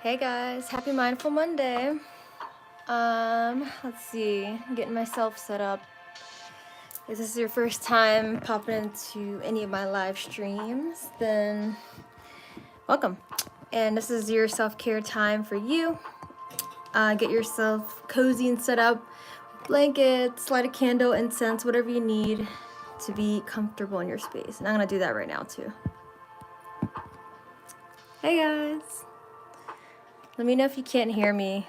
Hey guys, happy Mindful Monday. Let's see, getting myself set up. If this is your first time popping into any of my live streams, then welcome. And this is your self-care time for you. Get yourself cozy and set up, blankets, light a candle, incense, whatever you need to be comfortable in your space. And I'm gonna do that right now too. Hey guys. Let me know if you can't hear me.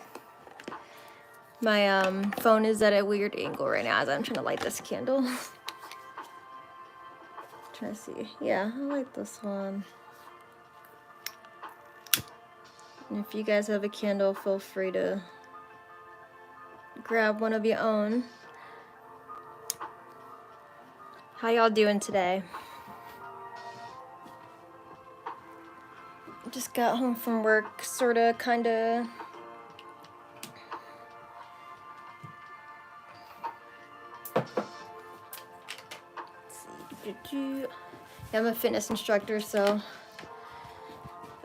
My phone is at a weird angle right now as I'm trying to light this candle. Trying to see. Yeah, I like this one. And if you guys have a candle, feel free to grab one of your own. How y'all doing today? Just got home from work, sorta, kinda. Let's see. Yeah, I'm a fitness instructor, so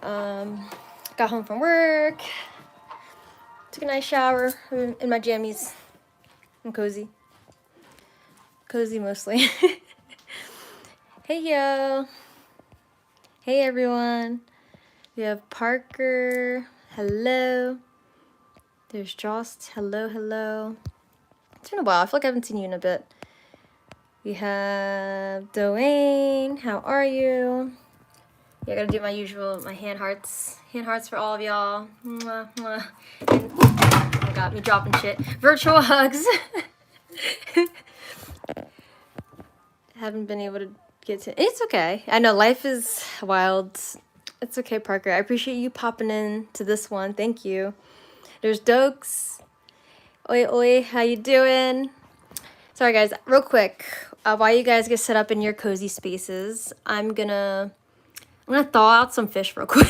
got home from work, took a nice shower in my jammies. I'm cozy. Cozy mostly. Hey yo. Hey everyone. We have Parker. Hello. There's Jost. Hello, hello. It's been a while. I feel like I haven't seen you in a bit. We have Dwayne. How are you? Yeah, I gotta do my usual, my hand hearts. Hand hearts for all of y'all. Mwah, mwah. And, oh my god, me dropping shit. Virtual hugs. Haven't been able to get to. It's okay. I know life is wild. It's okay, Parker. I appreciate you popping in to this one. Thank you. There's Dokes. Oi, oi. How you doing? Sorry, guys. Real quick, while you guys get set up in your cozy spaces, I'm gonna thaw out some fish real quick.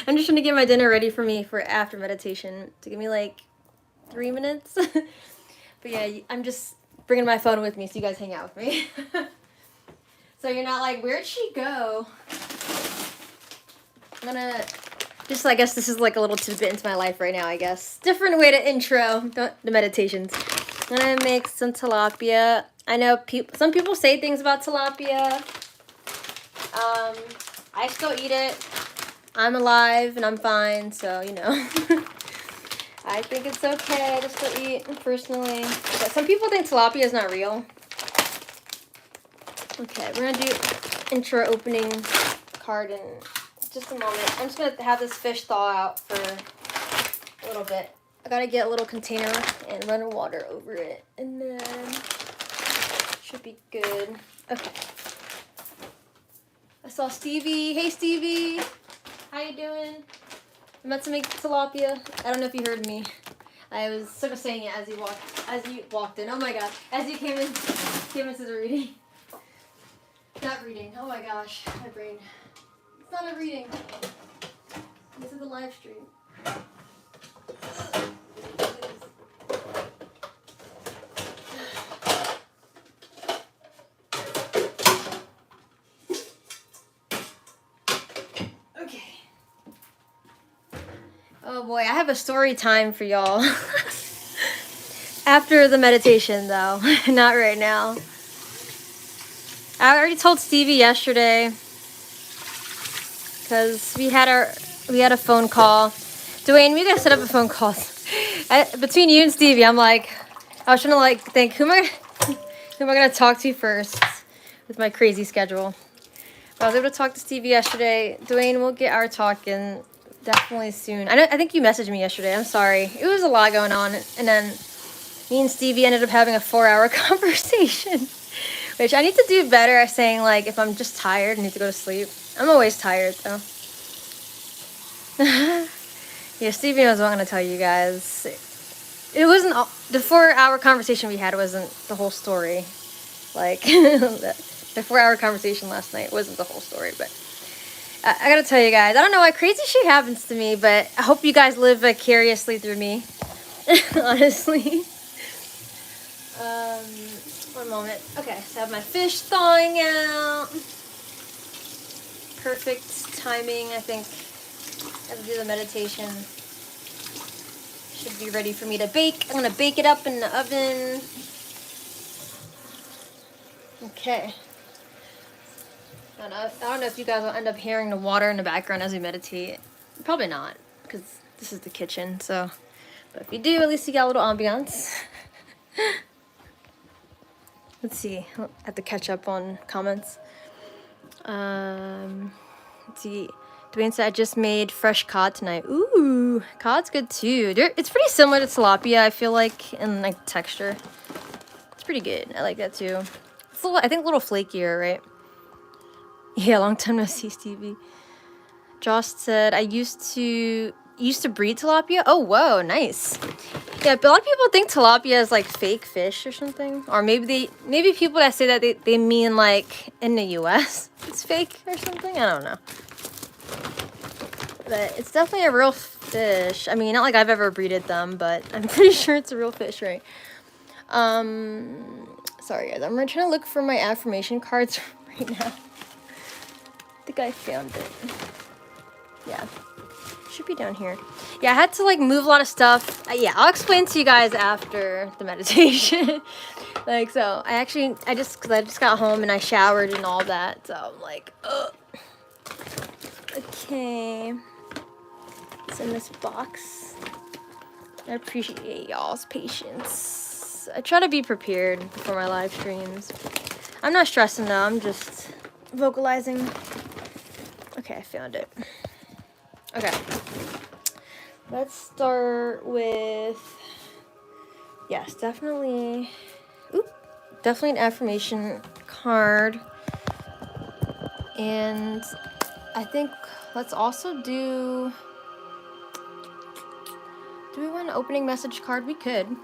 I'm just trying to get my dinner ready for me for after meditation. To give me like 3 minutes. But yeah, I'm just bringing my phone with me so you guys hang out with me. So you're not like, where'd she go? I'm gonna just, I guess this is like a little tidbit into my life right now, I guess. Different way to intro the meditations. I'm gonna make some tilapia. I know some people say things about tilapia. I still eat it. I'm alive and I'm fine, so you know. I think it's okay to still eat personally. But some people think tilapia is not real. Okay, we're gonna do intro opening card in just a moment. I'm just gonna have this fish thaw out for a little bit. I gotta get a little container and run water over it, and then should be good. Okay. I saw Stevie. Hey Stevie, how you doing? I'm about to make tilapia. I don't know if you heard me. I was sort of saying it as you walked in. Oh my god, as you came into the reading. Not reading. Oh my gosh, my brain. It's not a reading. This is the live stream. Okay. Oh boy, I have a story time for y'all. After the meditation though, not right now. I already told Stevie yesterday because we had a phone call. Dwayne, we gotta set up a phone call. Between you and Stevie, I was trying to like think who am I gonna talk to first with my crazy schedule. But I was able to talk to Stevie yesterday. Dwayne, we'll get our talking definitely soon. I think you messaged me yesterday. I'm sorry. It was a lot going on, and then me and Stevie ended up having a 4-hour conversation. Which I need to do better at saying, like, if I'm just tired and need to go to sleep. I'm always tired, though. Yeah, Stevie knows what I'm going to tell you guys. It wasn't... The 4-hour conversation we had wasn't the whole story. Like, the 4-hour conversation last night wasn't the whole story, but... I got to tell you guys, I don't know why crazy shit happens to me, but I hope you guys live vicariously through me. Honestly. One moment. Okay, so I have my fish thawing out. Perfect timing, I think. Gotta do the meditation. Should be ready for me to bake. I'm gonna bake it up in the oven. Okay. I don't know if you guys will end up hearing the water in the background as we meditate. Probably not, because this is the kitchen, so. But if you do, at least you got a little ambiance. Let's see. I'll have to catch up on comments. Let's see. Dwayne said I just made fresh cod tonight. Ooh, cod's good too. It's pretty similar to tilapia, I feel like, in like texture. It's pretty good. I like that too. It's a little, I think a little flakier, right? Yeah, long time no see, Stevie. Josh said I used to breed tilapia. Oh, whoa, nice. Yeah, but a lot of people think tilapia is like fake fish or something, or maybe people that say that they mean like in the U.S. it's fake or something. I don't know, but it's definitely a real fish. I mean, not like I've ever breeded them, but I'm pretty sure it's a real fish, right? Sorry guys, I'm trying to look for my affirmation cards right now. I think I found it. Yeah. Should be down here. Yeah, I had to like move a lot of stuff. Yeah, I'll explain to you guys after the meditation. Like, so I just got home and I showered and all that. So I'm like, ugh. Okay. It's in this box. I appreciate y'all's patience. I try to be prepared before my live streams. I'm not stressing though, I'm just vocalizing. Okay, I found it. Okay. Let's start with, yes, definitely an affirmation card. And I think let's also do we want an opening message card? We could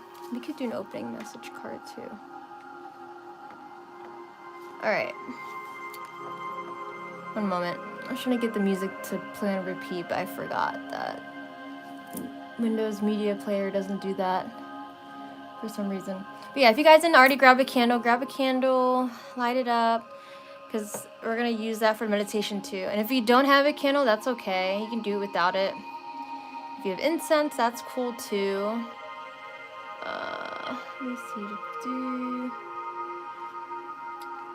do an opening message card too. All right. One moment. I was trying to get the music to play on repeat, but I forgot that Windows Media Player doesn't do that for some reason. But yeah, if you guys didn't already grab a candle, light it up, because we're going to use that for meditation too. And if you don't have a candle, that's okay. You can do it without it. If you have incense, that's cool too. Let me see.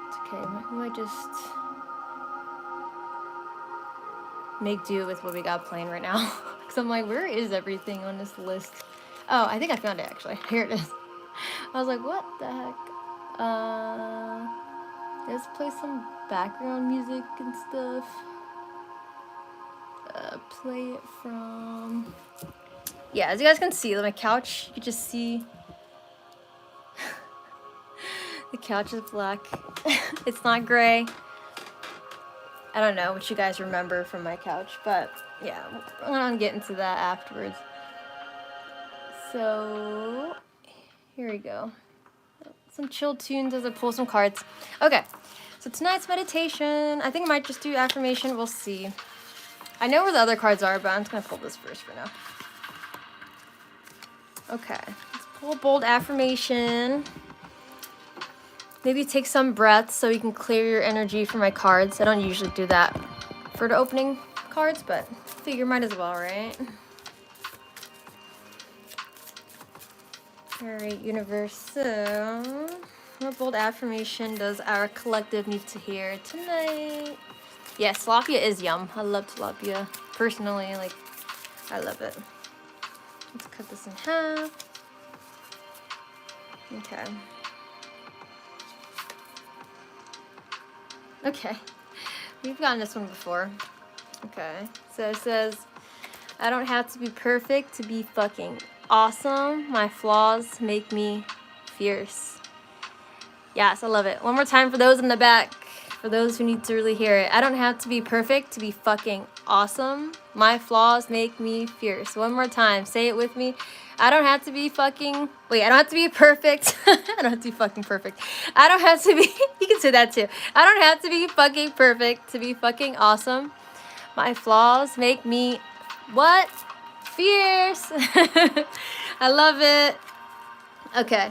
It's okay. We might just make do with what we got playing right now. Because I'm like, where is everything on this list? Oh, I think I found it actually. Here it is. I was like, what the heck? Let's play some background music and stuff. Play it from... Yeah, as you guys can see, my couch, you can just see... The couch is black. It's not gray. I don't know what you guys remember from my couch, but yeah, I'm gonna get into that afterwards. So, here we go. Some chill tunes as I pull some cards. Okay, so tonight's meditation, I think I might just do affirmation, we'll see. I know where the other cards are, but I'm just gonna pull this first for now. Okay, let's pull a bold affirmation. Maybe take some breaths so you can clear your energy for my cards. I don't usually do that for the opening cards, but figure might as well, right? All right, universe. So, what bold affirmation does our collective need to hear tonight? Yeah, tilapia is yum. I love tilapia. Personally, like, I love it. Let's cut this in half. Okay. Okay, we've gotten this one before. Okay, so it says, I don't have to be perfect to be fucking awesome. My flaws make me fierce. Yes, I love it. One more time for those in the back, for those who need to really hear it. I don't have to be perfect to be fucking awesome. My flaws make me fierce. One more time, say it with me. I don't have to be fucking... Wait, I don't have to be perfect. I don't have to be fucking perfect. I don't have to be... You can say that too. I don't have to be fucking perfect to be fucking awesome. My flaws make me... What? Fierce. I love it. Okay.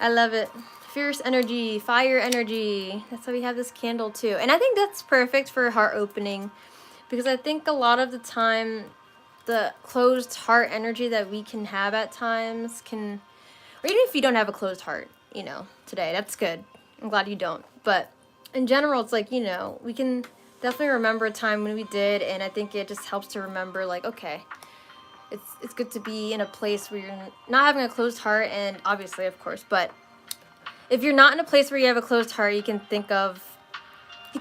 I love it. Fierce energy. Fire energy. That's why we have this candle too. And I think that's perfect for heart opening. because I think a lot of the time the closed heart energy that we can have at times can, or even if you don't have a closed heart, you know, today, that's good. I'm glad you don't. But in general, it's like, you know, we can definitely remember a time when we did, and I think it just helps to remember, like, okay, it's good to be in a place where you're not having a closed heart, and obviously, of course, but if you're not in a place where you have a closed heart, you can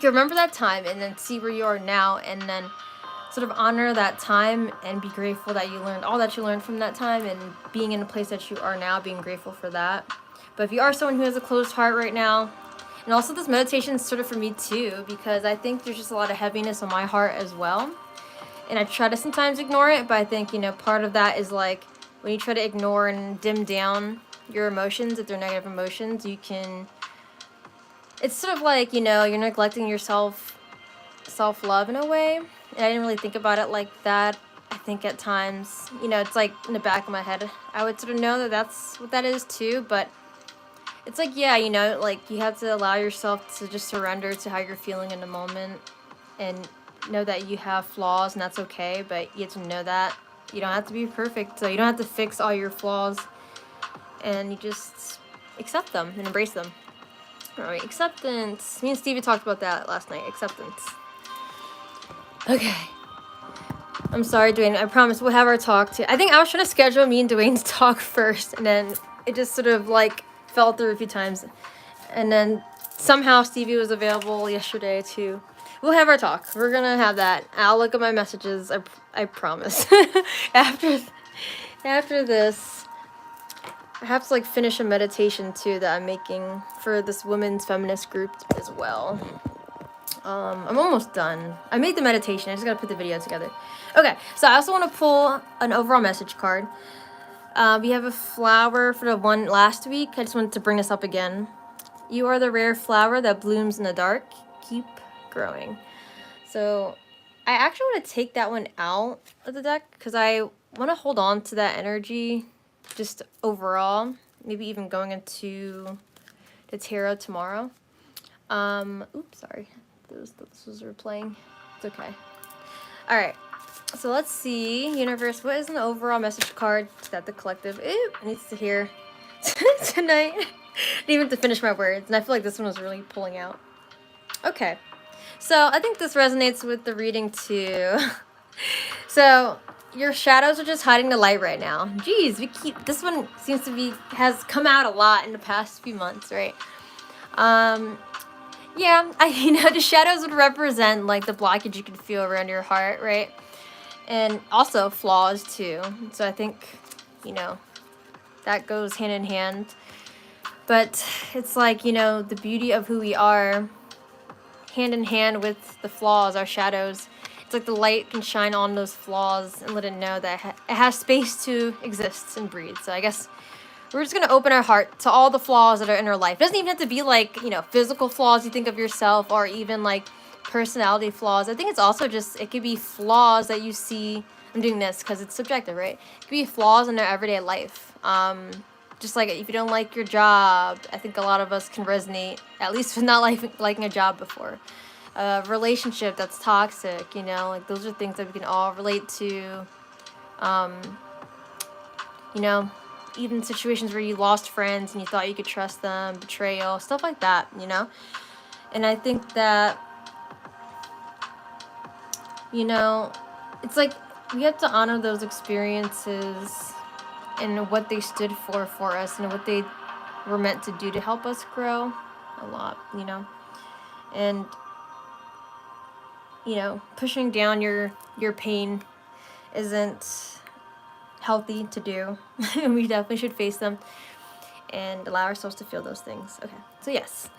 remember that time and then see where you are now, and then sort of honor that time and be grateful that you learned all that you learned from that time, and being in a place that you are now, being grateful for that. But if you are someone who has a closed heart right now, and also this meditation is sort of for me too, because I think there's just a lot of heaviness on my heart as well. And I try to sometimes ignore it, but I think, you know, part of that is like when you try to ignore and dim down your emotions, if they're negative emotions, you can, it's sort of like, you know, you're neglecting yourself, self-love in a way. And I didn't really think about it like that. I think at times, you know, it's like in the back of my head, I would sort of know that that's what that is too, but it's like, yeah, you know, like you have to allow yourself to just surrender to how you're feeling in the moment and know that you have flaws, and that's okay, but you have to know that you don't have to be perfect, so you don't have to fix all your flaws, and you just accept them and embrace them. All right, acceptance. Me and Stevie talked about that last night. Acceptance. Okay. I'm sorry, Dwayne. I promise we'll have our talk too. I think I was trying to schedule me and Dwayne's talk first, and then it just sort of like fell through a few times, and then somehow Stevie was available yesterday too. We'll have our talk. We're gonna have that. I'll look at my messages. I promise. after this, I have to like finish a meditation too that I'm making for this women's feminist group as well. I'm almost done. I made the meditation. I just gotta put the video together. Okay, so I also want to pull an overall message card. We have a flower for the one last week. I just wanted to bring this up again. You are the rare flower that blooms in the dark. Keep growing. So I actually want to take that one out of the deck because I want to hold on to that energy just overall, maybe even going into the tarot tomorrow. Oops, sorry, this was replaying. It's okay. All right, so let's see, universe, what is an overall message card that the collective needs to hear tonight? I didn't even have to finish my words, and I feel like this one was really pulling out. Okay, so I think this resonates with the reading too. So your shadows are just hiding the light right now. Geez, this one seems to has come out a lot in the past few months, right? Yeah, the shadows would represent like the blockage you can feel around your heart, right? And also flaws too. So I think, that goes hand in hand. But it's like, the beauty of who we are, hand in hand with the flaws, our shadows. It's like the light can shine on those flaws and let it know that it has space to exist and breathe. So I guess we're just going to open our heart to all the flaws that are in our life. It doesn't even have to be like, physical flaws you think of yourself, or even like personality flaws. I think it's also just, it could be flaws that you see. I'm doing this because it's subjective, right? It could be flaws in their everyday life. Just like if you don't like your job, I think a lot of us can resonate, at least with not liking a job before. A relationship that's toxic, like those are things that we can all relate to. Even situations where you lost friends and you thought you could trust them, betrayal, stuff like that, And I think that, it's like we have to honor those experiences and what they stood for us and what they were meant to do to help us grow a lot, And, pushing down your pain isn't healthy to do. And we definitely should face them and allow ourselves to feel those things. Okay, so yes.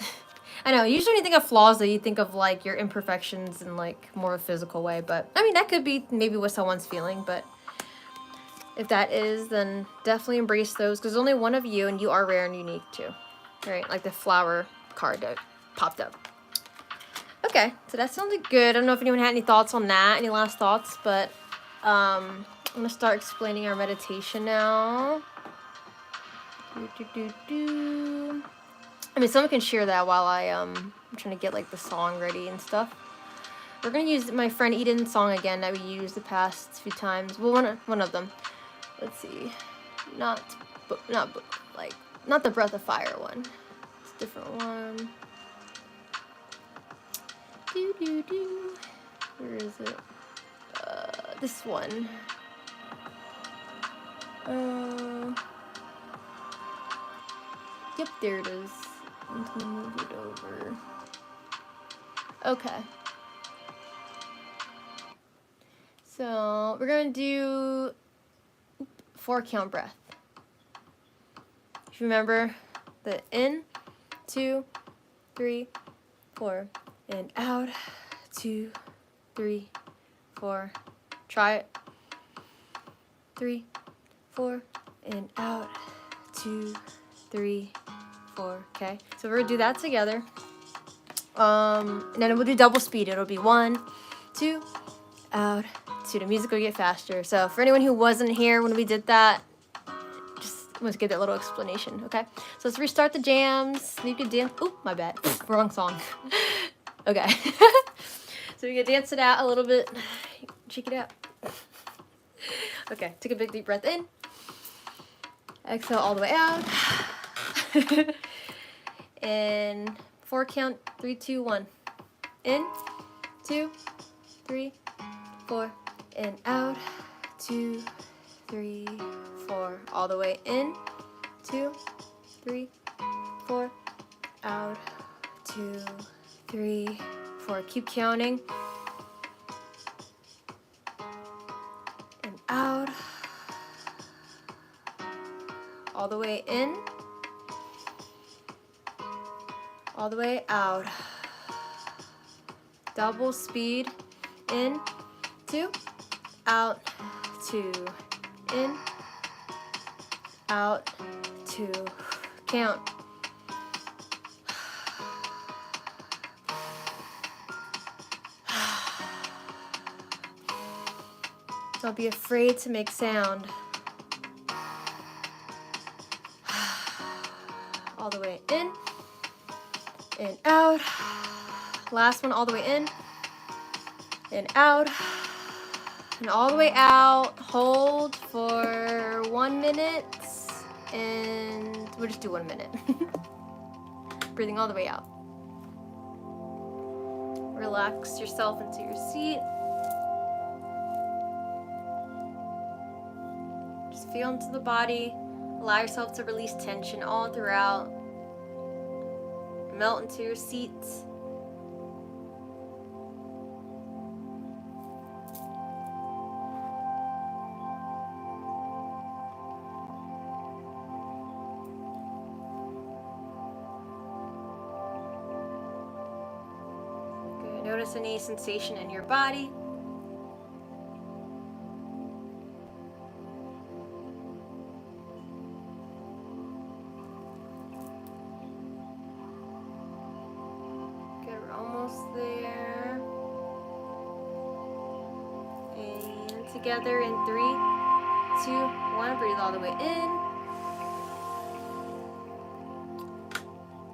I know, usually when you think of flaws, though, you think of like your imperfections in like more of a physical way, but I mean, that could be maybe what someone's feeling, but if that is, then definitely embrace those, because there's only one of you and you are rare and unique too, right? Like the flower card that popped up. Okay, so that sounded good. I don't know if anyone had any thoughts on that, any last thoughts, but I'm gonna start explaining our meditation now. I mean, someone can share that while I'm trying to get like the song ready and stuff. We're gonna use my friend Eden's song again that we used the past few times. Well, one of them. Let's see. Not the Breath of Fire one. It's a different one. Where is it? This one. Yep, there it is. I'm gonna move it over. Okay. So we're gonna do 4 count breath. If you remember the in, 2, 3, 4, and out, 2, 3, 4. Try it. 3, 4, and out, 2, 3, 4. Okay, so we're gonna do that together. And then we'll do double speed. It'll be 1, 2, out, 2. The music will get faster. So for anyone who wasn't here when we did that, just let's get that little explanation. Okay, so let's restart the jams. You can dance. Oop, my bad. Wrong song. Okay. So we can dance it out a little bit. Check it out. Okay, take a big deep breath in. Exhale all the way out. And 4 count, 3, 2, 1. In, 2, 3, 4, and out. 2, 3, 4. All the way in. 2, 3, 4. Out. 2, 3, 4. Keep counting. And out. All the way in. All the way out. Double speed. In, 2, out, 2, in, out, 2. Count. Don't be afraid to make sound. All the way in and out. Last one, all the way in and out and all the way out. Hold for 1 minute and we'll just do 1 minute. Breathing all the way out. Relax yourself into your seat. Just feel into the body. Allow yourself to release tension all throughout. Melt into your seat. Good. Notice any sensation in your body. There and together in 3, 2, 1. Breathe all the way in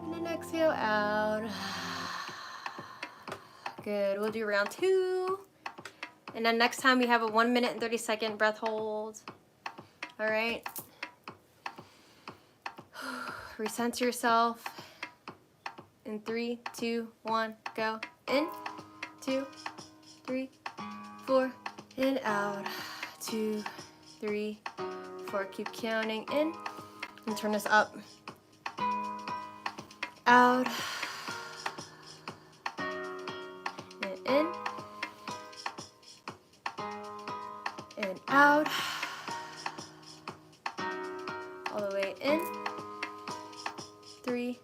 and then exhale out. Good. We'll do round 2, and then next time we have a 1 minute and 30-second breath hold. All right. Recenter yourself in 3, 2, 1. Go. In, 2, 3, 4, and out. 2, 3, 4. Keep counting in and turn this up. Out. And in. And out. All the way in. 3,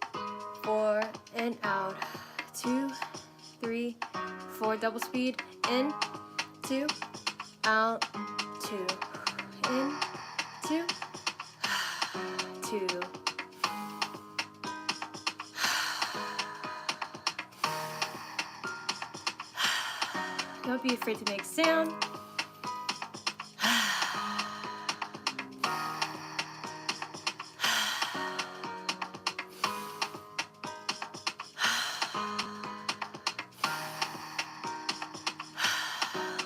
4, and out. 2, 3, 4. Double speed. In, 2, out, 2. In, 2, 2. Don't be afraid to make sound.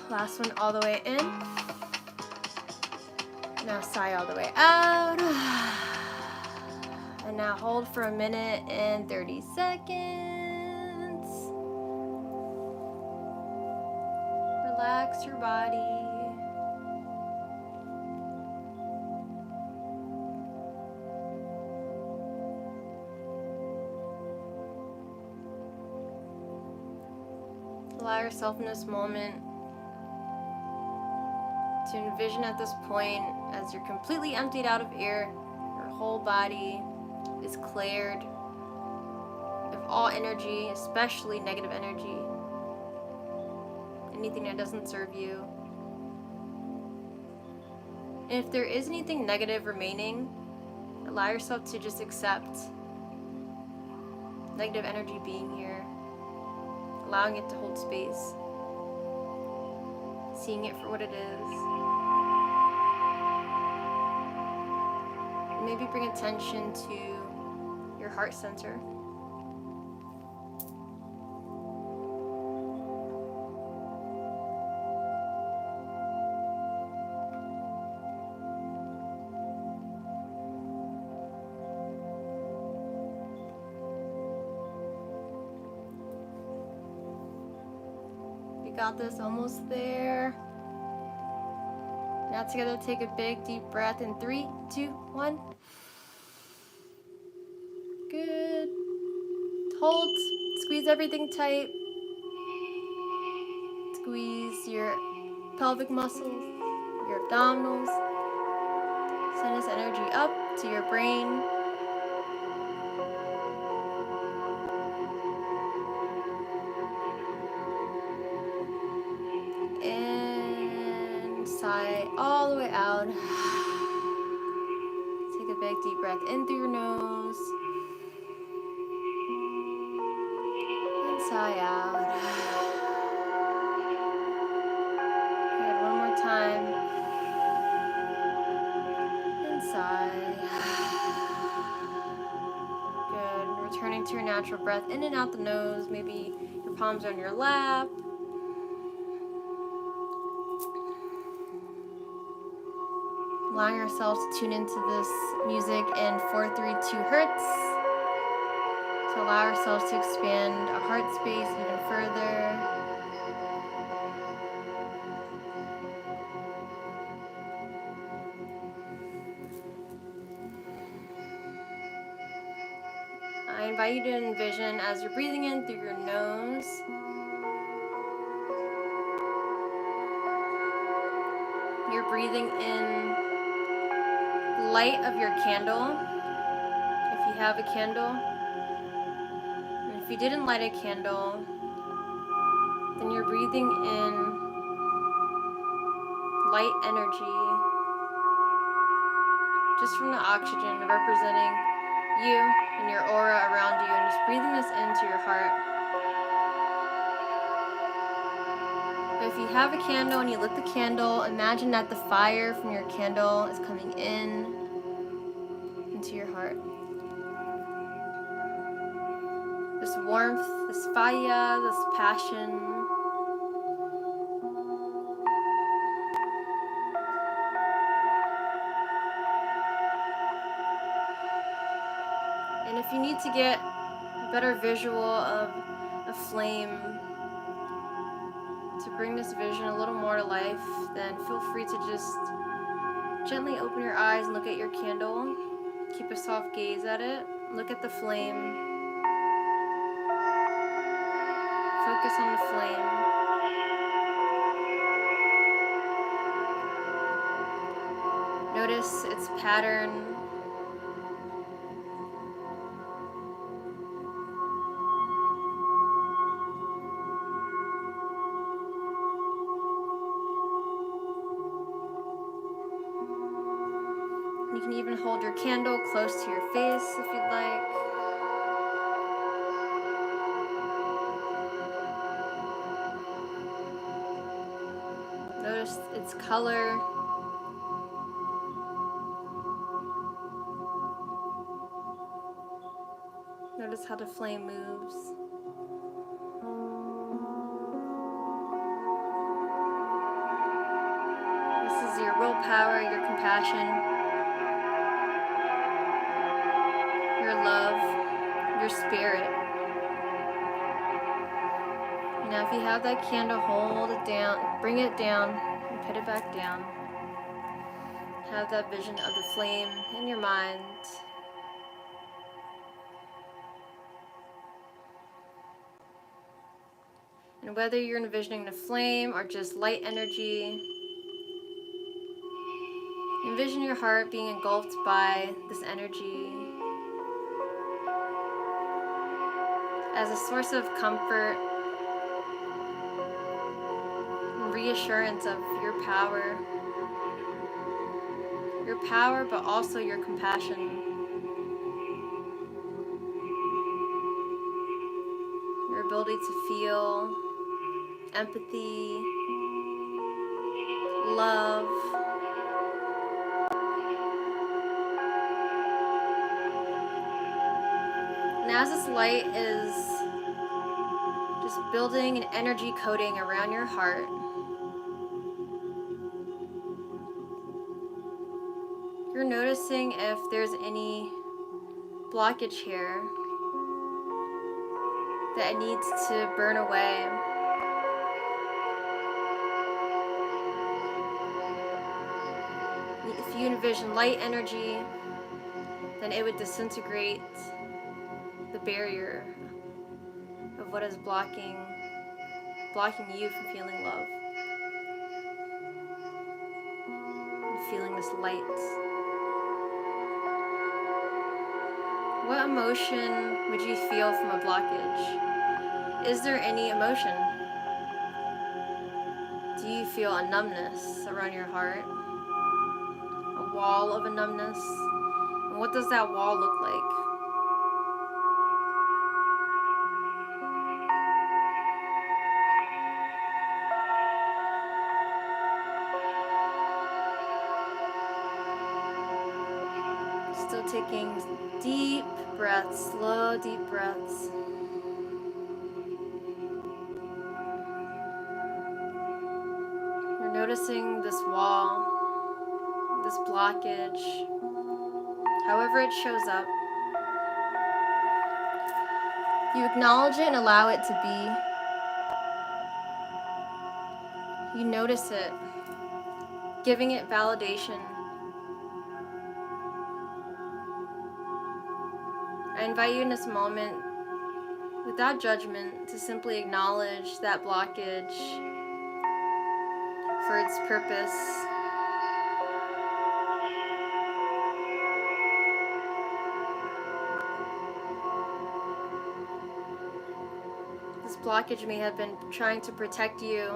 Last one all the way in. Now sigh all the way out. And now hold for 1 minute and 30 seconds. Relax your body. Allow yourself in this moment to envision at this point, as you're completely emptied out of air, your whole body is cleared of all energy, especially negative energy, anything that doesn't serve you. And if there is anything negative remaining, allow yourself to just accept negative energy being here, allowing it to hold space, seeing it for what it is. Maybe bring attention to your heart center. You got this, almost there. Now together, take a big deep breath in 3, 2, 1. Good. Hold. Squeeze everything tight. Squeeze your pelvic muscles, your abdominals. Send this energy up to your brain. And sigh all the way out. Take a big deep breath in through your nose. And sigh out. Good, one more time. And sigh. Good, returning to your natural breath in and out the nose. Maybe your palms are on your lap. Allowing yourself to tune into this music in 432 hertz. To allow ourselves to expand our heart space even further. I invite you to envision, as you're breathing in through your nose, you're breathing in light of your candle, if you have a candle. And if you didn't light a candle, then you're breathing in light energy, just from the oxygen representing you and your aura around you, and just breathing this into your heart. But if you have a candle and you lit the candle, imagine that the fire from your candle is coming in into your heart. This warmth, this fire, this passion. And if you need to get a better visual of a flame, to bring this vision a little more to life, then feel free to just gently open your eyes and look at your candle. Keep a soft gaze at it. Look at the flame. Focus on the flame. Notice its pattern. You can even hold your candle close to your face if you'd like. Notice its color. Notice how the flame moves. willpower, your compassion, your love, your spirit. Now if you have that candle, hold it down, bring it down, and put it back down. Have that vision of the flame in your mind. And whether you're envisioning the flame or just light energy, envision your heart being engulfed by this energy as a source of comfort and reassurance of your power, but also your compassion, your ability to feel empathy, love, and as this light is just building an energy coating around your heart, you're noticing if there's any blockage here that it needs to burn away. If you envision light energy, then it would disintegrate the barrier of what is blocking you from feeling love and feeling this light. What emotion would you feel from a blockage? Is there any emotion? Do you feel a numbness around your heart? A wall of a numbness? And what does that wall look like? Still taking deep breaths, slow deep breaths. You're noticing this wall, this blockage, however it shows up. You acknowledge it and allow it to be. You notice it, giving it validation. I invite you in this moment, without judgment, to simply acknowledge that blockage for its purpose. This blockage may have been trying to protect you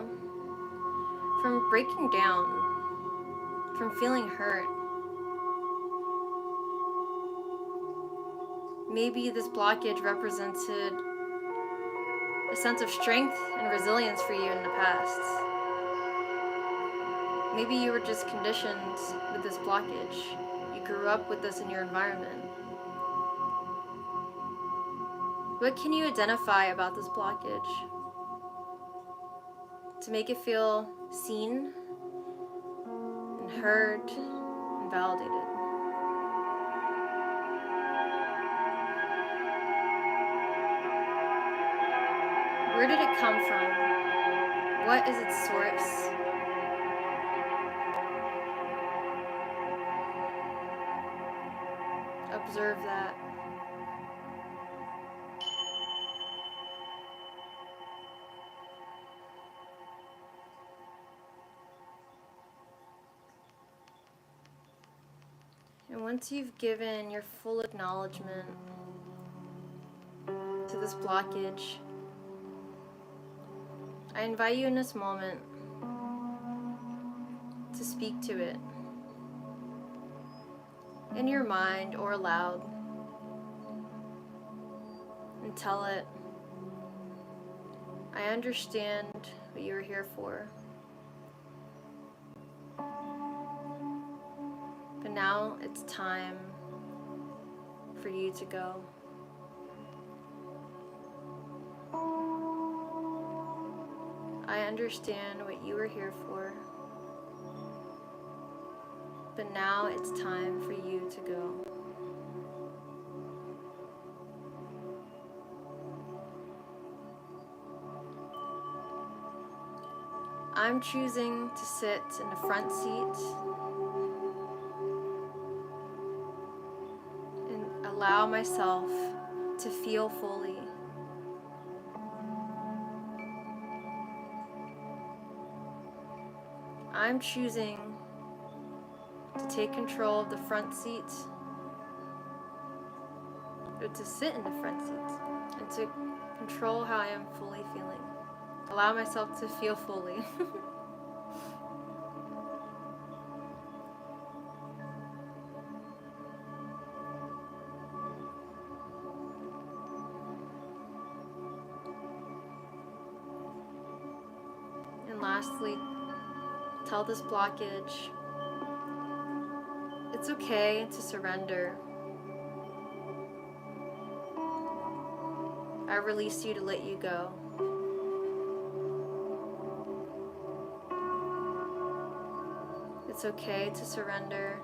from breaking down, from feeling hurt. Maybe this blockage represented a sense of strength and resilience for you in the past. Maybe you were just conditioned with this blockage. You grew up with this in your environment. What can you identify about this blockage to make it feel seen and heard and validated? Where did it come from? What is its source? Observe that. And once you've given your full acknowledgement to this blockage, I invite you in this moment to speak to it in your mind or aloud, and tell it, I understand what you are here for, but now it's time for you to go. I understand what you are here for, But now it's time for you to go. I'm choosing to sit in the front seat and allow myself to feel fully. I'm choosing to take control of the front seat, or to sit in the front seat, and to control how I am fully feeling. Allow myself to feel fully. And lastly, tell this blockage, it's okay to surrender. I release you to let you go. It's okay to surrender.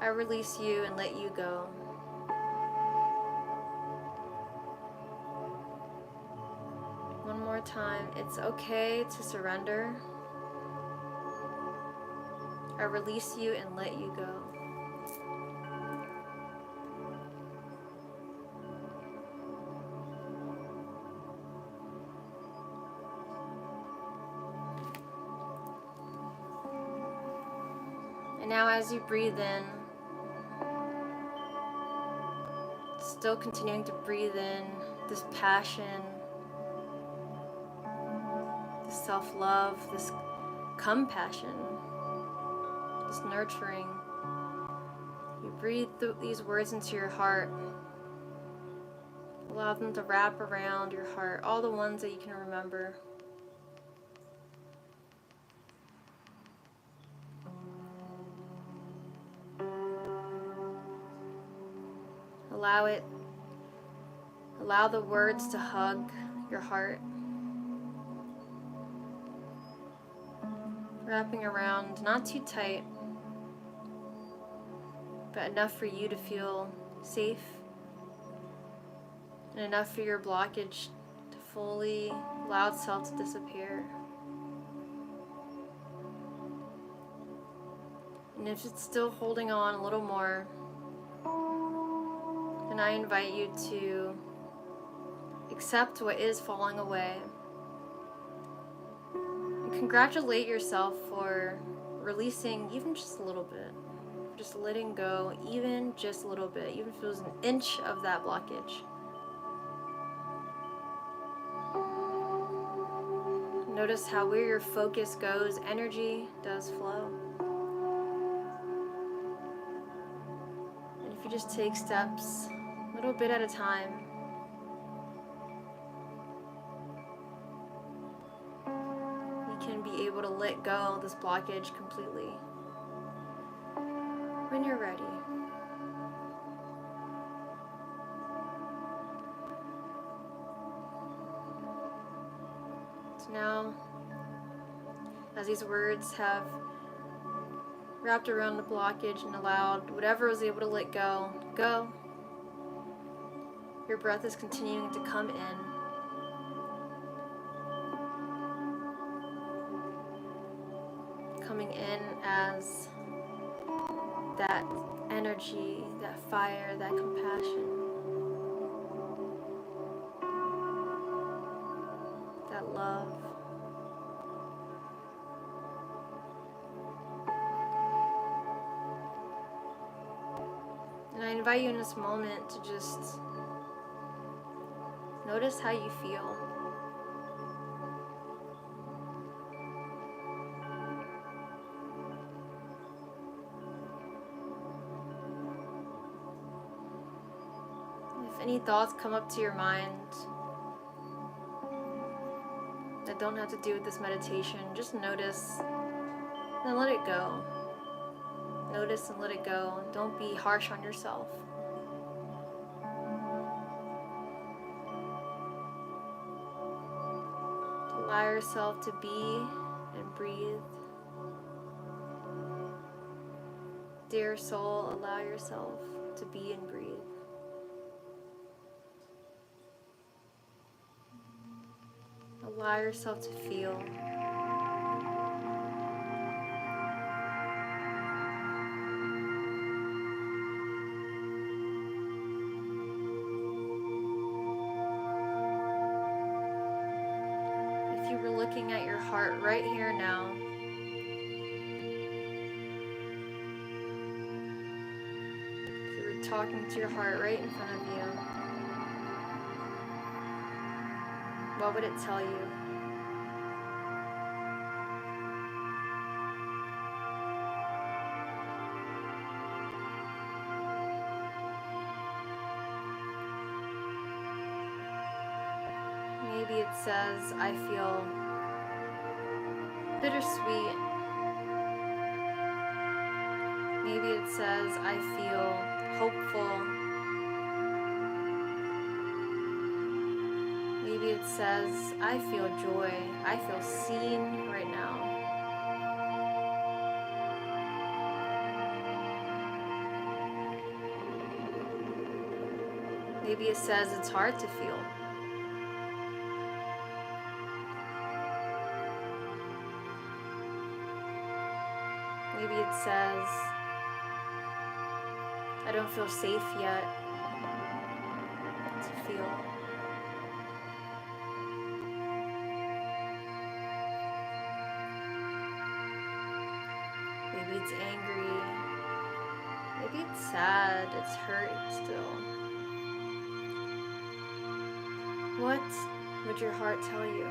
I release you and let you go. One more time. It's okay to surrender. I release you and let you go. And now as you breathe in, still continuing to breathe in this passion, this self-love, this compassion, this nurturing. You breathe these words into your heart. Allow them to wrap around your heart, all the ones that you can remember. Allow the words to hug your heart, wrapping around, not too tight, but enough for you to feel safe, and enough for your blockage to fully allow itself to disappear. And if it's still holding on a little more, then I invite you to accept what is falling away. And congratulate yourself for releasing even just a little bit. Just letting go even just a little bit, even if it was an inch of that blockage. Notice how where your focus goes, energy does flow. And if you just take steps, a little bit at a time, you can be able to let go of this blockage completely when you're ready. So now, as these words have wrapped around the blockage and allowed whatever was able to let go, go. Your breath is continuing to come in. Coming in as that energy, that fire, that compassion, that love. And I invite you in this moment to just notice how you feel. If any thoughts come up to your mind that don't have to do with this meditation, just notice and let it go. Notice and let it go. Don't be harsh on yourself. Allow yourself to be and breathe. Dear soul, allow yourself to be and breathe. Allow yourself to feel. If you were looking at your heart right here now, if you were talking to your heart right in front of you, what would it tell you? Maybe it says, I feel bittersweet. Maybe it says, I feel hopeful. Maybe it says, I feel joy. I feel seen right now. Maybe it says it's hard to feel. Maybe it says, I don't feel safe yet to feel. Maybe it's angry. Maybe it's sad, it's hurt still. What would your heart tell you?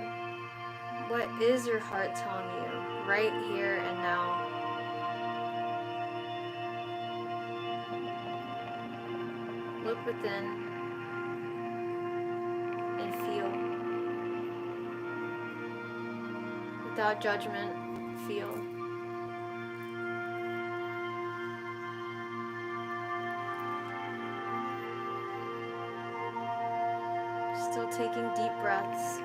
What is your heart telling you right here and now? Look within and feel. Without judgment, feel. Still taking deep breaths.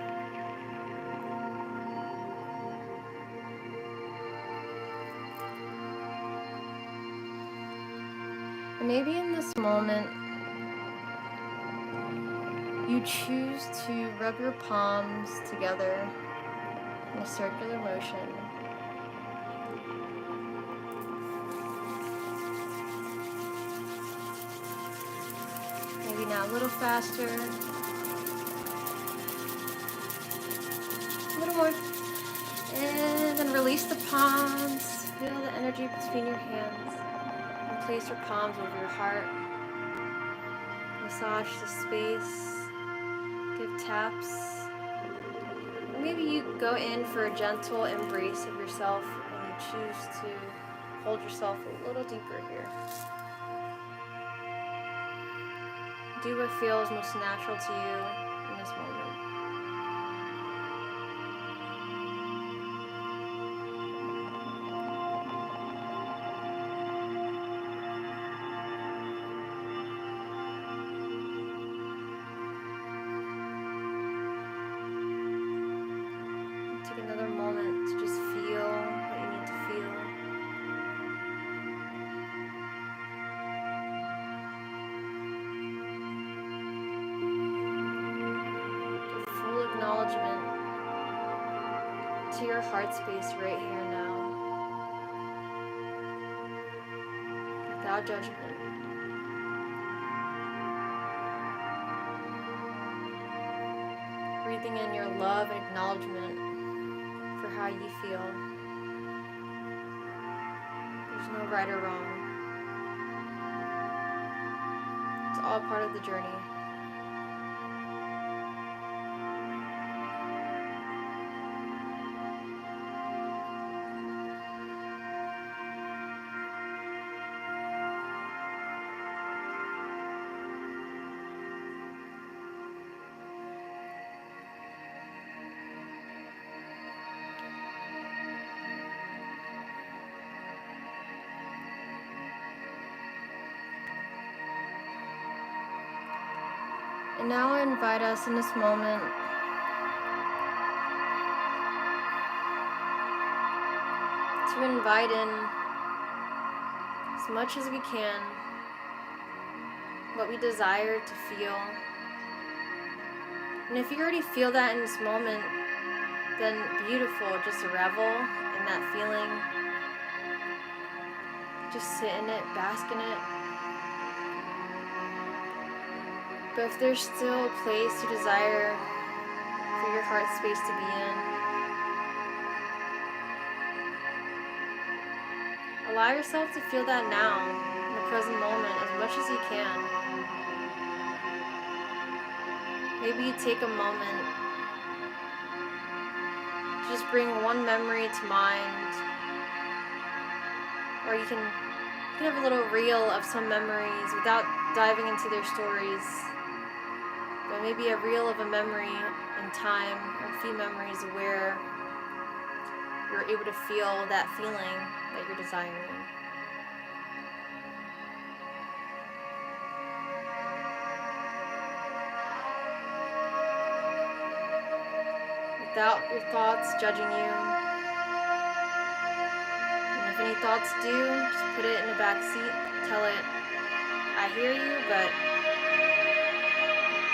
And maybe in this moment, you choose to rub your palms together in a circular motion. Maybe now a little faster. A little more. And then release the palms. Feel the energy between your hands. And place your palms over your heart. Massage the space. Give taps. Or maybe you go in for a gentle embrace of yourself and you choose to hold yourself a little deeper here. Do what feels most natural to you in this moment. Take another moment to just feel what you need to feel. Give full acknowledgement to your heart space right here now, without judgment. Breathing in your love and acknowledgement for how you feel. There's no right or wrong. It's all part of the journey. And now I invite us in this moment to invite in as much as we can what we desire to feel. And if you already feel that in this moment, then beautiful, just revel in that feeling. Just sit in it, bask in it. But if there's still a place you desire for your heart space to be in, allow yourself to feel that now, in the present moment, as much as you can. Maybe you take a moment to just bring one memory to mind, or you can have a little reel of some memories without diving into their stories, but maybe a reel of a memory in time, or a few memories where you're able to feel that feeling that you're desiring. Without your thoughts judging you. And if any thoughts do, just put it in the back seat. Tell it, I hear you, but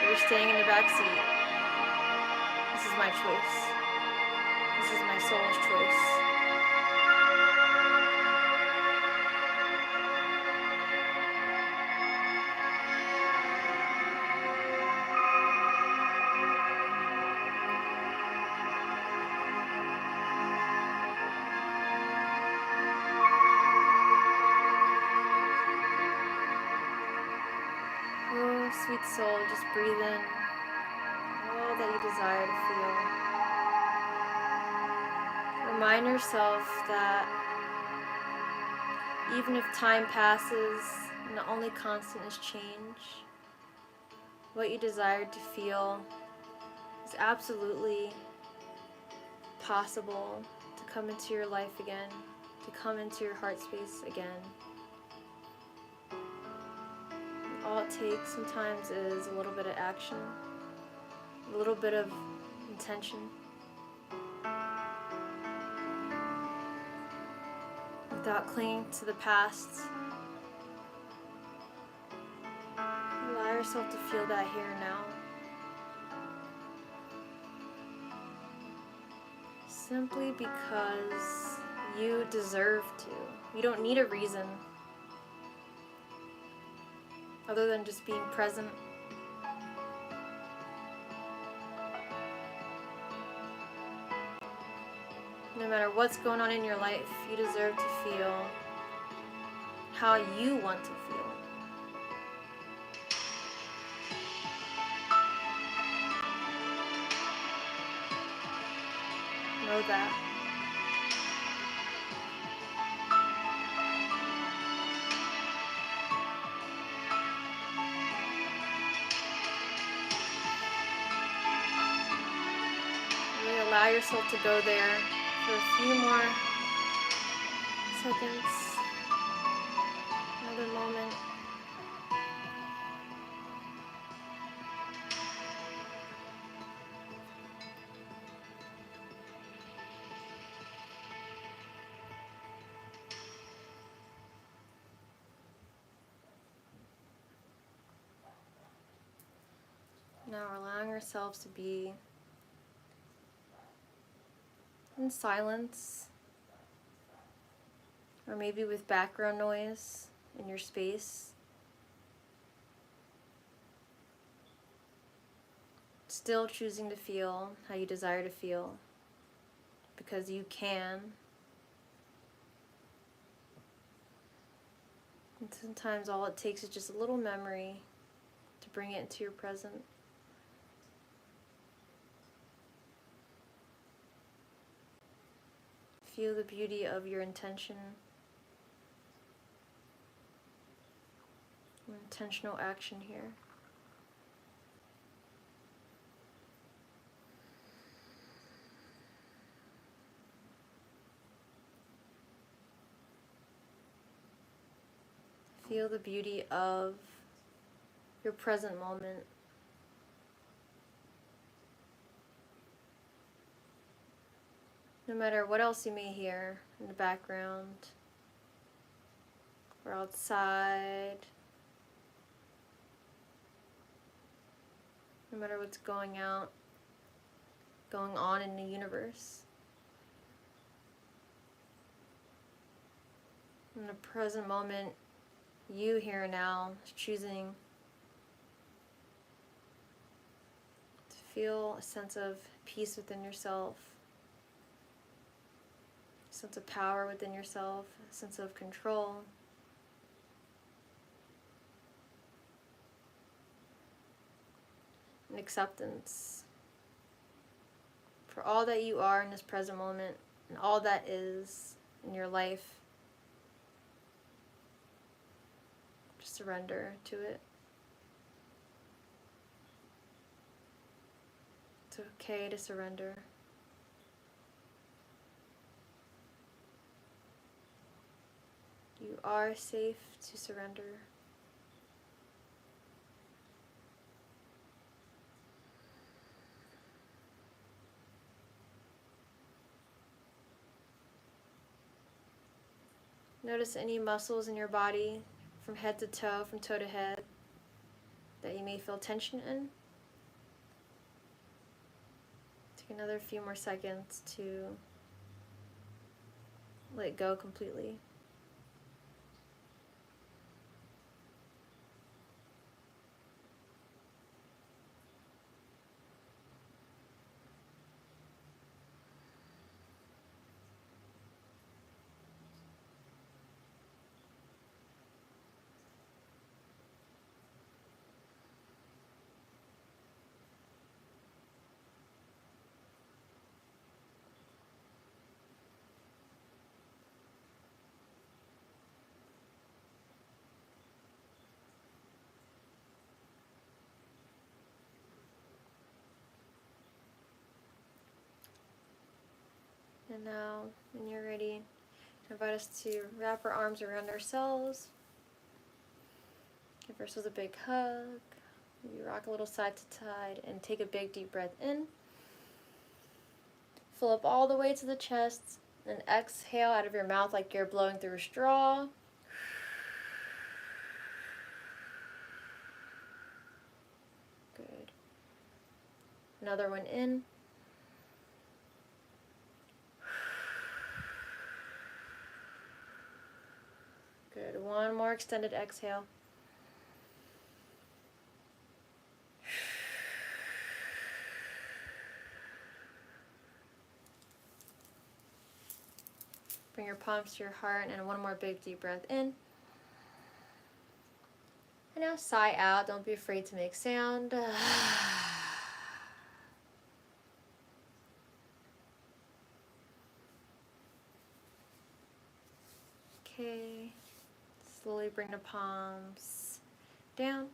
you're staying in the back seat. This is my choice. This is my soul's choice. Oh, sweet soul, just breathe in all that you desire to feel. Remind yourself that even if time passes and the only constant is change, what you desire to feel is absolutely possible to come into your life again, to come into your heart space again. All it takes sometimes is a little bit of action, a little bit of intention. Without clinging to the past, allow yourself to feel that here and now. Simply because you deserve to. You don't need a reason other than just being present. No matter what's going on in your life, you deserve to feel how you want to feel. Know that. Really allow yourself to go there for a few more seconds, another moment. Now we're allowing ourselves to be in silence, or maybe with background noise in your space. Still choosing to feel how you desire to feel, because you can. And sometimes all it takes is just a little memory to bring it into your present. Feel the beauty of your intention, intentional action here. Feel the beauty of your present moment. No matter what else you may hear in the background, or outside. No matter what's going on in the universe. In the present moment, you here now is choosing to feel a sense of peace within yourself, a sense of power within yourself, a sense of control. And acceptance for all that you are in this present moment and all that is in your life. Just surrender to it. It's okay to surrender. You are safe to surrender. Notice any muscles in your body from head to toe, from toe to head, that you may feel tension in. Take another few more seconds to let go completely. And now, when you're ready, I invite us to wrap our arms around ourselves. Give ourselves a big hug. Maybe rock a little side to side and take a big deep breath in. Fill up all the way to the chest and exhale out of your mouth like you're blowing through a straw. Good. Another one in. Good. One more extended exhale. Bring your palms to your heart and one more big deep breath in. And now sigh out. Don't be afraid to make sound. Okay. Slowly bring the palms down.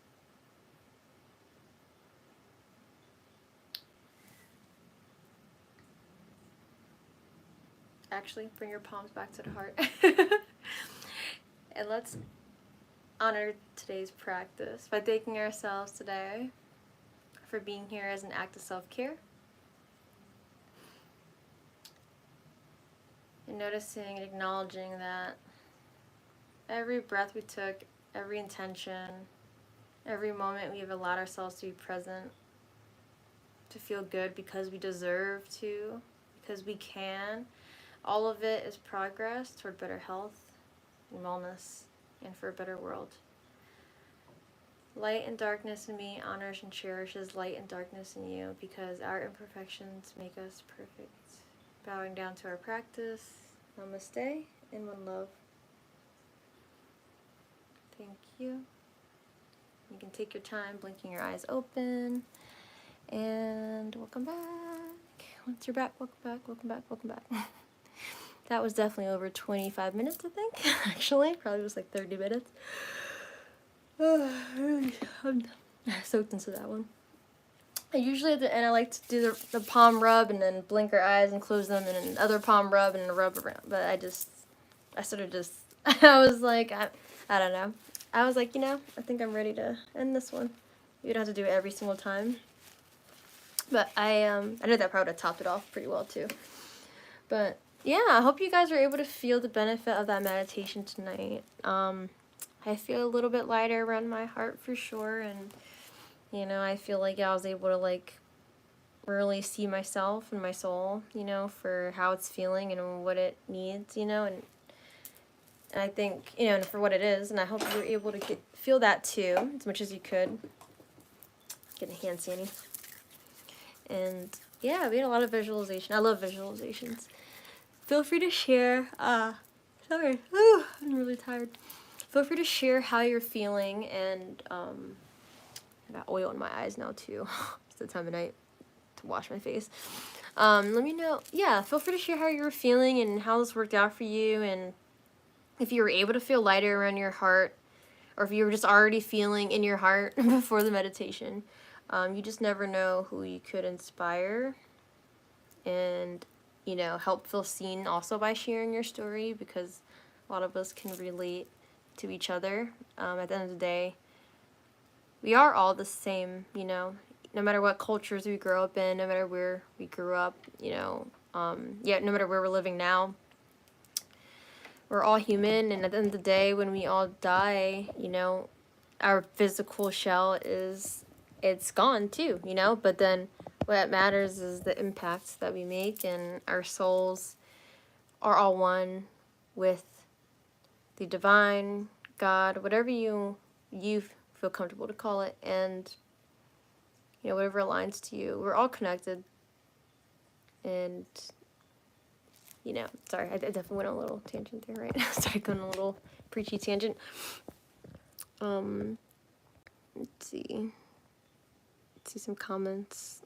Actually, bring your palms back to the heart. And let's honor today's practice by thanking ourselves today for being here as an act of self-care. And noticing and acknowledging that every breath we took, every intention, every moment we have allowed ourselves to be present, to feel good because we deserve to, because we can, all of it is progress toward better health and wellness and for a better world. Light and darkness in me honors and cherishes light and darkness in you because our imperfections make us perfect. Bowing down to our practice. Namaste and one love. Thank you. You can take your time blinking your eyes open. And welcome back. Once you're back, welcome back, welcome back, welcome back. That was definitely over 25 minutes, I think. Actually, probably was like 30 minutes. I'm soaked into that one. Usually at the end I like to do the palm rub and then blink our eyes and close them and then another palm rub and a rub around. But I sort of just, I was like, I don't know. I was like, I think I'm ready to end this one. You don't have to do it every single time. But I know that probably would have topped it off pretty well too. But yeah, I hope you guys are able to feel the benefit of that meditation tonight. I feel a little bit lighter around my heart for sure, and you know, I feel like I was able to like really see myself and my soul, you know, for how it's feeling and what it needs, you know, and I think, you know, and for what it is, and I hope you were able to feel that too, as much as you could. Getting a hand sanny. And yeah, we had a lot of visualization. I love visualizations. Feel free to share. Sorry, I'm really tired. Feel free to share how you're feeling, and I got oil in my eyes now too. It's the time of night to wash my face. Let me know. Yeah, feel free to share how you were feeling and how this worked out for you, and if you were able to feel lighter around your heart, or if you were just already feeling in your heart before the meditation. You just never know who you could inspire and, you know, help feel seen also by sharing your story, because a lot of us can relate to each other. At the end of the day, we are all the same, you know, no matter what cultures we grow up in, no matter where we grew up, you know, no matter where we're living now, we're all human, and at the end of the day, when we all die, you know, our physical shell it's gone too, you know, but then what matters is the impacts that we make, and our souls are all one with the divine, God, whatever you feel comfortable to call it, and, you know, whatever aligns to you. We're all connected, and, you know, sorry, I definitely went on a little tangent there, right? Started going on a little preachy tangent. Let's see some comments.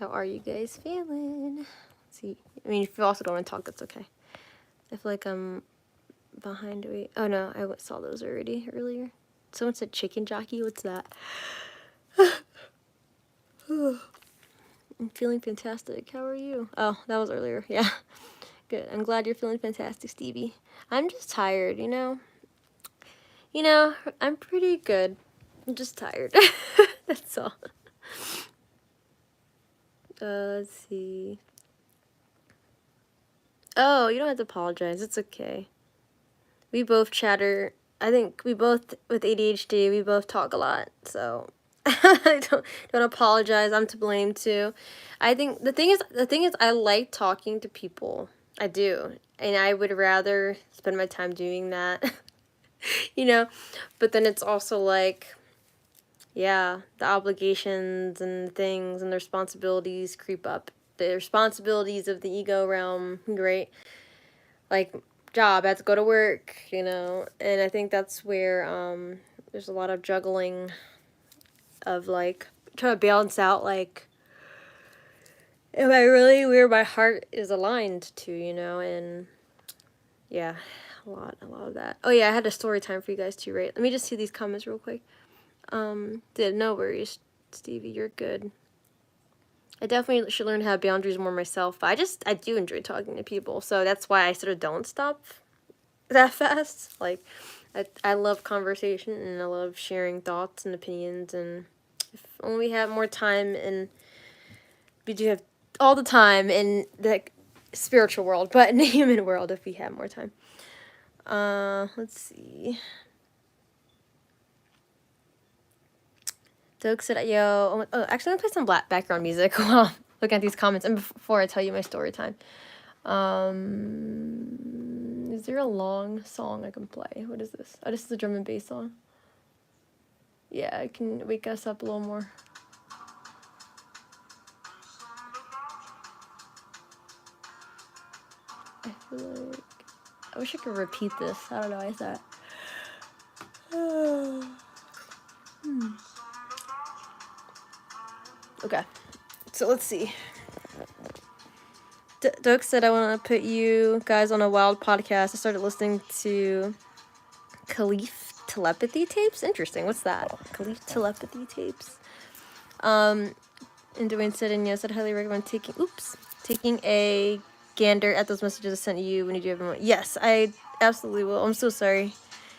How are you guys feeling? Let's see. I mean, if you also don't want to talk, that's okay. I feel like I'm behind. Wait. Oh no, I saw those already earlier. Someone said chicken jockey. What's that? I'm feeling fantastic. How are you? Oh, that was earlier. Yeah. Good. I'm glad you're feeling fantastic, Stevie. I'm just tired, you know? You know, I'm pretty good. I'm just tired. That's all. Let's see. Oh, you don't have to apologize. It's okay. We both chatter. I think we both, with ADHD, we both talk a lot. So don't apologize. I'm to blame too. I think the thing is I like talking to people. I do. And I would rather spend my time doing that. You know, but then it's also like, yeah, the obligations and things and the responsibilities creep up. The responsibilities of the ego realm, great. Like, job, I have to go to work, you know, and I think that's where there's a lot of juggling of, like, trying to balance out, like, am I really where my heart is aligned to, you know, and, yeah, a lot of that. Oh, yeah, I had a story time for you guys too, right? Let me just see these comments real quick. No worries, Stevie, you're good. I definitely should learn to have boundaries more myself, but I do enjoy talking to people, so that's why I sort of don't stop that fast. Like, I love conversation, and I love sharing thoughts and opinions, and if only we had more time, and we do have all the time in the spiritual world, but in the human world, if we had more time. Let's see. Doug said, yo, actually, I'm going to play some background music while looking at these comments, and before I tell you my story time. Is there a long song I can play? What is this? Oh, this is a drum and bass song. Yeah, I can wake us up a little more. I feel like I wish I could repeat this. I don't know. I thought. Okay, so let's see. Doug said I want to put you guys on a wild podcast. I started listening to Khalif telepathy tapes. Interesting. What's that? Khalif telepathy tapes. And Dwayne said, and yes, I'd highly recommend taking a gander at those messages I sent you when you do have them. Yes, I absolutely will. I'm so sorry.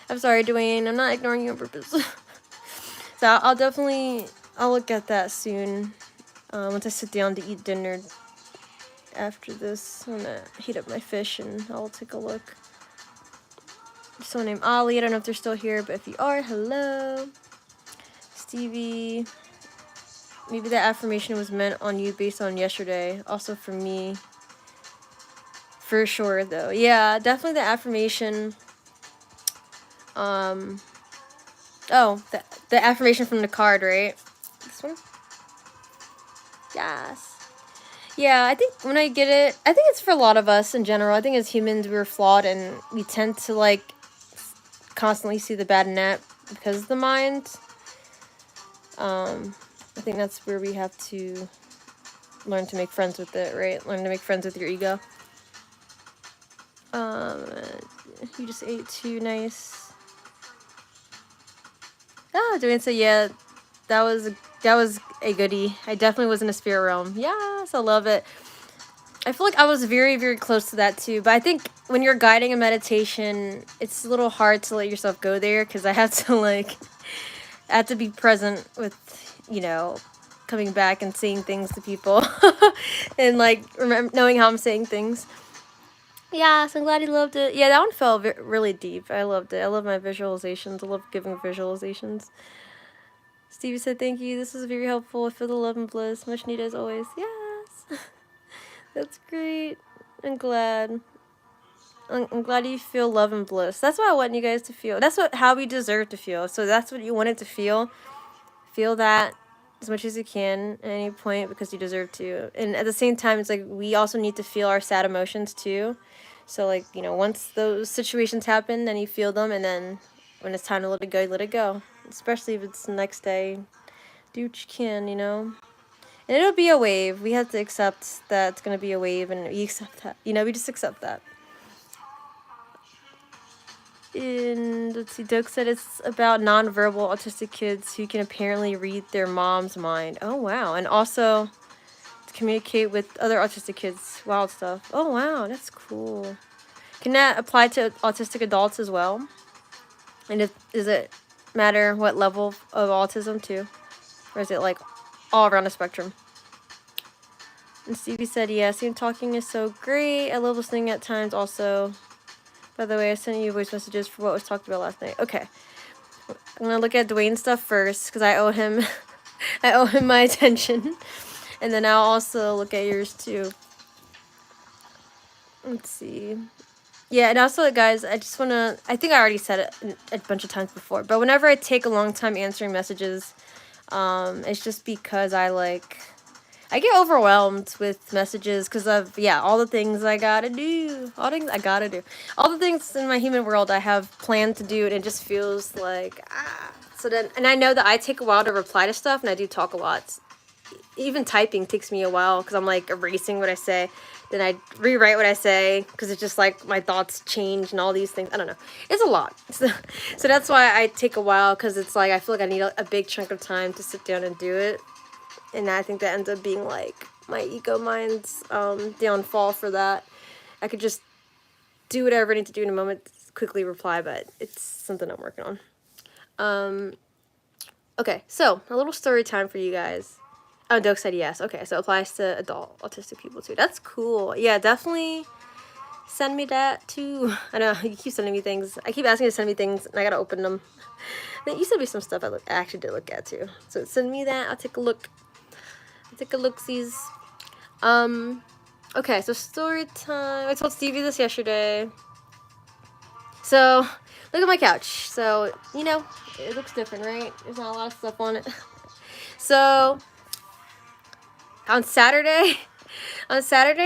I'm sorry, Dwayne. I'm not ignoring you on purpose. So I'll look at that soon. Once I sit down to eat dinner after this. I'm gonna heat up my fish and I'll take a look. Someone named Ollie, I don't know if they're still here, but if you are, hello. Stevie, maybe that affirmation was meant on you based on yesterday. Also for me, for sure though. Yeah, definitely the affirmation. Oh, the affirmation from the card, right? This one? Yes. Yeah, I think when I get it, I think it's for a lot of us in general. I think as humans, we're flawed and we tend to, like, constantly see the bad in that because of the mind. I think that's where we have to learn to make friends with it, right? Learn to make friends with your ego. You just ate too, nice. Ah, Joanne said, yeah, that was a goodie. I definitely was in a spirit realm. Yes, I love it. I feel like I was very, very close to that too. But I think when you're guiding a meditation, it's a little hard to let yourself go there because I have to, like, I have to be present with, you know, coming back and saying things to people and, like, knowing how I'm saying things. Yeah, so I'm glad you loved it. Yeah, that one felt really deep. I loved it. I love my visualizations. I love giving visualizations. Stevie said, thank you. This was very helpful. I feel the love and bliss. Much needed as always. Yes. That's great. I'm glad. I'm glad you feel love and bliss. That's what I want you guys to feel. That's how we deserve to feel. So that's what you wanted to feel. Feel that as much as you can at any point because you deserve to. And at the same time, it's like we also need to feel our sad emotions too. So, like, you know, once those situations happen, then you feel them, and then when it's time to let it go, you let it go. Especially if it's the next day. Do what you can, you know. And it'll be a wave. We have to accept that it's going to be a wave, and we accept that. You know, we just accept that. And let's see, Doug said it's about nonverbal autistic kids who can apparently read their mom's mind. Oh, wow. And also to communicate with other autistic kids. Wild stuff. Oh, wow. That's cool. Can that apply to autistic adults as well? And does it matter what level of autism too? Or is it like all around the spectrum? And Stevie said, yeah, seeing talking is so great. I love listening at times also. By the way, I sent you voice messages for what was talked about last night. Okay. I'm going to look at Dwayne's stuff first because I owe him I owe him my attention. And then I'll also look at yours too. Let's see. Yeah, and also, guys, I just want to... I think I already said it a bunch of times before. But whenever I take a long time answering messages, it's just because I get overwhelmed with messages because of, yeah, all the things I gotta do. All the things I gotta do. All the things in my human world I have planned to do, and it just feels like, So then, and I know that I take a while to reply to stuff, and I do talk a lot. Even typing takes me a while because I'm, like, erasing what I say. Then I rewrite what I say because it's just, like, my thoughts change and all these things. I don't know. It's a lot. So that's why I take a while because it's, like, I feel like I need a big chunk of time to sit down and do it. And I think that ends up being, like, my ego mind's downfall for that. I could just do whatever I need to do in a moment, quickly reply, but it's something I'm working on. Okay, so a little story time for you guys. Oh, Doug said yes. Okay, so it applies to adult autistic people too. That's cool. Yeah, definitely send me that too. I know, you keep sending me things. I keep asking you to send me things, and I gotta open them. You sent me some stuff I actually did look at too. So send me that. I'll take a look. Take a look-sees. Okay, so story time. I told Stevie this yesterday. So, look at my couch. So, you know, it looks different, right? There's not a lot of stuff on it. So, on Saturday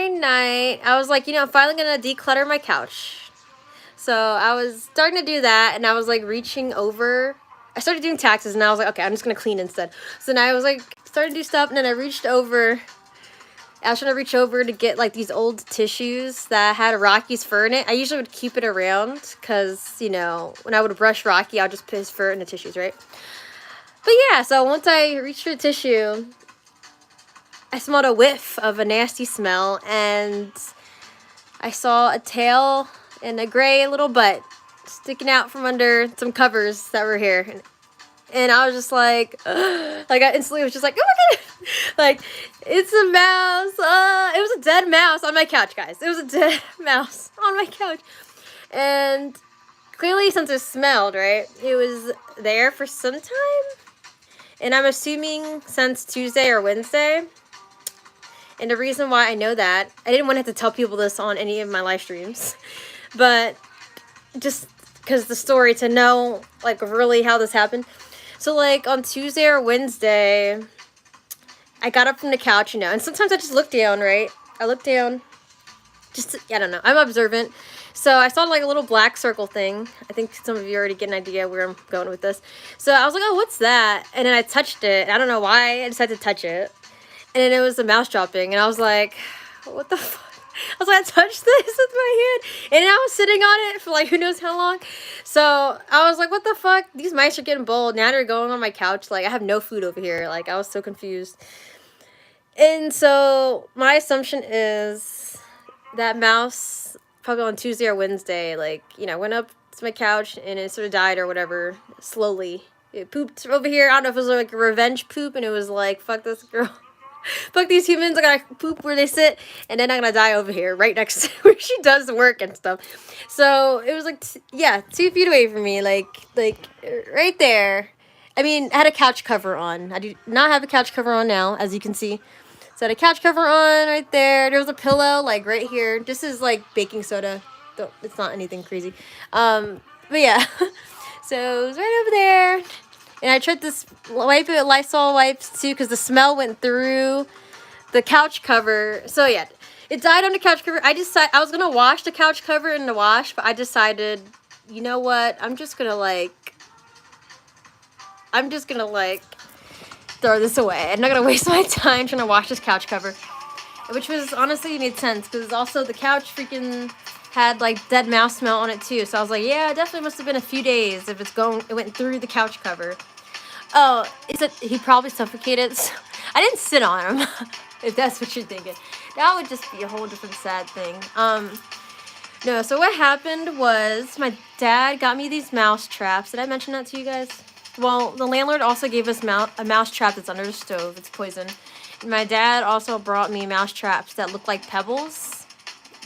night, I was like, you know, I'm finally gonna declutter my couch. So, I was starting to do that, and I was, like, reaching over. I started doing taxes, and I was like, okay, I'm just gonna clean instead. So, now I was, like, starting to do stuff, and then I reached over. I was trying to reach over to get, like, these old tissues that had Rocky's fur in it. I usually would keep it around because, you know, when I would brush Rocky, I'll just put his fur in the tissues, right? But yeah, so once I reached for the tissue, I smelled a whiff of a nasty smell, and I saw a tail and a gray little butt sticking out from under some covers that were here. and I was just like, like I instantly was just like, oh my god, like it's a mouse. It was a dead mouse on my couch, guys. It was a dead mouse on my couch, and clearly since it smelled, right, it was there for some time, and I'm assuming since Tuesday or Wednesday. And the reason why I know that, I didn't want to have to tell people this on any of my live streams, but just because the story to know, like, really how this happened. So, like, on Tuesday or Wednesday, I got up from the couch, you know, and sometimes I just look down, right? I look down, just, I don't know, I'm observant. So I saw, like, a little black circle thing. I think some of you already get an idea where I'm going with this. So I was like, oh, what's that? And then I touched it. I don't know why I decided to touch it. And then it was a mouse dropping, and I was like, what the fuck? I was like, I touched this with my hand, and I was sitting on it for like who knows how long. So I was like, what the fuck? These mice are getting bold. Now they're going on my couch. Like, I have no food over here. Like, I was so confused. And so my assumption is that mouse, probably on Tuesday or Wednesday, like, you know, went up to my couch, and it sort of died or whatever, slowly. It pooped over here. I don't know if it was like a revenge poop, and it was like, fuck this girl. Fuck these humans, I gotta poop where they sit, and then I'm gonna die over here, right next to where she does work and stuff. So, it was like, 2 feet away from me, like, right there. I mean, I had a couch cover on. I do not have a couch cover on now, as you can see. So, I had a couch cover on right there. There was a pillow, like, right here. This is, like, baking soda. It's not anything crazy. But yeah. So, it was right over there. And I tried to wipe it with Lysol wipes too, because the smell went through the couch cover. So yeah, it died on the couch cover. I was gonna wash the couch cover in the wash, but I decided, you know what? I'm just gonna throw this away. I'm not gonna waste my time trying to wash this couch cover, which was honestly made sense because also the couch freaking had like dead mouse smell on it too. So I was like, yeah, it definitely must have been a few days if it went through the couch cover. Oh, he probably suffocated? So I didn't sit on him, if that's what you're thinking. That would just be a whole different sad thing. No, so what happened was my dad got me these mouse traps. Did I mention that to you guys? Well, the landlord also gave us a mouse trap that's under the stove. It's poison. And my dad also brought me mouse traps that look like pebbles.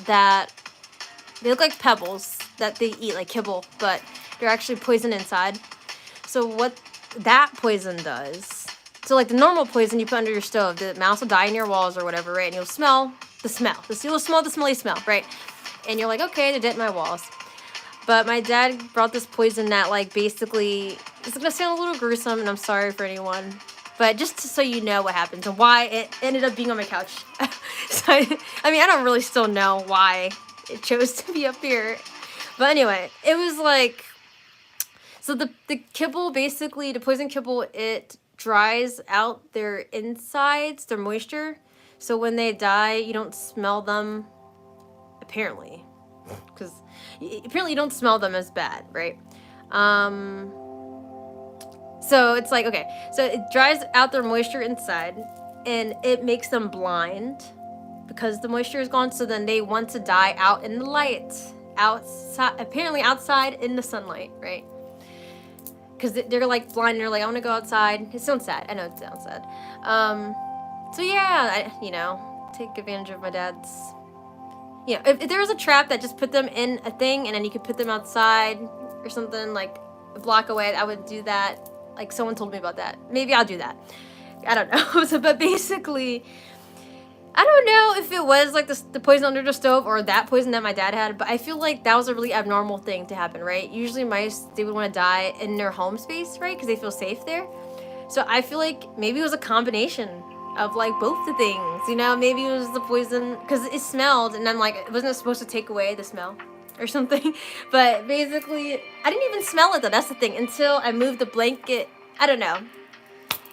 They look like pebbles that they eat, like kibble, but they're actually poison inside. So what that poison does, so like the normal poison you put under your stove, the mouse will die in your walls or whatever, right? And you'll smell the smell. You'll smell the smelly smell, right? And you're like, okay, they're dead in my walls. But my dad brought this poison that, like, basically, it's gonna sound a little gruesome, and I'm sorry for anyone, but just so you know what happens and why it ended up being on my couch. So, I mean, I don't really still know why it chose to be up here, but anyway, it was like, so the kibble, basically, the poison kibble, it dries out their insides, their moisture. So when they die, you don't smell them, apparently. Because apparently you don't smell them as bad, right? So it's like, okay. So it dries out their moisture inside, and it makes them blind because the moisture is gone. So then they want to die out in the light. Outside, apparently outside in the sunlight, right? Because they're like blind and they're like, I want to go outside. It sounds sad. I know it sounds sad. So yeah, take advantage of my dad's. If there was a trap that just put them in a thing and then you could put them outside or something like a block away, I would do that. Like someone told me about that. Maybe I'll do that. I don't know. So, but basically, I don't know if it was like the poison under the stove or that poison that my dad had, but I feel like that was a really abnormal thing to happen, right? Usually mice, they would want to die in their home space, right? Because they feel safe there. So I feel like maybe it was a combination of like both the things, maybe it was the poison because it smelled and I'm like, it wasn't supposed to take away the smell or something. But basically, I didn't even smell it though. That's the thing, until I moved the blanket. I don't know.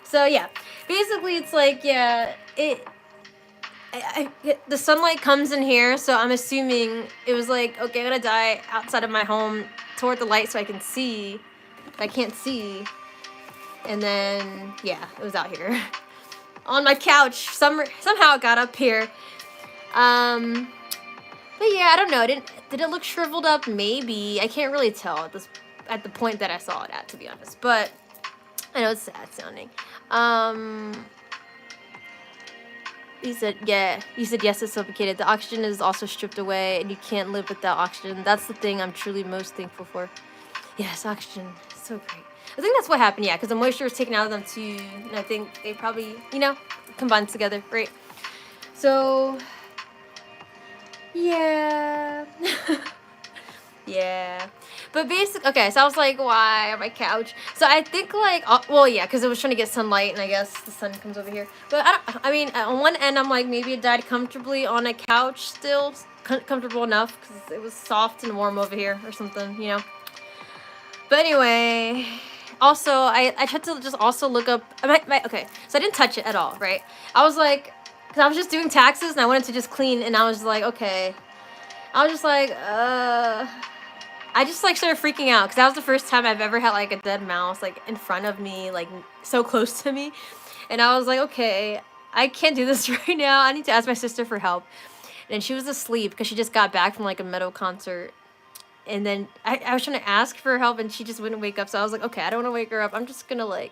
So yeah, basically it's like, yeah, the sunlight comes in here, so I'm assuming it was like, okay, I'm gonna die outside of my home toward the light so I can see. I can't see. And then, yeah, it was out here. On my couch. Somehow it got up here. But yeah, I don't know. Did it look shriveled up? Maybe. I can't really tell at the point that I saw it at, to be honest. But I know it's sad sounding. He said, yeah. He said, yes, it's suffocated. The oxygen is also stripped away, and you can't live without oxygen. That's the thing I'm truly most thankful for. Yes, oxygen. It's so great. I think that's what happened, yeah, because the moisture was taken out of them too, and I think they probably, you know, combined together, right? So, yeah. Yeah. But basically, okay, so I was like, why on my couch? So I think like, well, yeah, because it was trying to get sunlight, and I guess the sun comes over here. But I mean, on one end, I'm like, maybe it died comfortably on a couch still, comfortable enough, because it was soft and warm over here or something, you know? But anyway, also, I tried to just also look up, okay, so I didn't touch it at all, right? I was like, because I was just doing taxes, and I wanted to just clean, and I was like, okay. I was just like, I just like started freaking out because that was the first time I've ever had like a dead mouse like in front of me, like so close to me. And I was like, okay, I can't do this right now. I need to ask my sister for help. And she was asleep because she just got back from like a metal concert. And then I was trying to ask for help and she just wouldn't wake up. So I was like, okay, I don't want to wake her up. I'm just gonna like,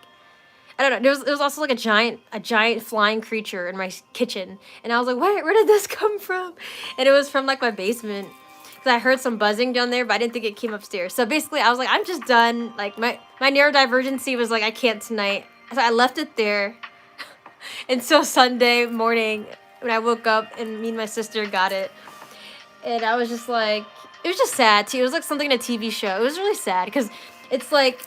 I don't know. There was also like a giant flying creature in my kitchen. And I was like, where did this come from? And it was from like my basement. I heard some buzzing down there, but I didn't think it came upstairs. So basically, I was like, I'm just done. Like, my neurodivergency was like, I can't tonight. So I left it there. And so Sunday morning, when I woke up and me and my sister got it, and I was just like, it was just sad, too. It was like something in a TV show. It was really sad, because it's like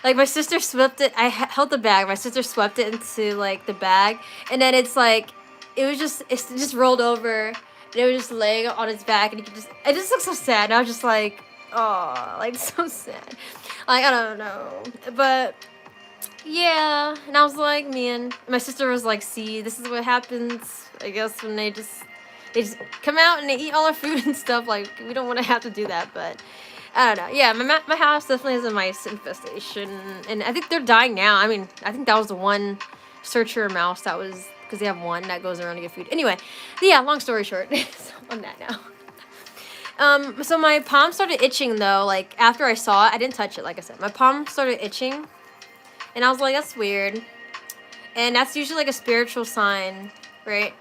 my sister swept it. I held the bag. My sister swept it into, like, the bag. And then it's like, it just rolled over. And it was just laying on its back, and it just looked so sad. And I was just like, oh, like so sad. Like, I don't know, but yeah. And I was like, man. My sister was like, see, this is what happens, I guess, when they just come out and they eat all our food and stuff. Like, we don't want to have to do that, but I don't know. Yeah, my house definitely has a mice infestation, and I think they're dying now. I mean, I think that was the one searcher mouse that was. Because they have one that goes around to get food. Anyway, yeah, long story short. So on that now. So my palm started itching, though. Like, after I saw it, I didn't touch it, like I said. My palm started itching. And I was like, that's weird. And that's usually, like, a spiritual sign, right?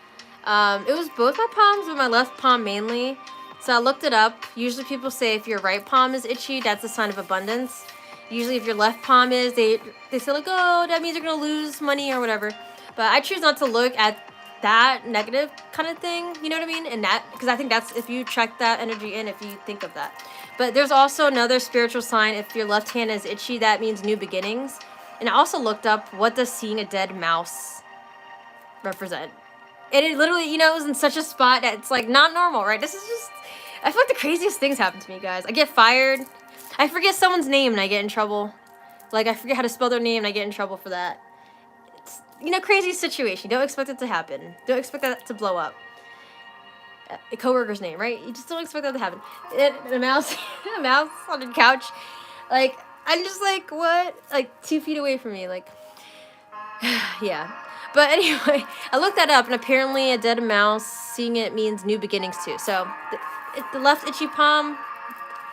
It was both my palms, but my left palm mainly. So I looked it up. Usually people say if your right palm is itchy, that's a sign of abundance. Usually if your left palm is, they say, like, oh, that means you're going to lose money or whatever. But I choose not to look at that negative kind of thing, you know what I mean? And that, because I think that's, if you check that energy in, if you think of that. But there's also another spiritual sign. If your left hand is itchy, that means new beginnings. And I also looked up, what does seeing a dead mouse represent? And it literally, you know, it was in such a spot that it's like not normal, right? This is just, I feel like the craziest things happen to me, guys. I get fired. I forget someone's name and I get in trouble. Like, I forget how to spell their name and I get in trouble for that. You know, crazy situation. Don't expect it to happen. Don't expect that to blow up. A coworker's name, right? You just don't expect that to happen. A mouse, a mouse on the couch. Like, I'm just like, what? Like, 2 feet away from me. Like, yeah. But anyway, I looked that up, and apparently a dead mouse, seeing it means new beginnings too. So the left itchy palm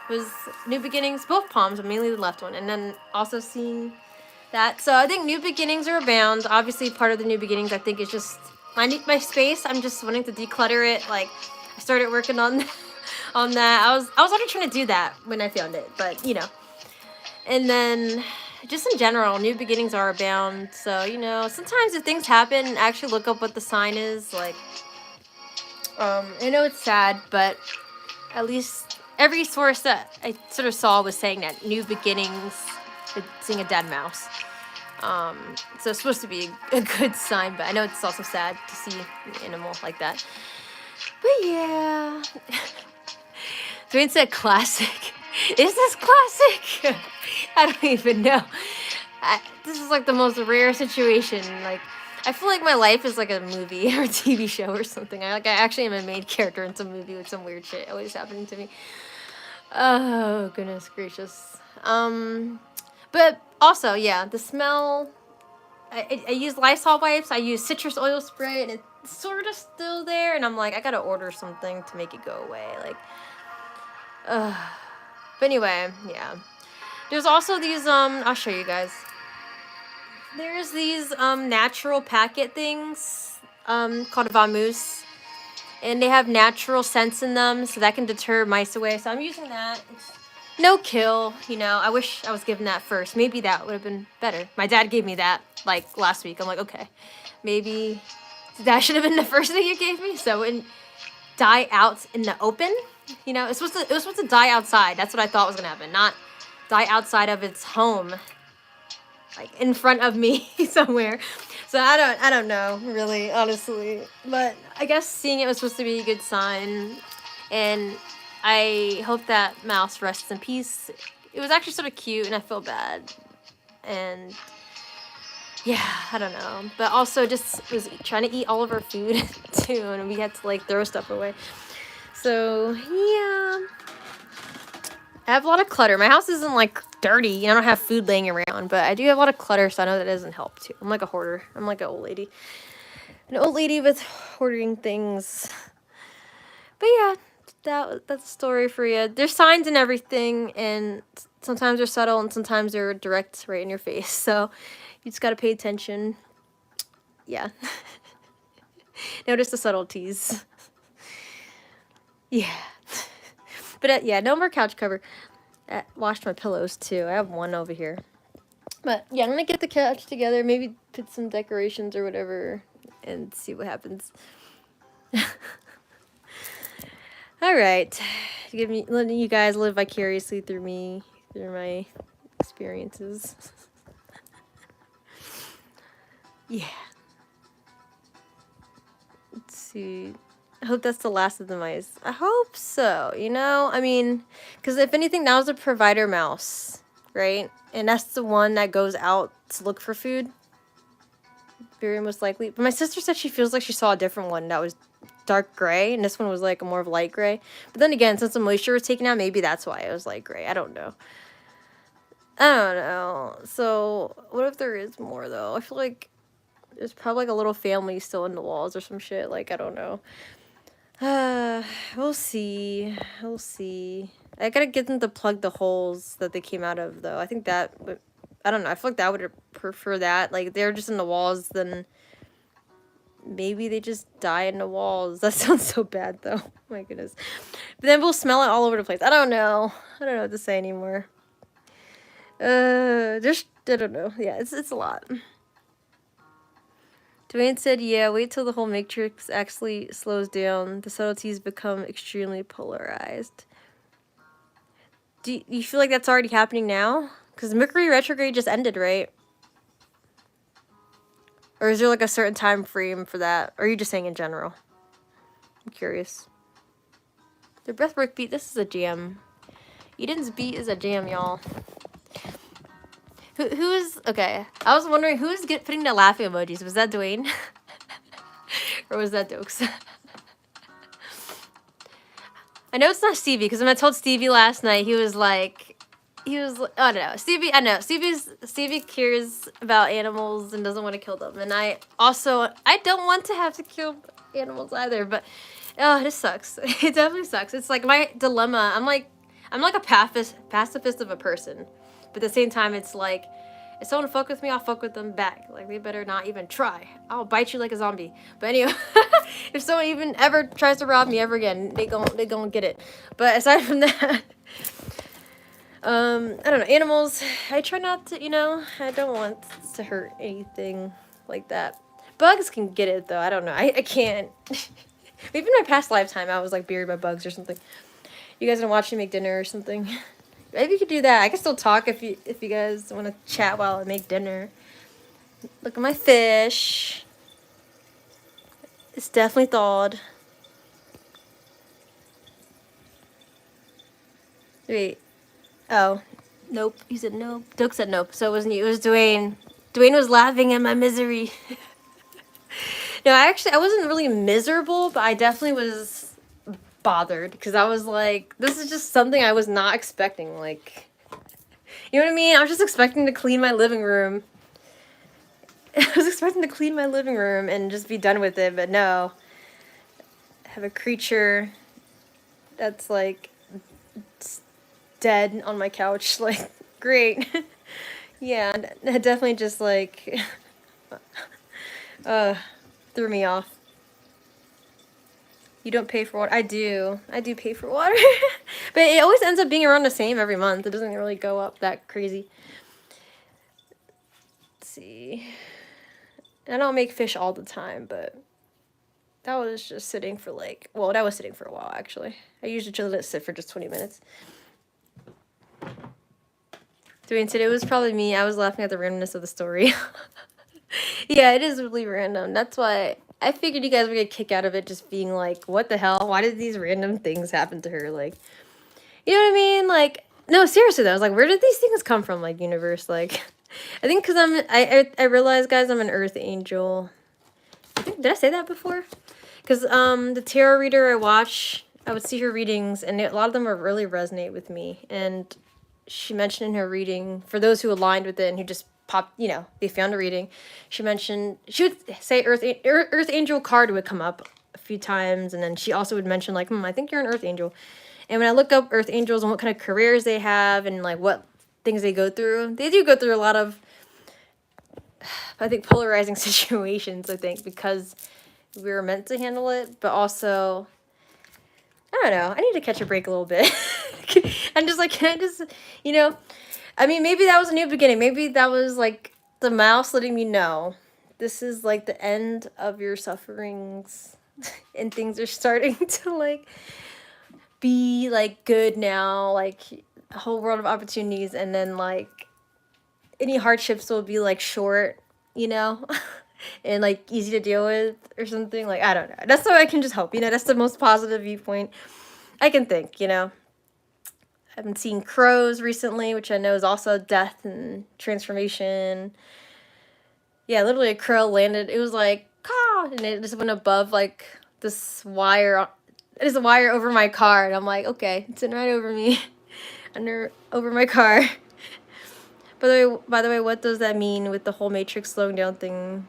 was new beginnings. Both palms, but mainly the left one. And then also seeing that. So I think new beginnings are abound. Obviously, part of the new beginnings, I think, is just I need my space. I'm just wanting to declutter it. Like, I started working on that. I was already trying to do that when I found it, but you know. And then just in general, new beginnings are abound. So, you know, sometimes if things happen, actually look up what the sign is. Like, I know it's sad, but at least every source that I sort of saw was saying that new beginnings, seeing a dead mouse. So it's supposed to be a good sign, but I know it's also sad to see an animal like that. But yeah. Dwayne said classic. Is this classic? I don't even know. This is like the most rare situation. Like, I feel like my life is like a movie or a TV show or something. I actually am a main character in some movie with some weird shit always happening to me. Oh, goodness gracious. But also, yeah, the smell. I use Lysol wipes. I use citrus oil spray, and it's sort of still there. And I'm like, I gotta order something to make it go away. Like, but anyway, yeah. There's also these, I'll show you guys. there's these natural packet things called Vamoose, and they have natural scents in them, so that can deter mice away. So I'm using that. It's no kill, you know. I wish I was given that first. Maybe that would have been better. My dad gave me that like last week. I'm like, okay, maybe that should have been the first thing you gave me, so it wouldn't die out in the open. You know, it was supposed to die outside. That's what I thought was gonna happen, not die outside of its home, like in front of me somewhere. So I don't know, really, honestly. But I guess seeing it was supposed to be a good sign, and I hope that mouse rests in peace. It was actually sort of cute, and I feel bad. And yeah, I don't know. But also just was trying to eat all of our food too, and we had to like throw stuff away. So yeah, I have a lot of clutter. My house isn't like dirty. You know, I don't have food laying around, but I do have a lot of clutter, so I know that doesn't help too. I'm like a hoarder. I'm like an old lady. An old lady with hoarding things. But yeah, that's a story for you. There's signs and everything, and sometimes they're subtle and sometimes they're direct right in your face. So you just gotta pay attention. Yeah. Notice the subtleties. Yeah. But yeah, no more couch cover. I washed my pillows too. I have one over here. But yeah, I'm gonna get the couch together, maybe put some decorations or whatever, and see what happens. All right, letting you guys live vicariously through me, through my experiences. Yeah. Let's see. I hope that's the last of the mice. I hope so, you know? I mean, because if anything, that was a provider mouse, right? And that's the one that goes out to look for food. Very most likely. But my sister said she feels like she saw a different one that was dark gray, and this one was like a more of light gray. But then again, since the moisture was taken out, maybe that's why it was light gray. I don't know. So, what if there is more, though? I feel like there's probably like a little family still in the walls or some shit. Like, I don't know. We'll see. We'll see. I gotta get them to plug the holes that they came out of, though. I think that would... I don't know. I feel like that would prefer that. Like, they're just in the walls, then maybe they just die in the walls. That sounds so bad, though. My goodness. But then we'll smell it all over the place. I don't know. I don't know what to say anymore. I don't know. Yeah, it's a lot. Dwayne said, yeah, wait till the whole matrix actually slows down. The subtleties become extremely polarized. Do you feel like that's already happening now? Because Mercury retrograde just ended, right? Or is there like a certain time frame for that? Or are you just saying in general? I'm curious. The Breathwork beat, this is a jam. Eden's beat is a jam, y'all. Who is... Okay, I was wondering who's putting the laughing emojis. Was that Dwayne? Or was that Dokes? I know it's not Stevie, because when I told Stevie last night, he was like, oh, I don't know. Stevie cares about animals and doesn't want to kill them. And I don't want to have to kill animals either, but, oh, this sucks. It definitely sucks. It's like my dilemma. I'm like a pacifist of a person. But at the same time, it's like, if someone fuck with me, I'll fuck with them back. Like, they better not even try. I'll bite you like a zombie. But anyway, if someone even ever tries to rob me ever again, they gon' get it. But aside from that, I don't know, animals, I try not to, you know, I don't want to hurt anything like that. Bugs can get it, though. I don't know. I can't. Maybe in my past lifetime, I was, like, buried by bugs or something. You guys gonna watch me make dinner or something? Maybe you could do that. I can still talk if you guys want to chat while I make dinner. Look at my fish. It's definitely thawed. Wait. Oh. Nope. He said nope. Doke said nope. So it wasn't you. It was Dwayne. Dwayne was laughing at my misery. No, I wasn't really miserable, but I definitely was bothered because I was like, this is just something I was not expecting. Like, you know what I mean? I was just expecting to clean my living room. I was expecting to clean my living room and just be done with it, but no. I have a creature that's like dead on my couch. Like, great. Yeah, it definitely just like threw me off. You don't pay for water. I do pay for water. But it always ends up being around the same every month. It doesn't really go up that crazy. Let's see. I don't make fish all the time, but that was just sitting for like, well, that was sitting for a while actually. I usually just let it sit for just 20 minutes. Doing today was probably me. I was laughing at the randomness of the story. Yeah, it is really random. That's why I figured you guys would get a kick out of it, just being like, what the hell? Why did these random things happen to her? Like, you know what I mean? Like, no, seriously though. I was like, where did these things come from? Like, universe, like, I think because I realized, guys, I'm an earth angel. Did I say that before? Because the tarot reader I watch, I would see her readings, and a lot of them would really resonate with me. And she mentioned in her reading, for those who aligned with it and who just popped, you know, they found a reading, she mentioned, she would say Earth Angel card would come up a few times, and then she also would mention like, I think you're an Earth Angel. And when I look up Earth Angels and what kind of careers they have and like what things they go through, they do go through a lot of, I think, polarizing situations, I think, because we were meant to handle it, but also, I don't know, I need to catch a break a little bit. I'm just like, can I just, you know, I mean, maybe that was a new beginning. Maybe that was like the mouse letting me know this is like the end of your sufferings and things are starting to like be like good now, like a whole world of opportunities, and then like any hardships will be like short, you know, and like easy to deal with or something. Like, I don't know. That's what I can just hope, you know, that's the most positive viewpoint I can think, you know. I've been seeing crows recently, which I know is also death and transformation. Yeah, literally a crow landed. It was like, caw, and it just went above like this wire. There's a wire over my car, and I'm like, okay, it's sitting right over me, over my car. By the way, what does that mean with the whole Matrix slowing down thing?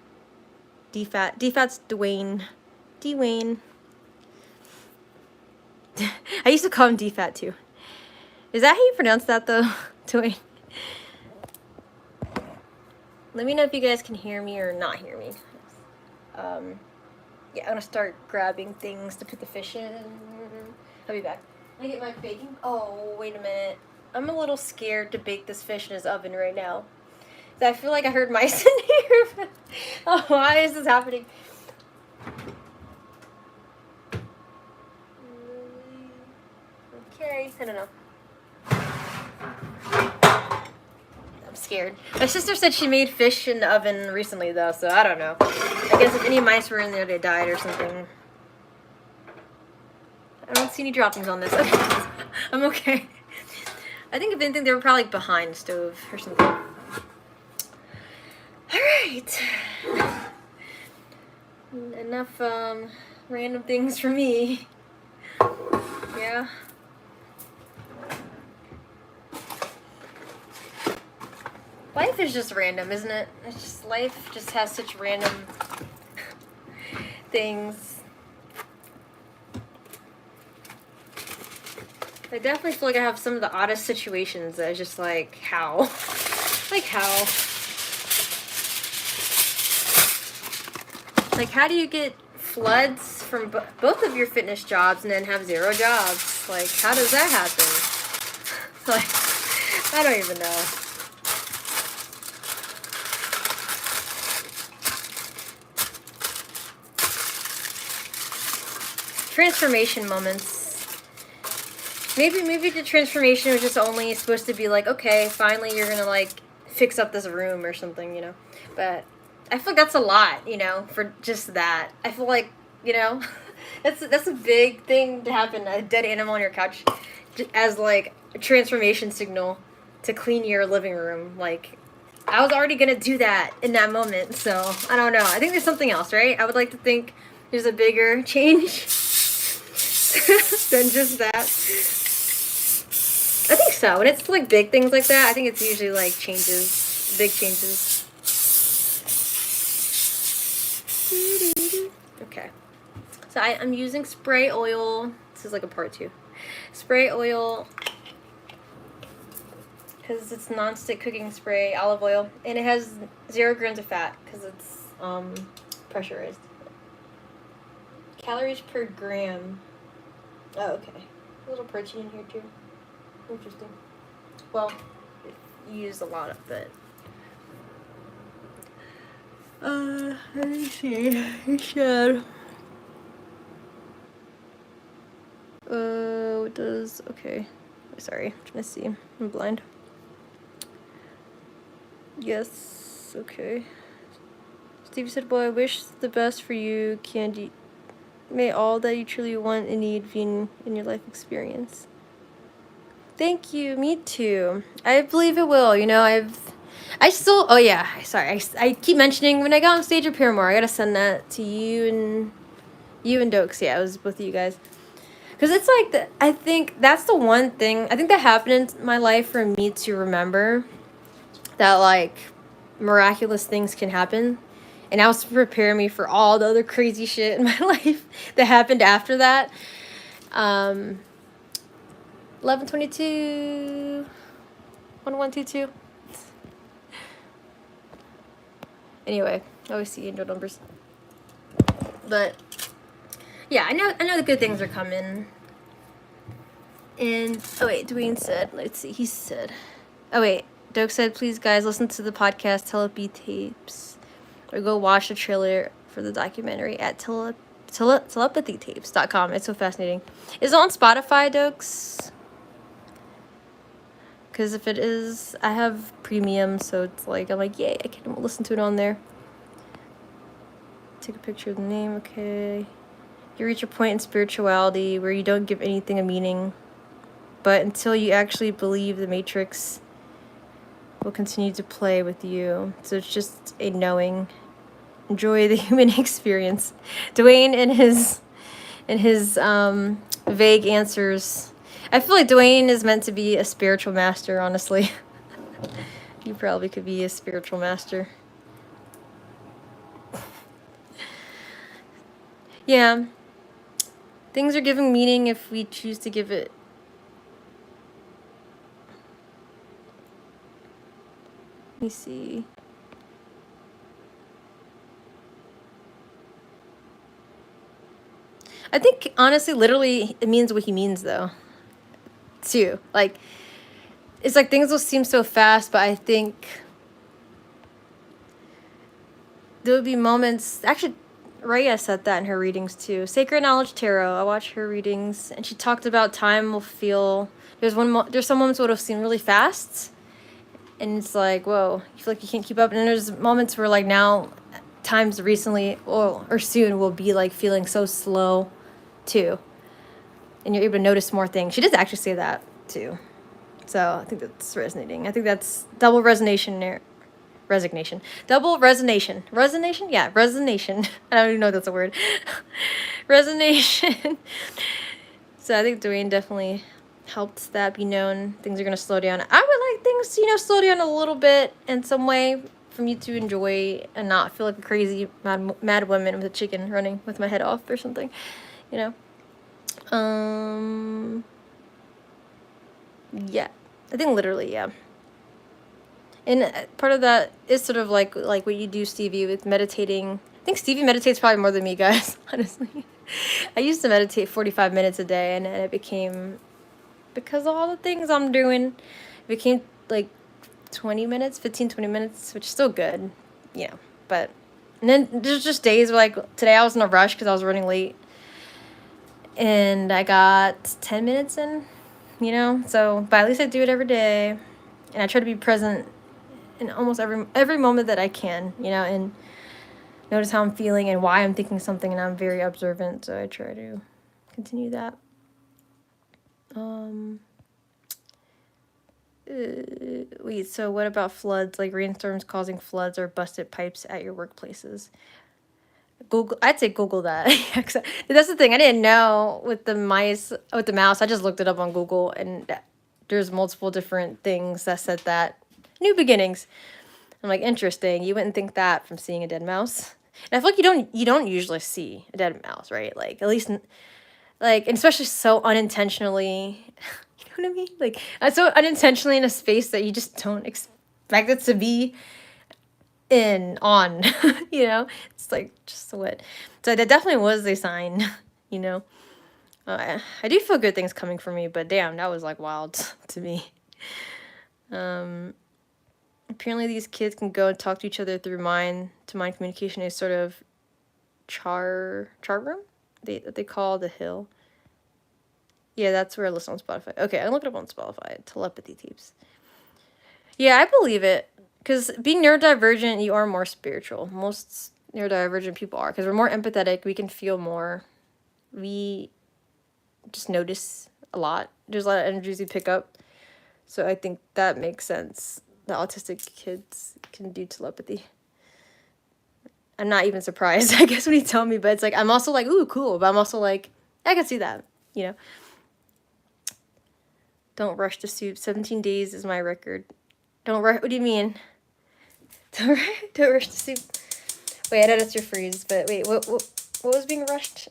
DFAT's Dwayne. Dwayne. I used to call him DFAT too. Is that how you pronounce that though? Dwayne. Let me know if you guys can hear me or not hear me. Yeah, I'm gonna start grabbing things to put the fish in. I'll be back. Let me get my baking. Oh, wait a minute. I'm a little scared to bake this fish in his oven right now. I feel like I heard mice in here. Oh, why is this happening? Okay, I don't know. I'm scared. My sister said she made fish in the oven recently, though, so I don't know. I guess if any mice were in there, they died or something. I don't see any droppings on this. Okay. I'm okay. I think if anything, they were probably behind the stove or something. Alright. Enough random things for me. Yeah. Life is just random, isn't it? It's just, life just has such random things. I definitely feel like I have some of the oddest situations that is just like, how? Like, how? Like, how do you get floods from both of your fitness jobs and then have 0 jobs? Like, how does that happen? Like, I don't even know. Transformation moments. Maybe the transformation was just only supposed to be like, okay, finally you're gonna like fix up this room or something, you know. But I feel like that's a lot, you know, for just that. I feel like, you know, that's a big thing to happen. A dead animal on your couch as like a transformation signal to clean your living room. Like, I was already gonna do that in that moment, so I don't know. I think there's something else, right? I would like to think there's a bigger change than just that. I think so. When it's like big things like that, I think it's usually like changes, big changes. Okay. So I'm using spray oil. This is like a part 2. Spray oil. because it's non-stick cooking spray, olive oil, and it has 0 grams of fat because it's pressurized. Calories per gram. Oh, okay. A little protein in here too. Interesting. Well, you use a lot of it. Let me see. It should. It does. Okay. Sorry. I'm trying to see. I'm blind. Yes. Okay. Stevie said, well, I wish the best for you, Candy. May all that you truly want and need be in your life experience. Thank you. Me too. I believe it will. You know, oh yeah, sorry. I keep mentioning when I got on stage at Paramore, I gotta send that to you and Dokes. Yeah, it was both of you guys. Because it's like, I think that's the one thing, I think that happened in my life for me to remember that, like, miraculous things can happen. And that was to prepare me for all the other crazy shit in my life that happened after that. 1122, 1122. Anyway, I always see angel numbers. But yeah, I know the good things are coming. And oh wait, Dwayne said, let's see, he said, oh wait, Doak said, please guys listen to the podcast Telepathy Tapes, or go watch the trailer for the documentary at telepathytapes.com. It's so fascinating. Is it on Spotify, Dokes? Because if it is, I have premium, so it's like, I'm like, yay, I can listen to it on there. Take a picture of the name, okay. You reach a point in spirituality where you don't give anything a meaning, but until you actually believe the Matrix will continue to play with you. So it's just a knowing. Enjoy the human experience. Dwayne and his vague answers. I feel like Dwayne is meant to be a spiritual master, honestly. You probably could be a spiritual master. Yeah. Things are giving meaning if we choose to give it. Let me see. I think, honestly, literally, it means what he means, though. Too. Like, it's like things will seem so fast, but I think there would be moments. Actually, Raya said that in her readings, too. Sacred Knowledge Tarot. I watched her readings, and she talked about time will feel. There's some moments where it'll seem really fast, and it's like, whoa, you feel like you can't keep up. And then there's moments where, like, now, times recently or soon will be, like, feeling so slow, too. And you're able to notice more things. She did actually say that, too. So I think that's resonating. I think that's double resonation there. Resignation. Double resonation. Resonation? Yeah, resonation. I don't even know if that's a word. Resonation. So I think Dwayne definitely helped that be known. Things are going to slow down. I would like things to, slow down a little bit in some way for me to enjoy and not feel like a crazy mad woman with a chicken running with my head off or something, Yeah. I think literally, yeah. And part of that is sort of like what you do, Stevie, with meditating. I think Stevie meditates probably more than me, guys, honestly. I used to meditate 45 minutes a day, and it became, because of all the things I'm doing, it became like 20 minutes, 15, 20 minutes, which is still good, But, and then there's just days where, like, today I was in a rush because I was running late, and I got 10 minutes in, So, but at least I do it every day, and I try to be present in almost every moment that I can, and notice how I'm feeling and why I'm thinking something, and I'm very observant, so I try to continue that. Wait, so what about floods, like rainstorms causing floods or busted pipes at your workplaces? I'd say Google that. That's the thing, I didn't know with the mouse. I just looked it up on Google, and there's multiple different things that said that. New beginnings. I'm like, interesting. You wouldn't think that from seeing a dead mouse. And I feel like you don't usually see a dead mouse, right? Like, at least, like, and especially so unintentionally. You know what I mean? Like, I'm so unintentionally in a space that you just don't expect it to be on, you know? It's like, just what? So that definitely was a sign, you know? I do feel good things coming for me, but damn, that was like wild to me. Apparently these kids can go and talk to each other through mind-to-mind communication, a sort of char room they call the hill. Yeah, that's where I listen on Spotify. Okay, I looked it up on Spotify. Telepathy tapes. Yeah, I believe it. Because being neurodivergent, you are more spiritual. Most neurodivergent people are. Because we're more empathetic. We can feel more. We just notice a lot. There's a lot of energies we pick up. So I think that makes sense. The autistic kids can do telepathy. I'm not even surprised, I guess, when you tell me. But it's like, I'm also like, ooh, cool. But I'm also like, I can see that, you know. Don't rush to soup. 17 days is my record. Don't rush. What do you mean? Don't rush to soup. Wait, I know that's your phrase, but wait, what was being rushed?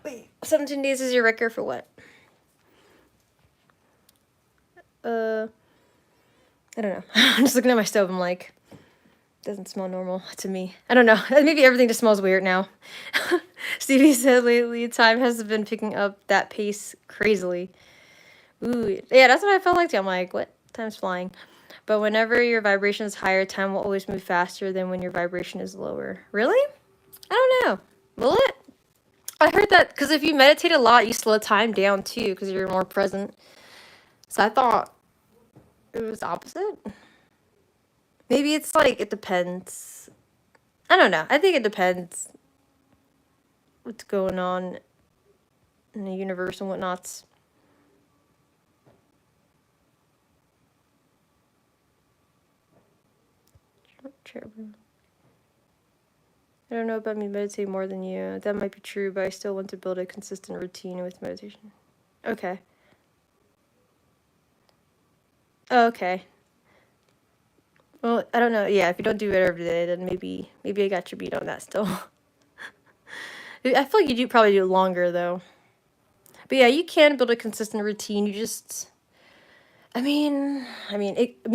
Wait, 17 days is your record for what? I don't know. I'm just looking at my stove. I'm like, doesn't smell normal to me. I don't know. Maybe everything just smells weird now. Stevie said lately time has been picking up that pace crazily. Ooh, yeah, that's what I felt like too. I'm like, what? Time's flying. But whenever your vibration is higher, time will always move faster than when your vibration is lower. Really? I don't know. Will it? I heard that because if you meditate a lot, you slow time down too because you're more present. So I thought it was opposite. Maybe it's like, it depends. I don't know. I think it depends what's going on in the universe and whatnots. I don't know about me meditating more than you. That might be true, but I still want to build a consistent routine with meditation. Okay. Oh, okay. Well, I don't know. Yeah, if you don't do it every day, then maybe I got your beat on that still. I feel like you probably do it longer though. But yeah, you can build a consistent routine. You just, me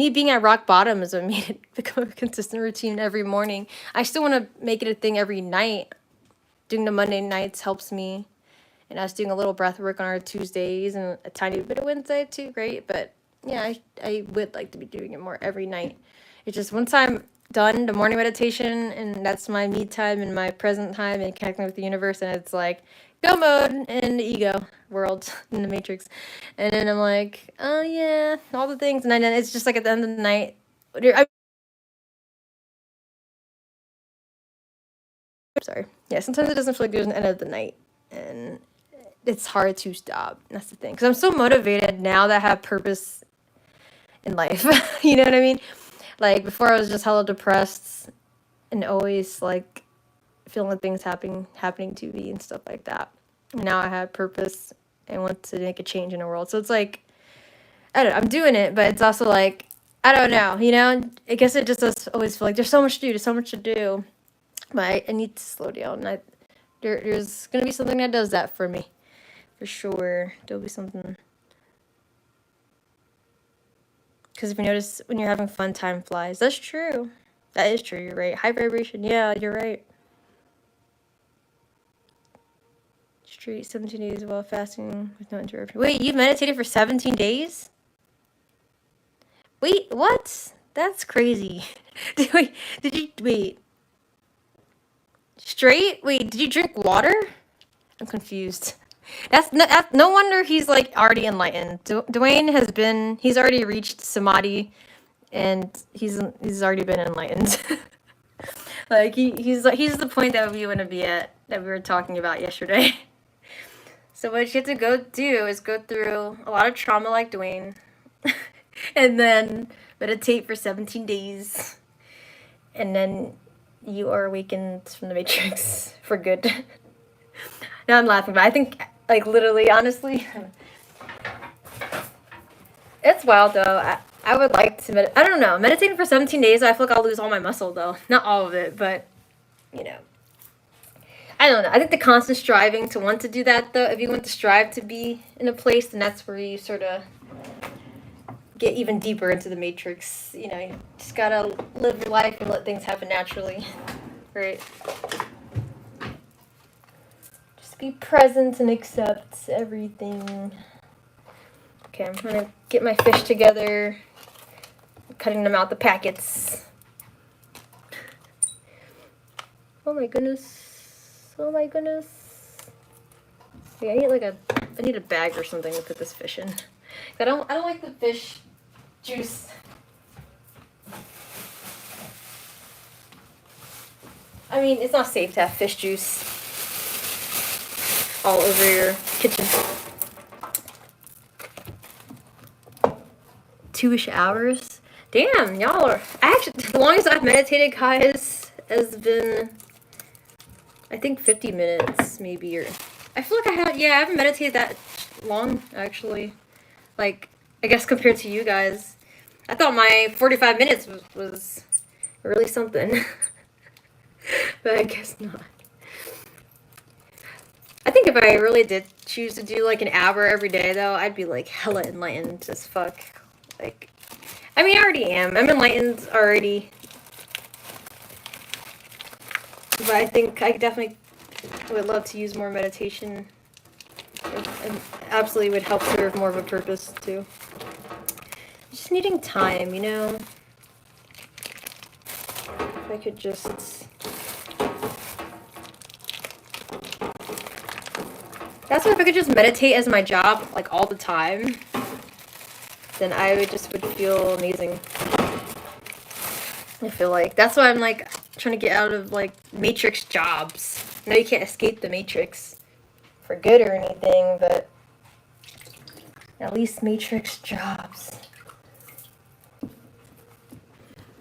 being at rock bottom is what made it become a consistent routine every morning. I still want to make it a thing every night. Doing the Monday nights helps me. And us doing a little breath work on our Tuesdays and a tiny bit of Wednesday too, great. But yeah, I would like to be doing it more every night. It's just once I'm done the morning meditation and that's my me time and my present time and connecting with the universe, and it's like go mode in the ego world in the matrix. And then I'm like, oh yeah, all the things. And then it's just like at the end of the night, sorry. Yeah, sometimes it doesn't feel like there's an end of the night. And it's hard to stop. That's the thing. Because I'm so motivated now that I have purpose in life. You know what I mean? Like, before I was just hella depressed and always, like, feeling things happening to me and stuff like that. Now I have purpose and want to make a change in the world. So it's like, I don't know, I'm doing it, but it's also like, I don't know, you know? I guess it just does always feel like there's so much to do, there's so much to do. But I need to slow down. There's going to be something that does that for me. For sure. There'll be something. Because if you notice, when you're having fun, time flies. That's true. That is true. You're right. High vibration. Yeah, you're right. Street 17 days while fasting with no interruption. Wait, you meditated for 17 days? Wait, what? That's crazy. Wait. Straight? Wait, did you drink water? I'm confused. That's no wonder he's like already enlightened. Dwayne he's already reached samadhi, and he's already been enlightened. Like he's the point that we want to be at, that we were talking about yesterday. So what you have to go do is go through a lot of trauma like Dwayne, and then meditate for 17 days, and then you are awakened from the matrix for good. Now I'm laughing, but I think, like, literally, honestly, it's wild, though. I would like to I don't know. Meditating for 17 days, I feel like I'll lose all my muscle, though. Not all of it, but, you know. I don't know. I think the constant striving to want to do that, though, if you want to strive to be in a place, then that's where you sort of get even deeper into the matrix. You know, you just gotta live your life and let things happen naturally, right? Just be present and accept everything. Okay, I'm gonna get my fish together, cutting them out the packets. Oh my goodness. Oh my goodness. Yeah, I need a bag or something to put this fish in. I don't like the fish juice. I mean, it's not safe to have fish juice all over your kitchen. 2-ish hours? Damn, y'all are... the longest I've meditated, guys, has been, I think, 50 minutes, maybe. Or I feel like I haven't meditated that long, actually. Like, I guess compared to you guys. I thought my 45 minutes was really something. But I guess not. I think if I really did choose to do like an hour every day, though, I'd be like hella enlightened as fuck. Like, I mean, I already am. I'm enlightened already. But I think I definitely would love to use more meditation. It absolutely would help serve more of a purpose, too. Just needing time, you know? If I could just... That's why if I could just meditate as my job, like, all the time, then I would feel amazing. I feel like. That's why I'm, like, trying to get out of, like, matrix jobs. I know you can't escape the matrix for good or anything, but at least matrix jobs.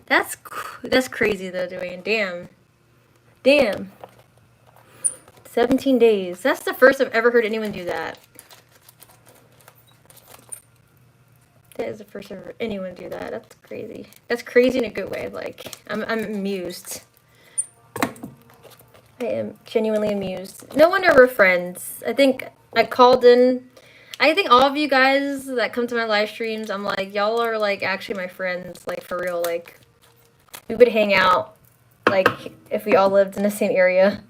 That's crazy, though, Dwayne. Damn. 17 days. That's the first I've ever heard anyone do that. That is the first I've ever heard anyone do that. That's crazy. That's crazy in a good way. Like, I'm amused. I am genuinely amused. No wonder we're friends. I think I called in. I think all of you guys that come to my live streams, I'm like, y'all are, like, actually my friends. Like, for real. Like, we would hang out, like, if we all lived in the same area.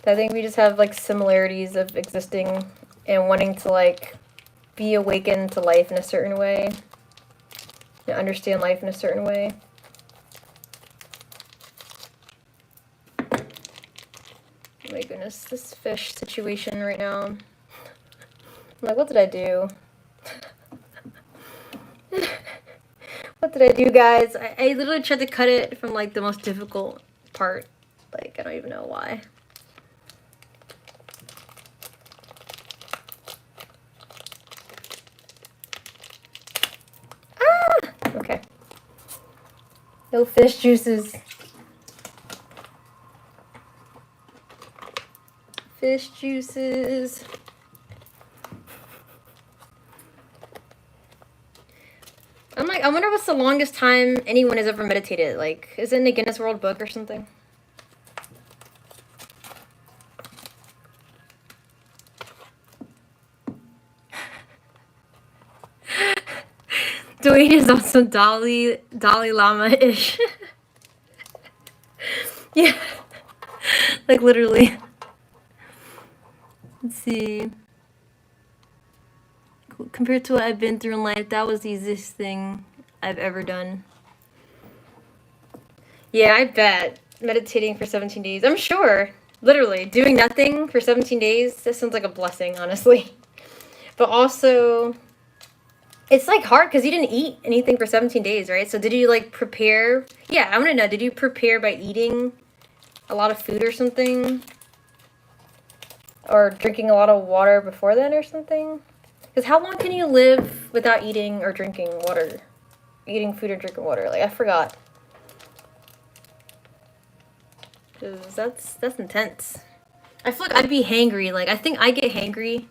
I think we just have, like, similarities of existing and wanting to, like, be awakened to life in a certain way. And understand life in a certain way. Oh my goodness, this fish situation right now. I'm like, what did I do? What did I do, guys? I literally tried to cut it from, like, the most difficult part. Like, I don't even know why. Okay. No fish juices. Fish juices. I'm like, I wonder what's the longest time anyone has ever meditated. Like, is it in the Guinness World Book or something? Dwayne is also Dalai Lama-ish. Yeah. Like, literally. Let's see. Compared to what I've been through in life, that was the easiest thing I've ever done. Yeah, I bet. Meditating for 17 days. I'm sure. Literally. Doing nothing for 17 days. That sounds like a blessing, honestly. But also... It's, like, hard because you didn't eat anything for 17 days, right? So did you, like, prepare? Yeah, I want to know. Did you prepare by eating a lot of food or something? Or drinking a lot of water before then or something? Because how long can you live without eating or drinking water? Eating food or drinking water? Like, I forgot. Because that's intense. I feel like I'd be hangry. Like, I think I get hangry.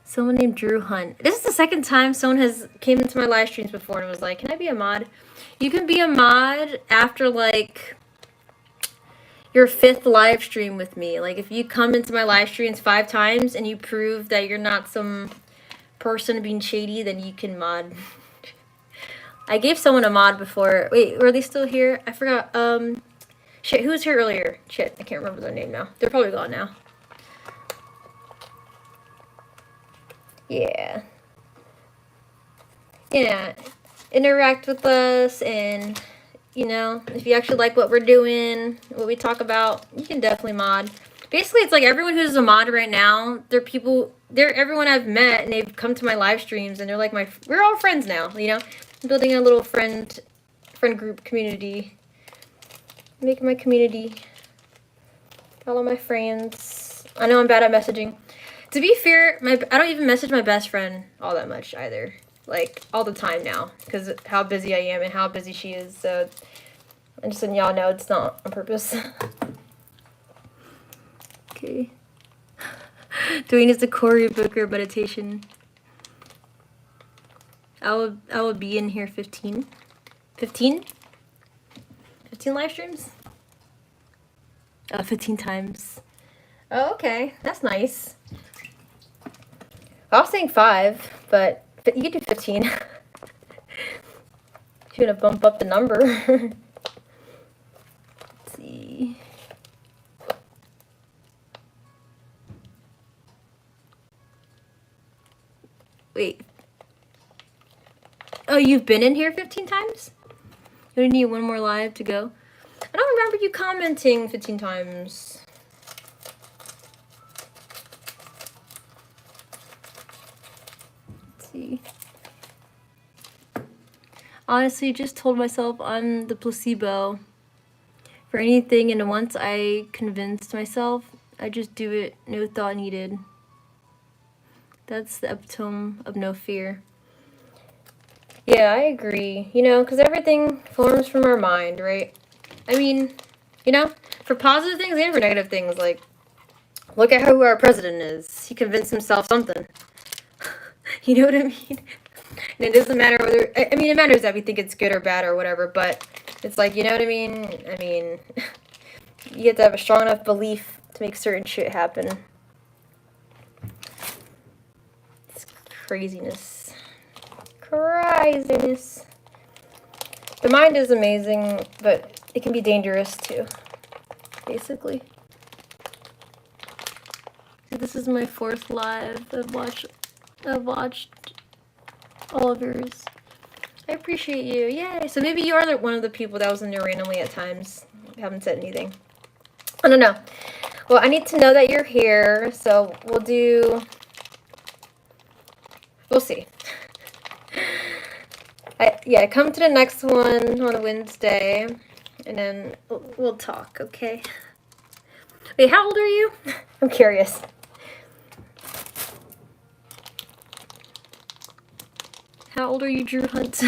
Someone named Drew Hunt. This is the second time someone has came into my live streams before and was like, can I be a mod? You can be a mod after, like, your 5th live stream with me. Like, if you come into my live streams 5 times and you prove that you're not some person being shady, then you can mod. I gave someone a mod before. Wait, were they still here? I forgot. Shit, who was here earlier? Shit, I can't remember their name now. They're probably gone now. Yeah. Yeah. Interact with us, and, you know, if you actually like what we're doing, what we talk about, you can definitely mod. Basically, it's like everyone who's a mod right now, they're everyone I've met, and they've come to my live streams, and they're like we're all friends now, you know? I'm building a little friend group community. Making my community. Follow my friends. I know I'm bad at messaging. To be fair, I don't even message my best friend all that much either. Like, all the time now. Because of how busy I am and how busy she is. So, I'm just letting y'all know it's not on purpose. Okay. Doing is the Cory Booker meditation. I will be in here 15. 15? 15 live streams? 15 times. Oh, okay. That's nice. I was saying 5, but you could do 15. If you want to bump up the number. Let's see. Wait. Oh, you've been in here 15 times? You only need one more live to go. I don't remember you commenting 15 times. Let's see. Honestly, just told myself I'm the placebo for anything, and once I convinced myself, I just do it, no thought needed. That's the epitome of no fear. Yeah, I agree. You know, because everything forms from our mind, right? I mean, you know, for positive things and for negative things. Like, look at who our president is. He convinced himself something. You know what I mean? And it doesn't matter whether... I mean, it matters that we think it's good or bad or whatever, but it's like, you know what I mean? I mean, you have to have a strong enough belief to make certain shit happen. It's craziness. Craziness. The mind is amazing, but it can be dangerous too, basically. See, this is my 4th live. I've watched all of yours. I appreciate you. Yay! So maybe you are one of the people that was in there randomly at times. I haven't said anything. I don't know. Well, I need to know that you're here, so we'll see. Yeah, come to the next one on Wednesday, and then we'll talk, okay? Wait, how old are you? I'm curious. How old are you, Drew Hunt?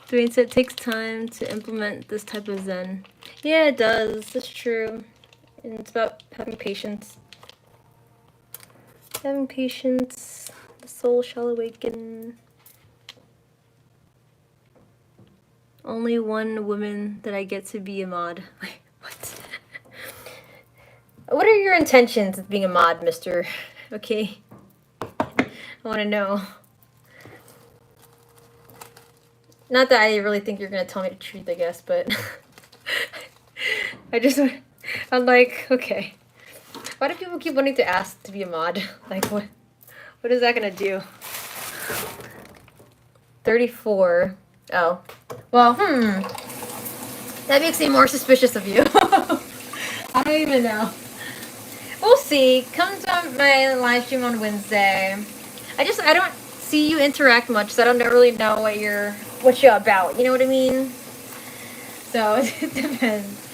Dwayne said it takes time to implement this type of Zen. Yeah, it does. That's true. And it's about having patience. Having patience. The soul shall awaken. Only one woman that I get to be a mod. Wait, what? What are your intentions of being a mod, mister? Okay. I want to know. Not that I really think you're going to tell me the truth, I guess, but... I'm like, okay. Why do people keep wanting to ask to be a mod? Like, what is that going to do? 34. Oh. Well, that makes me more suspicious of you. I don't even know. We'll see. Come to my live stream on Wednesday. I don't see you interact much, so I don't really know what you're about. You know what I mean? So it depends.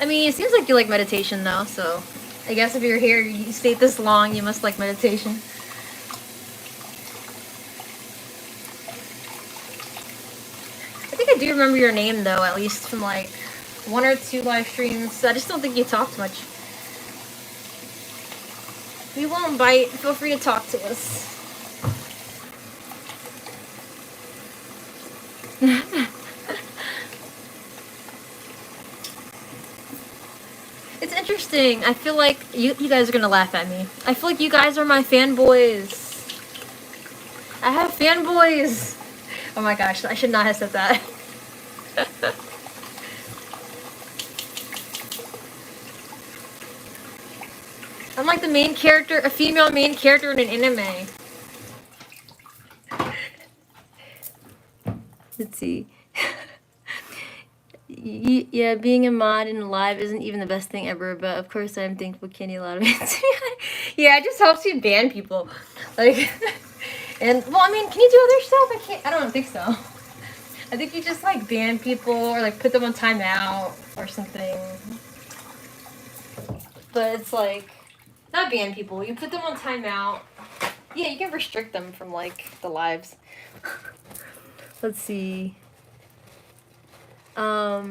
I mean, it seems like you like meditation though, so I guess if you're here, you stayed this long, you must like meditation. I think I do remember your name though, at least from like 1 or 2 live streams. I just don't think you talked much. We won't bite. Feel free to talk to us. interesting. I feel like you guys are gonna laugh at me. I feel like you guys are my fanboys. I have fanboys. Oh my gosh, I should not have said that. I'm like the main character, a female main character in an anime. Let's see. Yeah, being a mod and live isn't even the best thing ever, but of course I'm thankful Kenny allowed me to. Yeah, it just helps you ban people. Like, and, well, I mean, can you do other stuff? I don't think so. I think you just, like, ban people or, like, put them on timeout or something. But it's, like, not ban people. You put them on timeout. Yeah, you can restrict them from, like, the lives. Let's see. How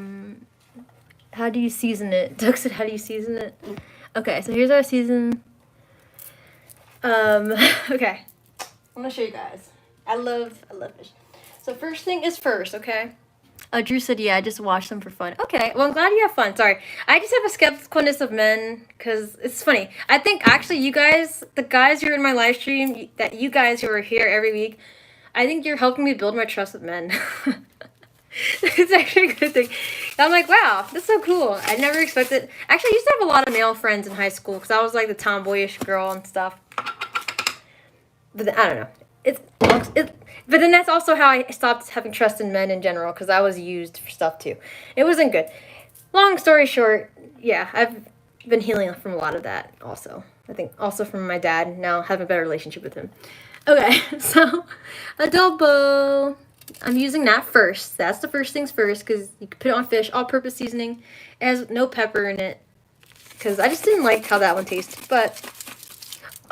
do you season it? Doug said, how do you season it? Okay, so here's our season. Okay. I'm gonna show you guys. I love fish. So first thing is first, okay? Drew said, yeah, I just watch them for fun. Okay, well, I'm glad you have fun. Sorry. I just have a skepticalness of men, because it's funny. I think, actually, you guys, the guys who are in my live stream, that you guys who are here every week, I think you're helping me build my trust with men. It's actually a good thing. I'm like, wow, that's so cool. I never expected. Actually, I used to have a lot of male friends in high school because I was like the tomboyish girl and stuff. But then, I don't know. But then that's also how I stopped having trust in men in general because I was used for stuff too. It wasn't good. Long story short, yeah, I've been healing from a lot of that also. I think also from my dad. Now have a better relationship with him. Okay, so adobo. I'm using that first. That's the first things first because you can put it on fish. All-purpose seasoning. It has no pepper in it because I just didn't like how that one tasted. But,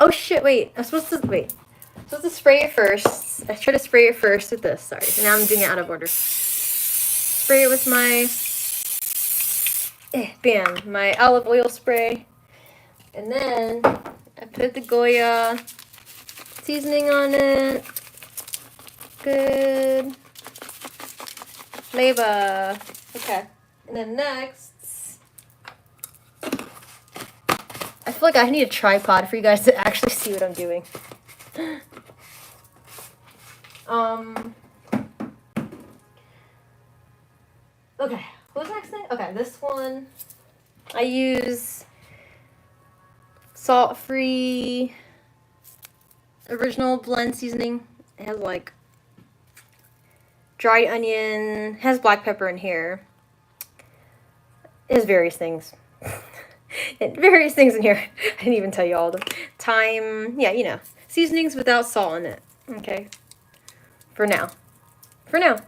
oh shit, wait. I'm supposed to spray it first. I tried to spray it first with this. Sorry. And now I'm doing it out of order. Spray it with my, my olive oil spray. And then I put the Goya seasoning on it. Good flavor. Okay. And then next, I feel like I need a tripod for you guys to actually see what I'm doing. Okay. What's the next thing? Okay, this one. I use salt-free original blend seasoning. It has like dried onion, has black pepper in here. It has various things. Various things in here. I didn't even tell you all of them. Thyme, yeah, you know. Seasonings without salt in it. Okay. For now. For now.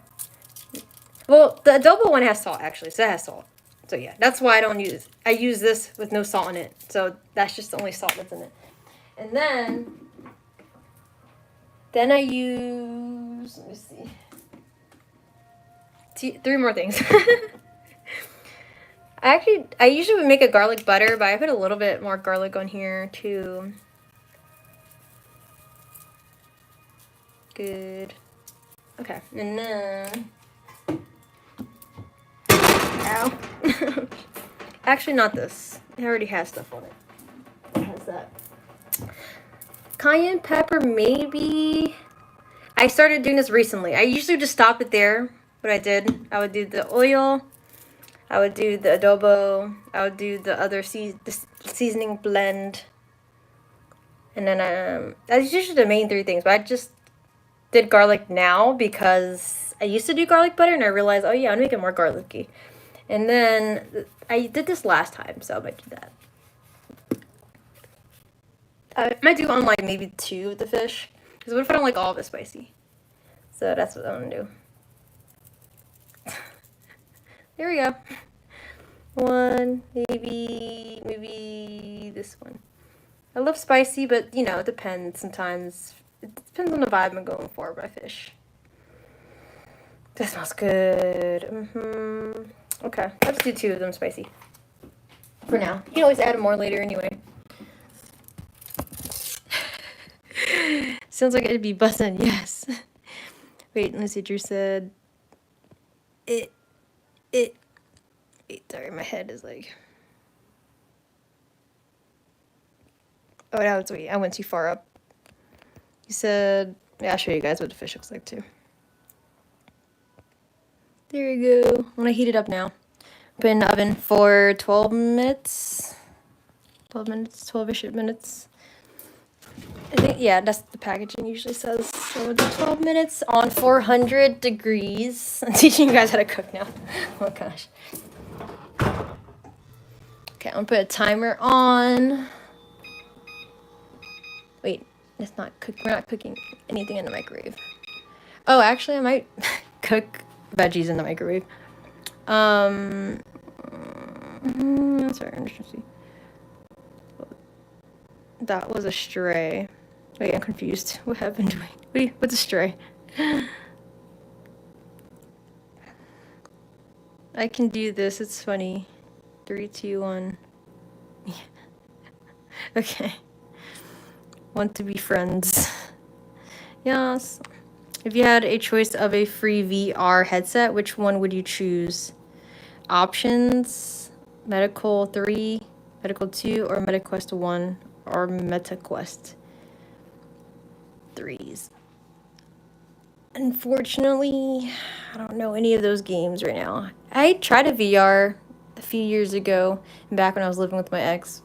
Well, the adobo one has salt, actually, so it has salt. So yeah, that's why I don't use it. I use this with no salt in it. So that's just the only salt that's in it. And then I use, let me see. 3 more things. I usually would make a garlic butter, but I put a little bit more garlic on here too. Good. Okay, and then, ow. Actually, not this. It already has stuff on it. It has that. Cayenne pepper, maybe. I started doing this recently. I usually just stop it there. What I did, I would do the oil, I would do the adobo, I would do the other seasoning blend, and then that's usually the main 3 things. But I just did garlic now because I used to do garlic butter, and I realized, oh yeah, I'm making more garlicky. And then I did this last time, so I might do that. I might do on like maybe 2 of the fish, because what if I don't like all of it spicy? So that's what I'm gonna do. There we go. 1, maybe this one. I love spicy, but you know, it depends sometimes. It depends on the vibe I'm going for by fish. That smells good. Okay, let's do 2 of them spicy. For now. You can always add more later anyway. Sounds like it'd be bussin', yes. Wait, Lucy Drew said wait, sorry, my head is like Oh, that was wait. I went too far up. You said, yeah, I'll show you guys what the fish looks like too. There you go. I'm gonna heat it up now. Put it in the oven for 12 minutes. 12 minutes, 12-ish minutes. I think, yeah, that's the packaging usually says. So 12 minutes on 400 degrees. I'm teaching you guys how to cook now. Oh gosh. Okay, I'm gonna put a timer on. Wait, it's not cook. We're not cooking anything in the microwave. Oh, actually, I might cook veggies in the microwave. Sorry, I'm just trying to see. That was a stray. Wait, I'm confused. What happened? Wait, what's a stray? I can do this. It's funny. 3, 2, 1. Okay. Want to be friends. Yes. If you had a choice of a free VR headset, which one would you choose? Options: Medical 3, Medical 2, or MetaQuest 1, or MetaQuest 3s. Unfortunately, I don't know any of those games right now. I tried a VR a few years ago, back when I was living with my ex.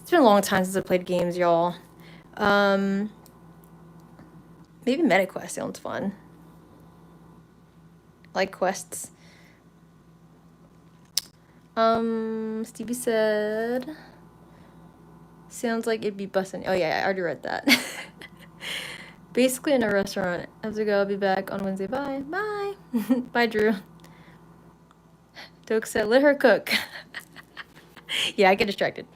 It's been a long time since I played games, y'all. Maybe MetaQuest sounds fun. Like quests. Stevie said, sounds like it'd be bussin'. Oh yeah, I already read that. Basically in a restaurant. I have to go. I'll be back on Wednesday. Bye. Bye. Bye, Drew. Doak said, let her cook. Yeah, I get distracted.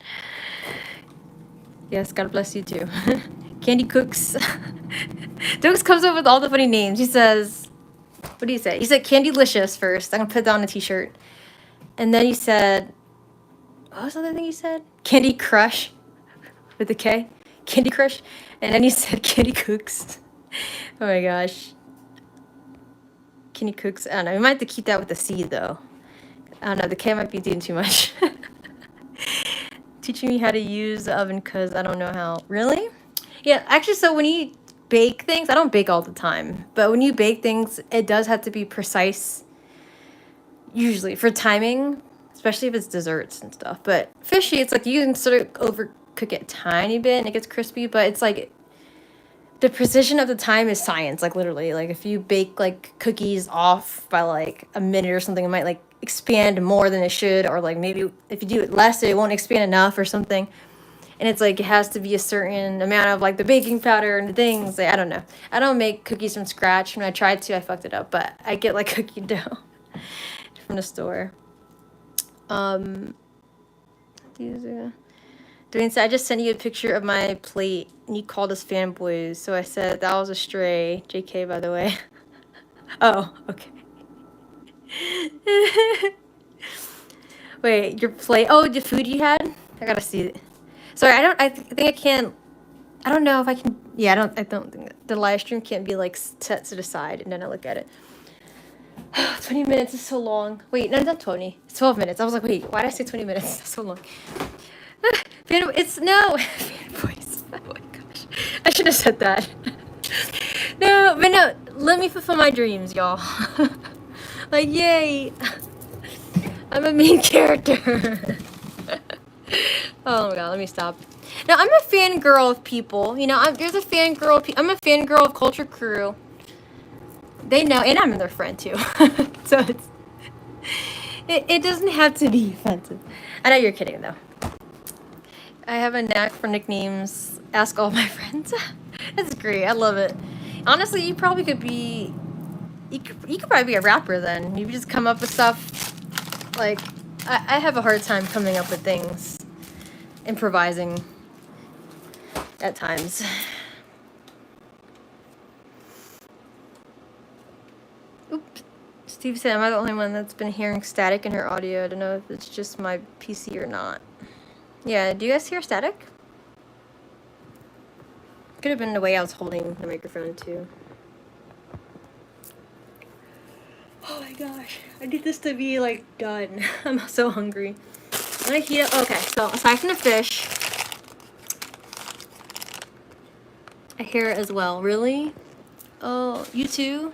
Yes, God bless you too. Candy Cooks. Doakes comes up with all the funny names. He says, what do you say? He said Candylicious first. I'm gonna put that on a t-shirt. And then he said, what was the other thing he said? Candy Crush with a K. Candy Crush. And then he said Candy Cooks. Oh my gosh. Candy Cooks. I don't know. We might have to keep that with a C though. I don't know. The K might be doing too much. Teaching me how to use the oven because I don't know how. Really? Yeah, actually, so when you bake things, I don't bake all the time, but when you bake things, it does have to be precise, usually, for timing, especially if it's desserts and stuff. But fishy, it's like you can sort of overcook it a tiny bit and it gets crispy, but it's like the precision of the time is science, like literally. Like if you bake like cookies off by like a minute or something, it might like expand more than it should, or like maybe if you do it less, it won't expand enough or something. And it's like it has to be a certain amount of like the baking powder and things. Like, I don't know. I don't make cookies from scratch. When I tried to, I fucked it up. But I get like cookie dough from the store. Dwayne said, I just sent you a picture of my plate and you called us fanboys. So I said that was a stray. JK, by the way. Oh, okay. Wait, your plate. Oh, the food you had? I gotta see it. Sorry, I think I can't. I don't know if I can. Yeah, I don't think the live stream can't be like set to the side and then I look at it. 20 minutes is so long. Wait, no, not 20. It's 12 minutes. I was like, wait, why did I say 20 minutes? That's so long. Fanboys. Oh my gosh. I should have said that. No, but no, let me fulfill my dreams, y'all. Like, yay. I'm a main character. Oh my god, let me stop. Now, I'm a fangirl of people. You know, I'm a fangirl of Culture Crew. They know, and I'm their friend too. So it doesn't have to be offensive. I know you're kidding though. I have a knack for nicknames. Ask all my friends. That's great. I love it. Honestly, you probably could be. You could probably be a rapper then. You just come up with stuff. Like, I have a hard time coming up with things. Improvising. At times. Oops. Steve said, am I the only one that's been hearing static in her audio? I don't know if it's just my PC or not. Yeah, do you guys hear static? Could have been the way I was holding the microphone too. Oh my gosh, I need this to be like done. I'm so hungry. I'm gonna heat up. Okay, so aside from the fish, hair as well. Really? Oh, you too?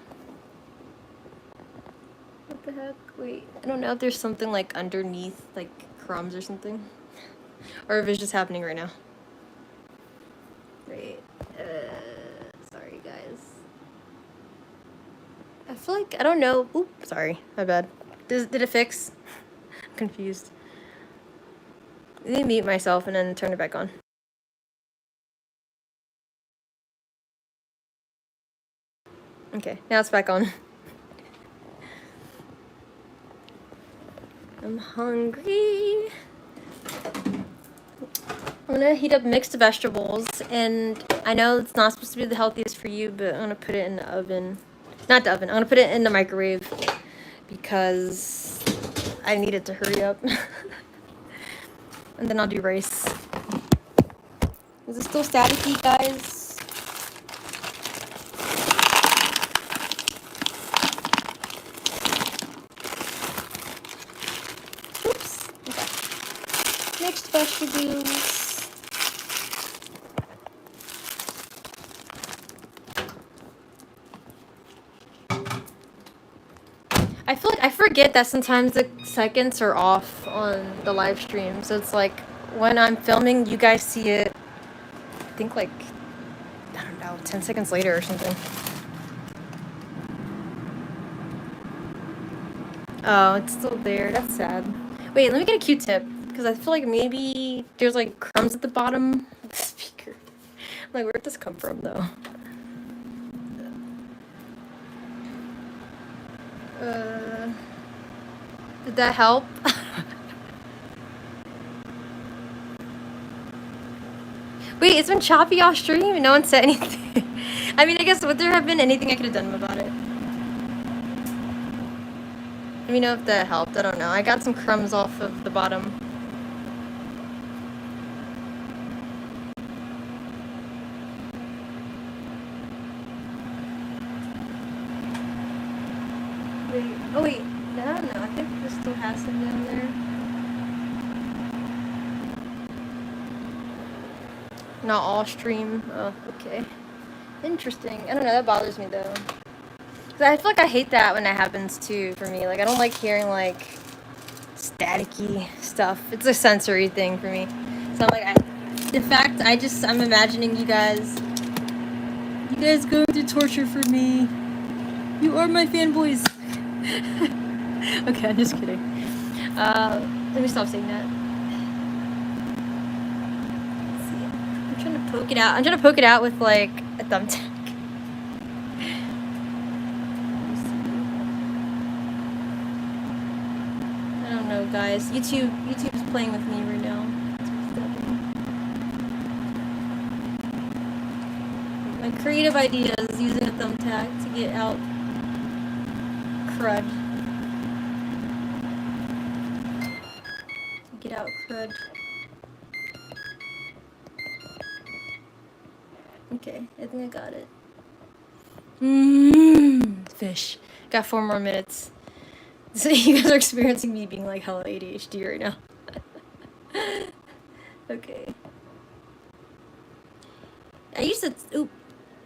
What the heck? Wait, I don't know if there's something like underneath, like crumbs or something. Or if it's just happening right now. Wait, sorry guys. I feel like, I don't know. Oop, sorry, my bad. Did it fix? I'm confused. Let me mute myself and then turn it back on. Okay, now it's back on. I'm hungry. I'm gonna heat up mixed vegetables, and I know it's not supposed to be the healthiest for you, but I'm gonna put it in the oven. Not the oven, I'm gonna put it in the microwave because I need it to hurry up. And then I'll do rice. Is it still staticky, guys? Oops. Okay. Mixed vegetables. I feel like I forget that sometimes the seconds are off on the live stream. So it's like when I'm filming, you guys see it, I think like, I don't know, 10 seconds later or something. Oh, it's still there. That's sad. Wait, let me get a Q-tip because I feel like maybe there's like crumbs at the bottom of the speaker. I'm like, where'd this come from though? Did that help? Wait, it's been choppy off stream? No one said anything. I mean, I guess would there have been anything I could have done about it? Let me know if that helped. I don't know. I got some crumbs off of the bottom. Wait. Oh, wait. I don't know. I think this still has some down there. Not all stream. Oh, okay. Interesting. I don't know. That bothers me, though. Because I feel like I hate that when that happens, too, for me. Like, I don't like hearing, like, staticky stuff. It's a sensory thing for me. So, like, in fact, I'm imagining you guys going through torture for me. You are my fanboys. Okay, I'm just kidding. Let me stop saying that. Let's see. I'm trying to poke it out. I'm trying to poke it out with, like, a thumbtack. I don't know, guys. YouTube's playing with me right now. My creative idea is using a thumbtack to get out crud. Get out crud. Okay, I think I got it. Fish. Got 4 more minutes. So you guys are experiencing me being like hella ADHD right now. Okay. I used to, oop.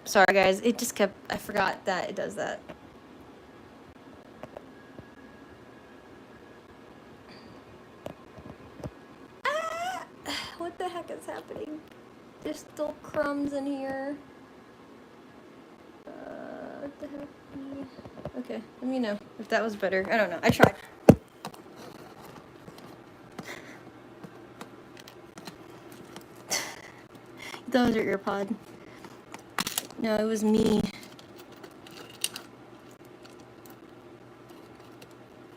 Sorry guys, it just kept, I forgot that it does that. Ah! What the heck is happening? There's still crumbs in here. What the heck? Okay, let me know if that was better. I don't know. I tried. That was your earpod. No, it was me.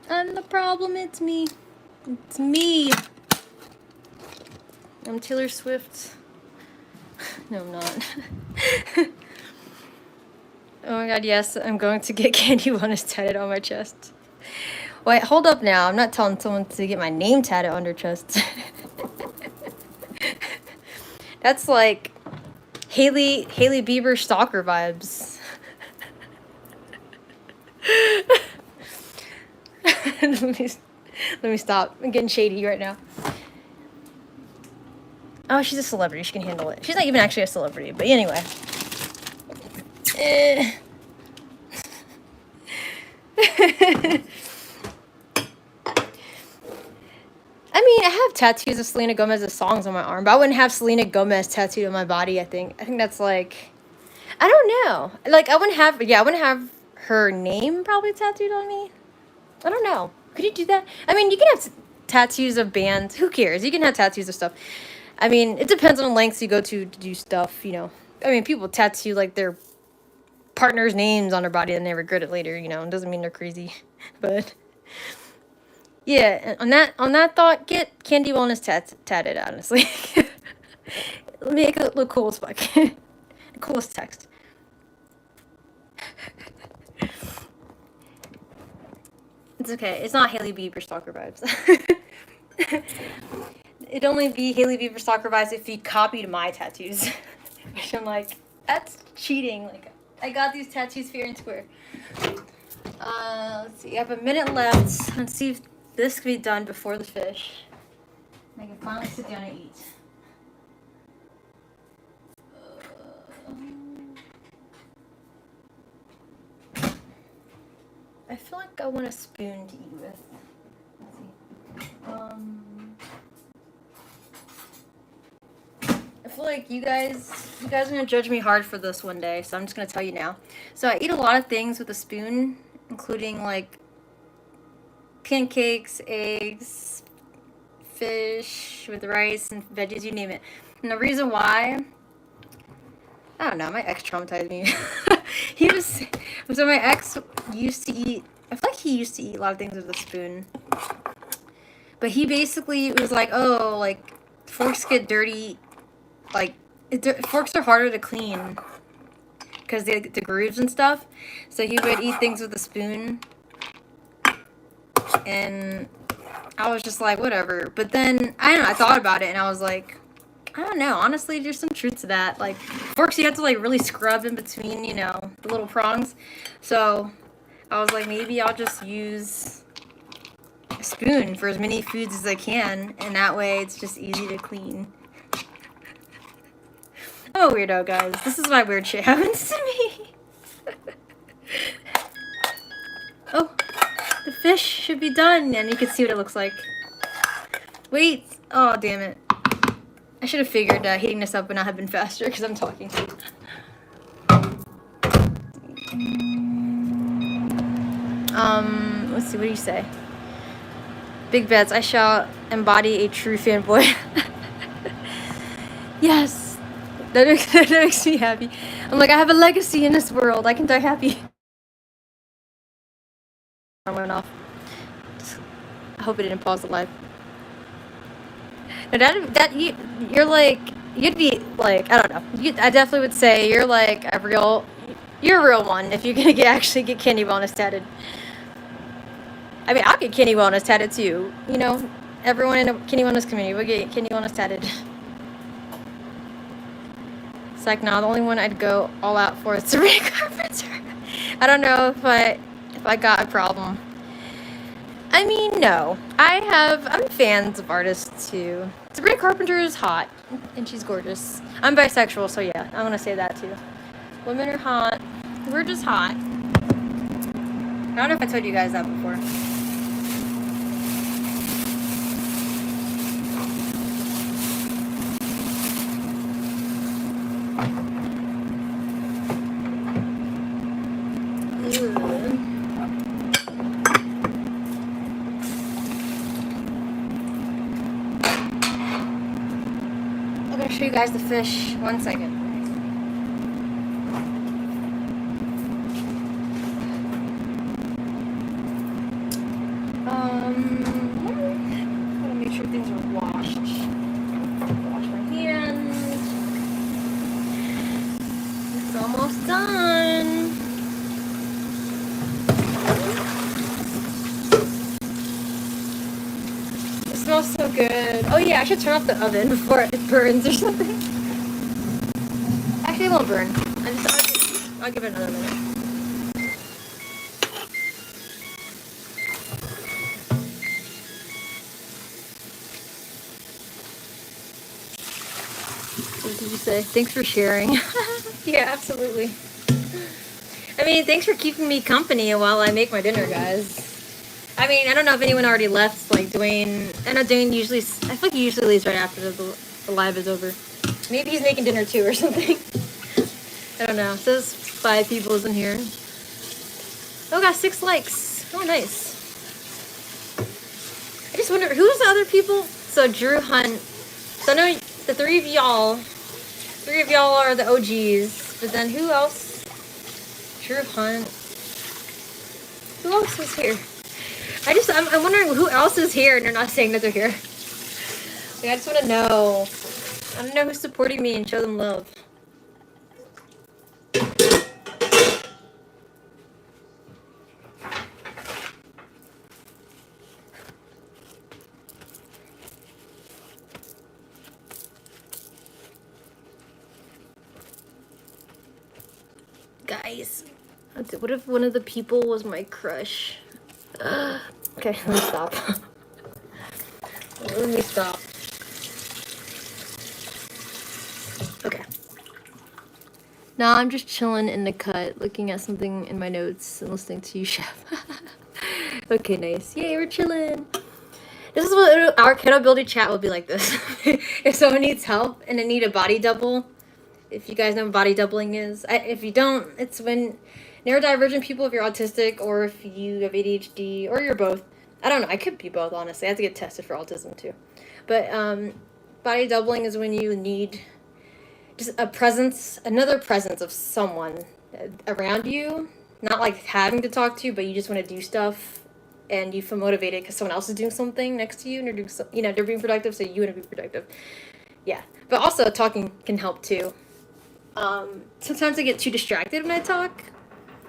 I'm the problem, it's me. It's me. I'm Taylor Swift. No, I'm not. Oh my god, yes, I'm going to get Candy Wellness tatted on my chest. Wait, hold up now. I'm not telling someone to get my name tatted on their chest. That's like Hailey Bieber stalker vibes. Let me stop. I'm getting shady right now. Oh, she's a celebrity. She can handle it. She's not even actually a celebrity, but anyway. Eh. I mean, I have tattoos of Selena Gomez's songs on my arm, but I wouldn't have Selena Gomez tattooed on my body, I think. I think that's like, I don't know. Like, I wouldn't have her name probably tattooed on me. I don't know. Could you do that? I mean, you can have tattoos of bands. Who cares? You can have tattoos of stuff. I mean, it depends on the lengths you go to do stuff, you know. I mean, people tattoo, like, their partner's names on their body and they regret it later, you know. It doesn't mean they're crazy. But... yeah, on that thought, get Candy Wellness tatted, honestly. Make it look cool as fuck. The coolest text. It's okay. It's not Hailey Bieber stalker vibes. It'd only be Hailey Bieber stalker vibes if he copied my tattoos. Which I'm like, that's cheating. Like, I got these tattoos fair and square. Let's see. I have a minute left. Let's see if this can be done before the fish. And I can finally sit down and eat. I feel like I want a spoon to eat with. Let's see. I feel like you guys are gonna judge me hard for this one day, so I'm just gonna tell you now. So I eat a lot of things with a spoon, including like pancakes, eggs, fish with rice and veggies, you name it. And the reason why, I don't know, my ex traumatized me. So my ex used to eat, I feel like he used to eat a lot of things with a spoon. But he basically was like, oh, like, forks get dirty, like, forks are harder to clean because they get the grooves and stuff. So he would eat things with a spoon. And I was just like, whatever. But then, I don't know, I thought about it and I was like, I don't know. Honestly, there's some truth to that. Like, forks, you have to, like, really scrub in between, you know, the little prongs. So, I was like, maybe I'll just use a spoon for as many foods as I can. And that way, it's just easy to clean. I'm a weirdo, guys. This is why weird shit happens to me. Oh, the fish should be done. And you can see what it looks like. Wait. Oh, damn it. I should have figured heating this up would not have been faster because I'm talking. Let's see, what do you say? Big bets, I shall embody a true fanboy. Yes, that makes me happy. I'm like, I have a legacy in this world. I can die happy. I went off. I hope it didn't pause the live. You're like, you'd be like, I don't know. I definitely would say you're like you're a real one if you're gonna actually get Candy Wellness tatted. I mean, I'll get Candy Wellness tatted too. You know, everyone in the Candy Wellness community will get Candy Wellness tatted. It's like, no, the only one I'd go all out for is Sabrina Carpenter. I don't know if I got a problem. I mean, no. I'm fans of artists too. Sabrina Carpenter is hot, and she's gorgeous. I'm bisexual, so yeah, I'm gonna say that too. Women are hot. We're just hot. I don't know if I told you guys that before. Show you guys the fish. 1 second. Gotta make sure things are washed. Wash my hands. It's almost done. It smells so good. Oh yeah, I should turn off the oven before it burns or something. Actually, it won't burn. I'll give it another minute. What did you say? Thanks for sharing. Yeah, absolutely. I mean, thanks for keeping me company while I make my dinner, guys. I mean, I don't know if anyone already left, like Dwayne. I know Dwayne usually, I feel like he usually leaves right after the live is over. Maybe he's making dinner too or something. I don't know. It says 5 people's in here. Oh, got 6 likes. Oh, nice. I just wonder, who's the other people? So, Drew Hunt. So, I know the 3 of y'all are the OGs. But then who else? Drew Hunt. Who else is here? I'm wondering who else is here and they're not saying that they're here. Like, I just want to know. I don't know who's supporting me and show them love. Guys, what if one of the people was my crush? Okay, let me stop. Let me stop. Okay. Now I'm just chilling in the cut, looking at something in my notes and listening to you, Chef. Okay, nice. Yay, we're chilling. This is what our accountability chat will be like this. If someone needs help and they need a body double, if you guys know what body doubling is. If you don't, it's when neurodivergent people, if you're autistic or if you have ADHD or you're both. I don't know. I could be both, honestly. I have to get tested for autism too. But body doubling is when you need just another presence of someone around you. Not like having to talk to you, but you just want to do stuff and you feel motivated because someone else is doing something next to you and they're doing they're being productive, so you want to be productive. Yeah. But also talking can help too. Sometimes I get too distracted when I talk.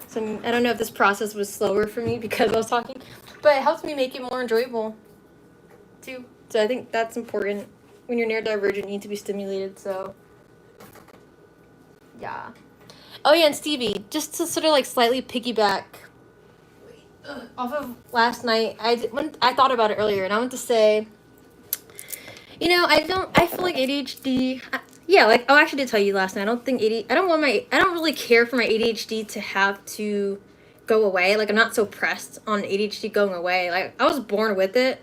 So I don't know if this process was slower for me because I was talking, but it helps me make it more enjoyable too. So I think that's important. When you're neurodivergent, you need to be stimulated. So yeah. Oh yeah, and Stevie, just to sort of like slightly piggyback off of last night, I thought about it earlier, and I want to say, I feel like ADHD. Yeah, like I actually did tell you last night. I don't really care for my ADHD to have to go away. Like I'm not so pressed on ADHD going away. Like I was born with it.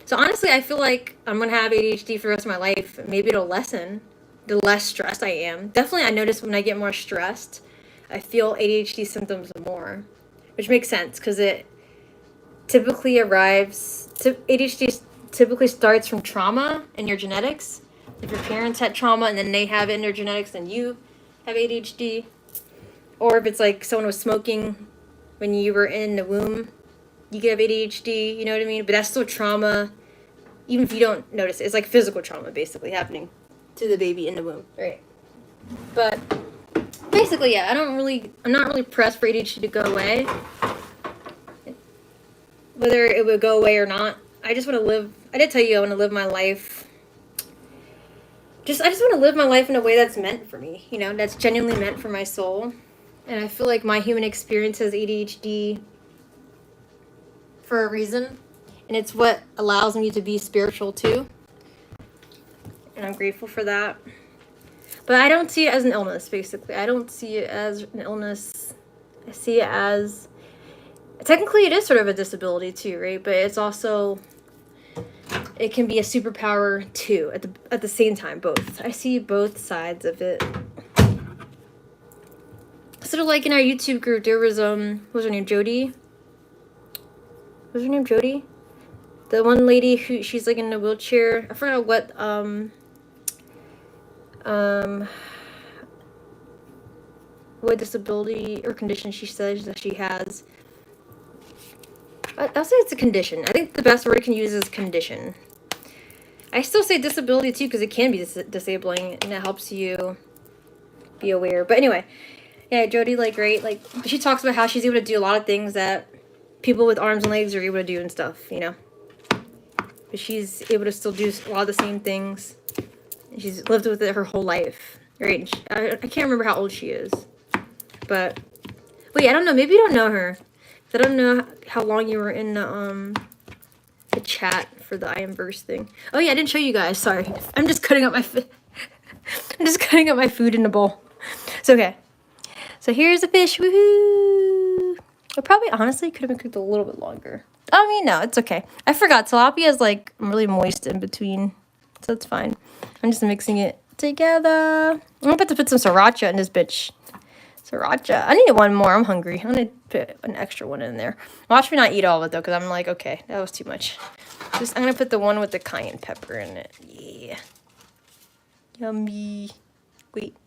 So honestly, I feel like I'm gonna have ADHD for the rest of my life. Maybe it'll lessen the less stressed I am. Definitely, I notice when I get more stressed, I feel ADHD symptoms more, which makes sense because it typically ADHD typically starts from trauma and your genetics. If your parents had trauma and then they have it in their genetics, then you have ADHD. Or if it's like someone was smoking when you were in the womb, you could have ADHD, you know what I mean? But that's still trauma, even if you don't notice it. It's like physical trauma basically happening to the baby in the womb, right? But basically, yeah, I'm not really pressed for ADHD to go away. Whether it would go away or not, I just want to live, I did tell you I want to live my life. I just want to live my life in a way that's meant for me, that's genuinely meant for my soul. And I feel like my human experience has ADHD for a reason. And it's what allows me to be spiritual too. And I'm grateful for that. But I don't see it as an illness, basically. I don't see it as an illness. I see it as, technically it is sort of a disability too, right? But it's also, it can be a superpower too, at the same time, both. I see both sides of it. Sort of like in our YouTube group, there was, what was her name, Jody? Was her name Jody? The one lady who, she's like in a wheelchair. I forgot what disability or condition she says that she has. I'll say it's a condition. I think the best word I can use is condition. I still say disability too because it can be disabling and it helps you be aware. But anyway, yeah, Jody, great. She talks about how she's able to do a lot of things that people with arms and legs are able to do and stuff, But she's able to still do a lot of the same things. And she's lived with it her whole life, right? I can't remember how old she is. But wait, I don't know. Maybe you don't know her. I don't know how long you were in the chat for the I am verse thing. Oh yeah, I didn't show you guys. Sorry, I'm just cutting up my food in the bowl. It's okay. So here's a fish. Woohoo! It probably honestly could have been cooked a little bit longer. I mean, no, it's okay. I forgot tilapia is like really moist in between, so it's fine. I'm just mixing it together. I'm about to put some sriracha in this bitch. Sriracha. I need one more. I'm hungry. I'm gonna put an extra one in there. Watch me not eat all of it though, because I'm like, okay, that was too much. I'm gonna put the one with the cayenne pepper in it. Yeah. Yummy. Wait.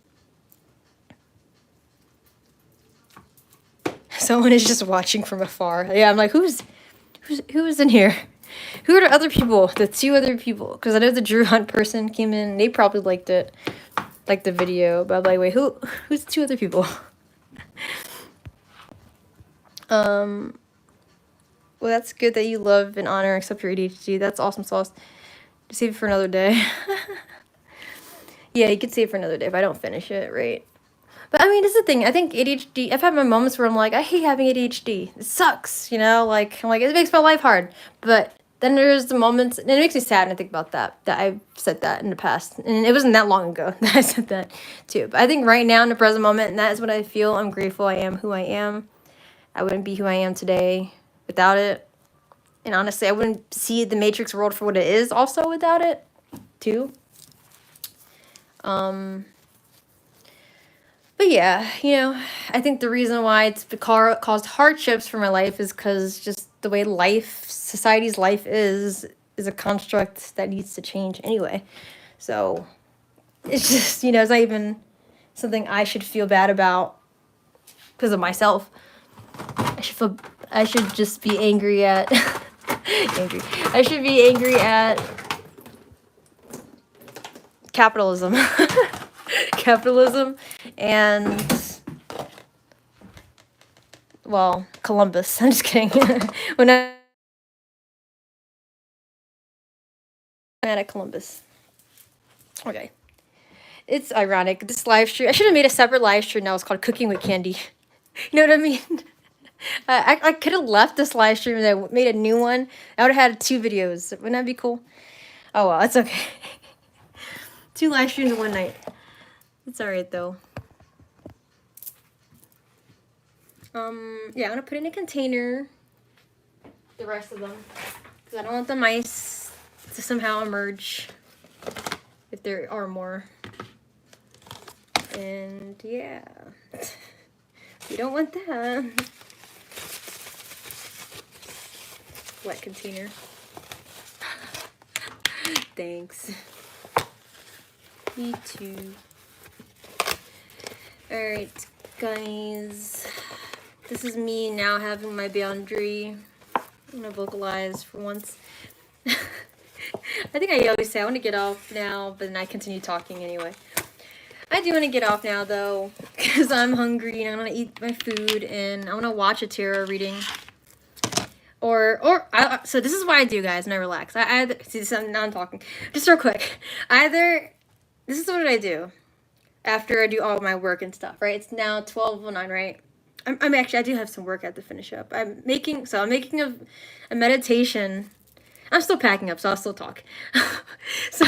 Someone is just watching from afar. Yeah, I'm like, who is in here? Who are the other people? The two other people? Because I know the Drew Hunt person came in. They probably liked it, like the video. But I'm like, wait, who's the two other people? Well, that's good that you love and honor and accept your ADHD. That's awesome sauce. Just save it for another day. Yeah, you could save it for another day if I don't finish it, right? But I mean, this is the thing. I think ADHD, I've had my moments where I'm like, I hate having ADHD. It sucks, you know? Like, I'm like, it makes my life hard. But then there's the moments, and it makes me sad when I think about that I've said that in the past. And it wasn't that long ago that I said that too. But I think right now in the present moment, and that is what I feel. I'm grateful I am who I am. I wouldn't be who I am today without it. And honestly, I wouldn't see the Matrix world for what it is also without it too. But yeah, you know, I think the reason why it's caused hardships for my life is because just the way society's life is a construct that needs to change anyway. So it's just, you know, it's not even something I should feel bad about because of myself. I should just be angry at, I should be angry at capitalism. Capitalism and, well, Columbus. I'm just kidding. When I'm at Columbus. Okay. It's ironic. This live stream, I should have made a separate live stream now. It's called Cooking with Candy. You know what I mean? I could have left this live stream and I made a new one. I would have had 2 videos. Wouldn't that be cool? Oh, well, it's okay. 2 live streams in one night. It's alright, though. Yeah, I'm gonna put in a container the rest of them because I don't want the mice to somehow emerge if there are more. And yeah, we don't want that. Wet container. Thanks. Me too. Alright, guys. This is me now having my boundary. I'm gonna vocalize for once. I think I always say I want to get off now, but then I continue talking anyway. I do want to get off now though, because I'm hungry and I want to eat my food and I want to watch a tarot reading. So this is what I do, guys, when I relax. I either see this. Now I'm talking. Just real quick. This is what I do after I do all my work and stuff. Right? It's now 12:09. Right? I'm actually, I do have some work I have to finish up. I'm making a meditation. I'm still packing up, so I'll still talk. So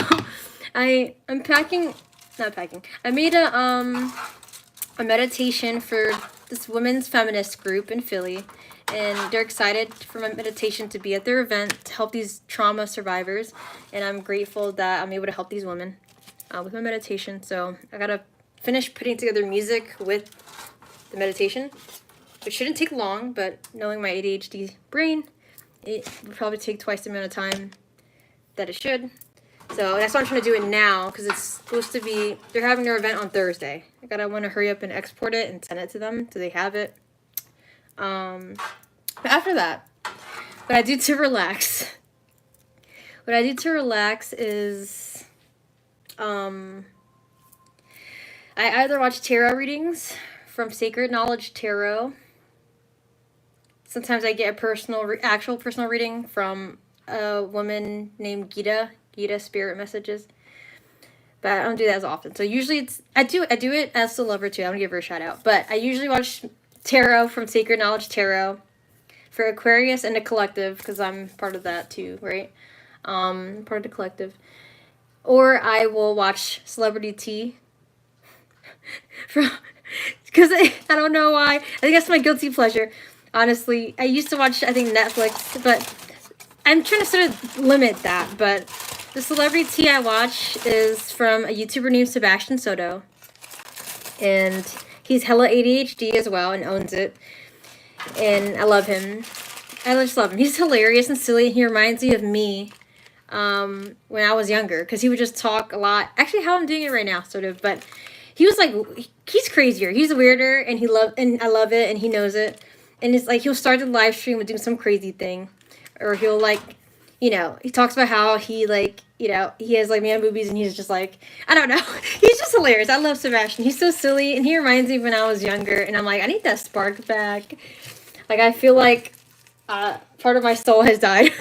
I'm packing, not packing. I made a meditation for this women's feminist group in Philly, and they're excited for my meditation to be at their event to help these trauma survivors, and I'm grateful that I'm able to help these women with my meditation. So I gotta finish putting together music with the meditation, which shouldn't take long, but knowing my ADHD brain, it would probably take twice the amount of time that it should. So that's why I'm trying to do it now, because it's supposed to be, they're having their event on Thursday. I want to hurry up and export it and send it to them so they have it. But after that, what I do to relax is I either watch tarot readings from Sacred Knowledge Tarot. Sometimes I get a actual personal reading from a woman named Gita Spirit Messages. But I don't do that as often. So usually I do it as a lover too. I'm gonna give her a shout out. But I usually watch tarot from Sacred Knowledge Tarot for Aquarius and the collective, because I'm part of that too, right? Part of the collective. Or I will watch Celebrity Tea Because I don't know why. I think that's my guilty pleasure. Honestly, I used to watch, I think, Netflix, but I'm trying to sort of limit that. But the celebrity tea I watch is from a YouTuber named Sebastian Soto. And he's hella ADHD as well and owns it. And I love him. I just love him. He's hilarious and silly, and he reminds me of me when I was younger, because he would just talk a lot. Actually, how I'm doing it right now, sort of. But he was like, he's crazier. He's weirder, and I love it, and he knows it. And it's like he'll start the live stream with doing some crazy thing, or he'll like, he talks about how he like, he has like man boobies, and he's just like, I don't know. He's just hilarious. I love Sebastian. He's so silly, and he reminds me when I was younger, and I'm like, I need that spark back. Like, I feel like part of my soul has died.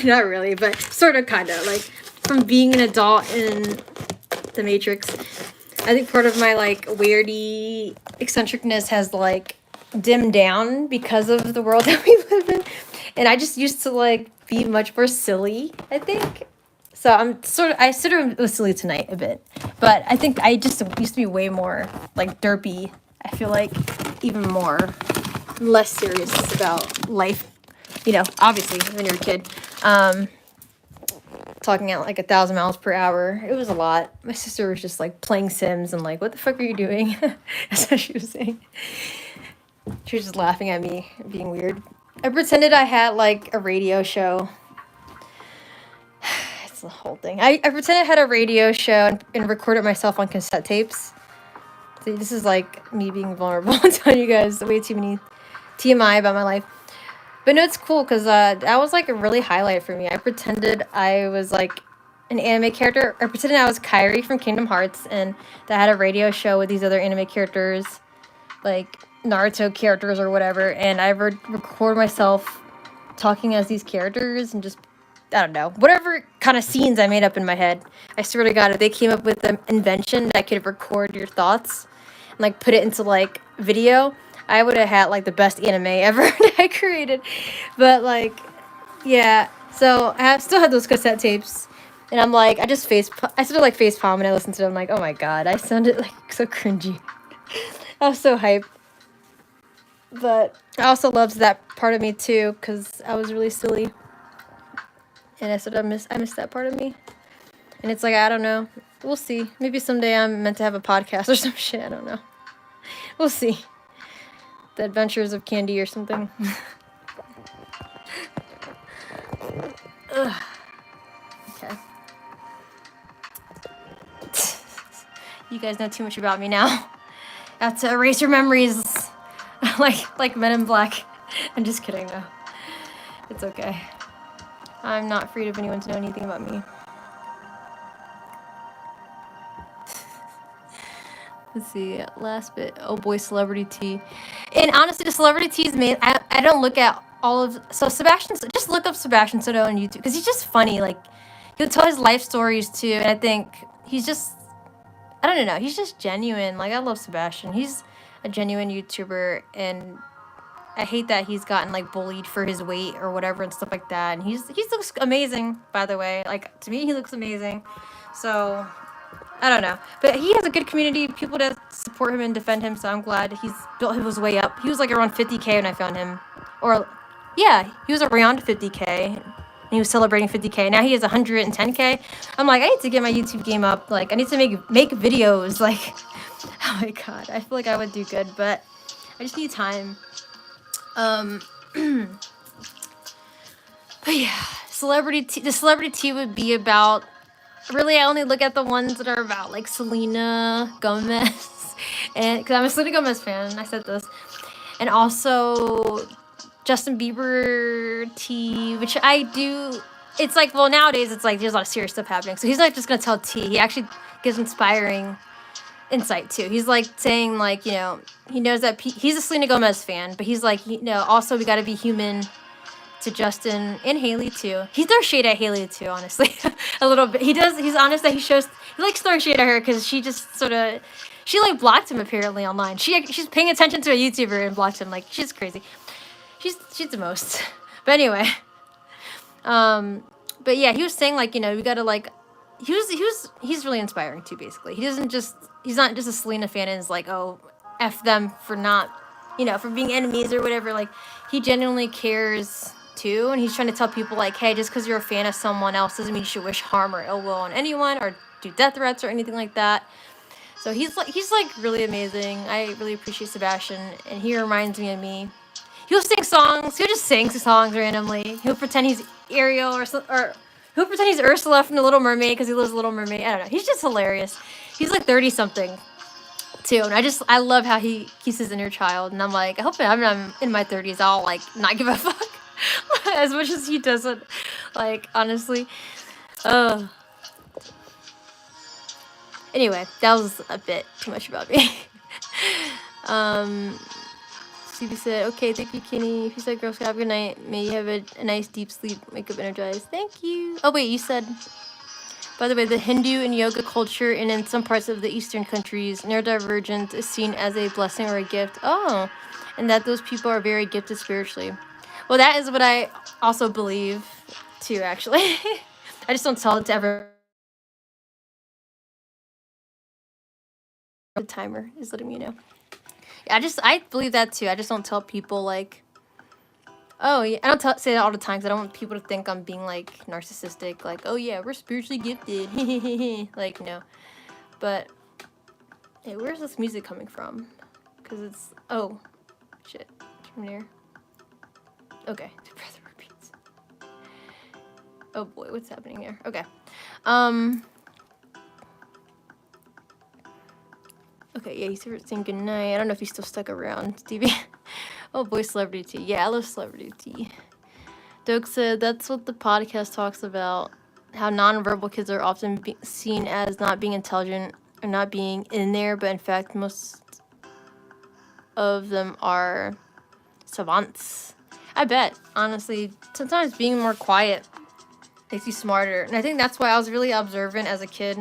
Not really, but sort of, kind of. Like, from being an adult in the Matrix, I think part of my, like, weirdy eccentricness has, like, dimmed down because of the world that we live in. And I just used to, like, be much more silly, I think. So I sort of was silly tonight a bit. But I think I just used to be way more, like, derpy. I feel like even more less serious about life, obviously when you're a kid. Talking at like 1,000 miles per hour. It was a lot. My sister was just like playing Sims and like, what the fuck are you doing? That's what she was saying. She was just laughing at me being weird. I pretended I had like a radio show. It's the whole thing. I pretended I had a radio show and recorded myself on cassette tapes. See, this is like me being vulnerable. I'm telling you guys way too many TMI about my life. But no, it's cool because that was like a really highlight for me. I pretended I was like an anime character. I pretended I was Kairi from Kingdom Hearts, and that I had a radio show with these other anime characters, like Naruto characters or whatever. And I record myself talking as these characters and just, I don't know, whatever kind of scenes I made up in my head. I swear to God, if they came up with an invention that I could record your thoughts and like put it into like video, I would have had like the best anime ever that I created. But like, yeah. So I still have those cassette tapes, and I'm like, I sort of like face palm when I listen to them. I'm like, oh my God, I sounded like so cringy. I was so hyped. But I also loved that part of me too, because I was really silly, and I sort of miss that part of me. And it's like, I don't know. We'll see. Maybe someday I'm meant to have a podcast or some shit. I don't know. We'll see. The Adventures of Candy or something. Ugh. Okay. You guys know too much about me now. I have to erase your memories. like Men in Black. I'm just kidding though. It's okay. I'm not afraid of anyone to know anything about me. Let's see, last bit. Oh boy, celebrity tea. And honestly, the celebrity tea is made. I don't look at all of. So Sebastian, just look up Sebastian Soto on YouTube because he's just funny. Like, he'll tell his life stories too, and I think he's just, I don't know, he's just genuine. Like, I love Sebastian. He's a genuine YouTuber, and I hate that he's gotten like bullied for his weight or whatever and stuff like that. And he looks amazing, by the way. Like, to me, he looks amazing. So I don't know, but he has a good community, people that support him and defend him, so I'm glad he's built his way up. He was like around 50K when I found him, or yeah, he was around 50K, and he was celebrating 50K. Now he has 110K. I'm like, I need to get my YouTube game up. Like, I need to make videos. Like, oh my God, I feel like I would do good, but I just need time. But yeah, the celebrity tea would be about. Really, I only look at the ones that are about like Selena Gomez, and because I'm a Selena Gomez fan, I said this, and also Justin Bieber tea, which I do. It's like, well, nowadays it's like there's a lot of serious stuff happening, so he's not just gonna tell tea. He actually gives inspiring insight too. He's like saying like, he knows that he's a Selena Gomez fan, but he's like, also we got to be human. To Justin and Haley too. He throws shade at Haley too, honestly. A little bit. He does. He's honest that he likes throwing shade at her because she just sort of, she like blocked him apparently online. She's paying attention to a YouTuber and blocked him. Like, she's crazy. She's the most. But anyway, but yeah, he was saying like, we gotta like, he's really inspiring too. Basically, he's not just a Selena fan and is like, oh, F them for not, you know, for being enemies or whatever. Like, he genuinely cares too, and he's trying to tell people, like, hey, just because you're a fan of someone else doesn't mean you should wish harm or ill will on anyone or do death threats or anything like that. So he's like really amazing. I really appreciate Sebastian, and he reminds me of me. He'll sing songs. He'll just sing songs randomly. He'll pretend he's Ariel or he'll pretend he's Ursula from The Little Mermaid because he loves The Little Mermaid. I don't know. He's just hilarious. He's like 30 something too, and I love how he keeps his inner child. And I'm like, I hope I'm in my 30s, I'll like not give a fuck as much as he doesn't. Like, honestly. Anyway, that was a bit too much about me. CB said, okay, thank you, Kenny. If you said Girl Scout, have a good night. May you have a nice deep sleep, wake up energized. Thank you. Oh, wait, you said, by the way, the Hindu and yoga culture and in some parts of the Eastern countries, neurodivergence is seen as a blessing or a gift. Oh, and that those people are very gifted spiritually. Well, that is what I also believe, too, actually. I just don't tell it to everyone. The timer is letting me know. Yeah, I believe that too. I just don't tell people like, oh yeah, I don't say that all the time because I don't want people to think I'm being like narcissistic, like, oh yeah, we're spiritually gifted. Like, no. But hey, where's this music coming from? Because it's, oh shit, it's from there. Okay, the Breathwork beats. Oh boy, what's happening here? Okay. Okay, yeah, he's saying goodnight. I don't know if he's still stuck around, Stevie. Oh boy, celebrity tea. Yeah, I love celebrity tea. Doug said that's what the podcast talks about. How nonverbal kids are often seen as not being intelligent or not being in there, but in fact, most of them are savants. I bet, honestly, sometimes being more quiet makes you smarter. And I think that's why I was really observant as a kid.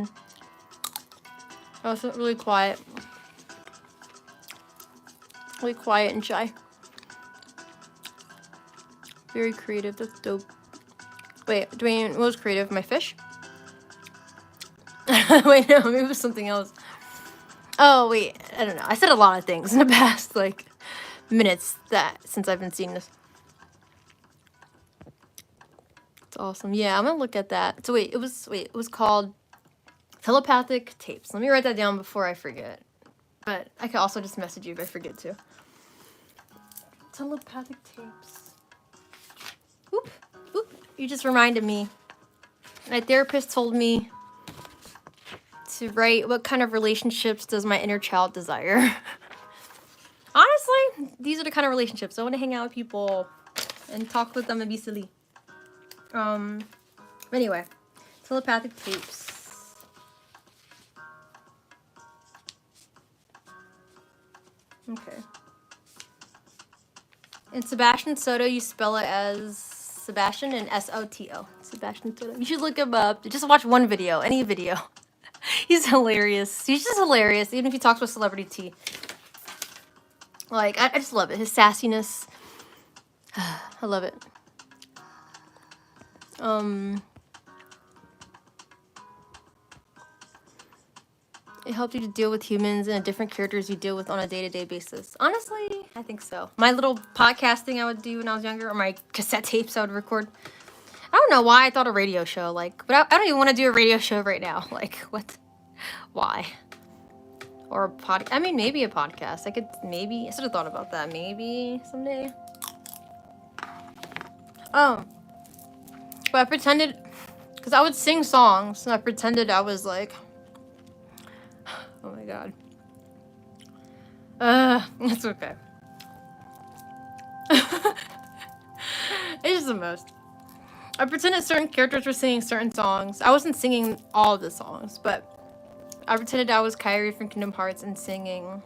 I was really quiet. Really quiet and shy. Very creative. That's dope. Wait, Dwayne, what was creative? My fish? Wait, no, maybe it was something else. Oh, wait. I don't know. I said a lot of things in the past, like, minutes since I've been seeing this. It's awesome. Yeah, I'm gonna look at that. So it was called Telepathic Tapes. Let me write that down before I forget. But I could also just message you if I forget to. Telepathic Tapes. Oop, oop. You just reminded me. My therapist told me to write what kind of relationships does my inner child desire. Honestly, these are the kind of relationships. I want to hang out with people and talk with them and be silly. Anyway, Telepathic Tapes. Okay. In Sebastian Soto, you spell it as Sebastian and S-O-T-O. Sebastian Soto. You should look him up. Just watch one video, any video. He's hilarious. He's just hilarious, even if he talks with celebrity tea. Like, I just love it. His sassiness. I love it. It helped you to deal with humans and different characters you deal with on a day-to-day basis. Honestly, I think so. My little podcast thing I would do when I was younger, or my cassette tapes I would record. I don't know why I thought a radio show, like, but I don't even want to do a radio show right now. Like, what? Why? Or a I mean, maybe a podcast. I should have thought about that. Maybe someday. But I pretended, because I would sing songs, and I pretended I was like, oh my god. It's okay. It's just the most. I pretended certain characters were singing certain songs. I wasn't singing all of the songs, but I pretended I was Kyrie from Kingdom Hearts and singing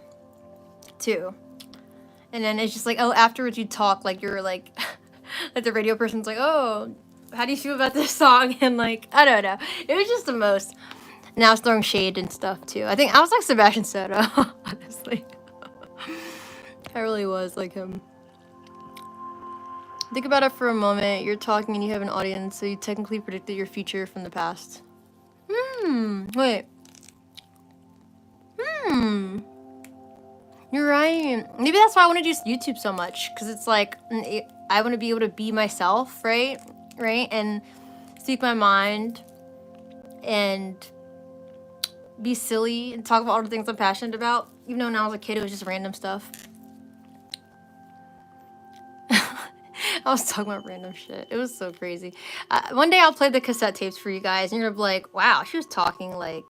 too. And then it's just like, oh, afterwards you talk like you're like, like the radio person's like, oh, how do you feel about this song? And like, I don't know. It was just the most. And I was throwing shade and stuff too. I think I was like Sebastian Soto, honestly. I really was like him. Think about it for a moment. You're talking and you have an audience, so you technically predicted your future from the past. Wait. You're right. Maybe that's why I want to do YouTube so much, because it's like I want to be able to be myself, right? Right? And speak my mind and be silly and talk about all the things I'm passionate about. Even though when I was a kid, it was just random stuff. I was talking about random shit. It was so crazy. One day I'll play the cassette tapes for you guys, and you're gonna be like, wow, she was talking like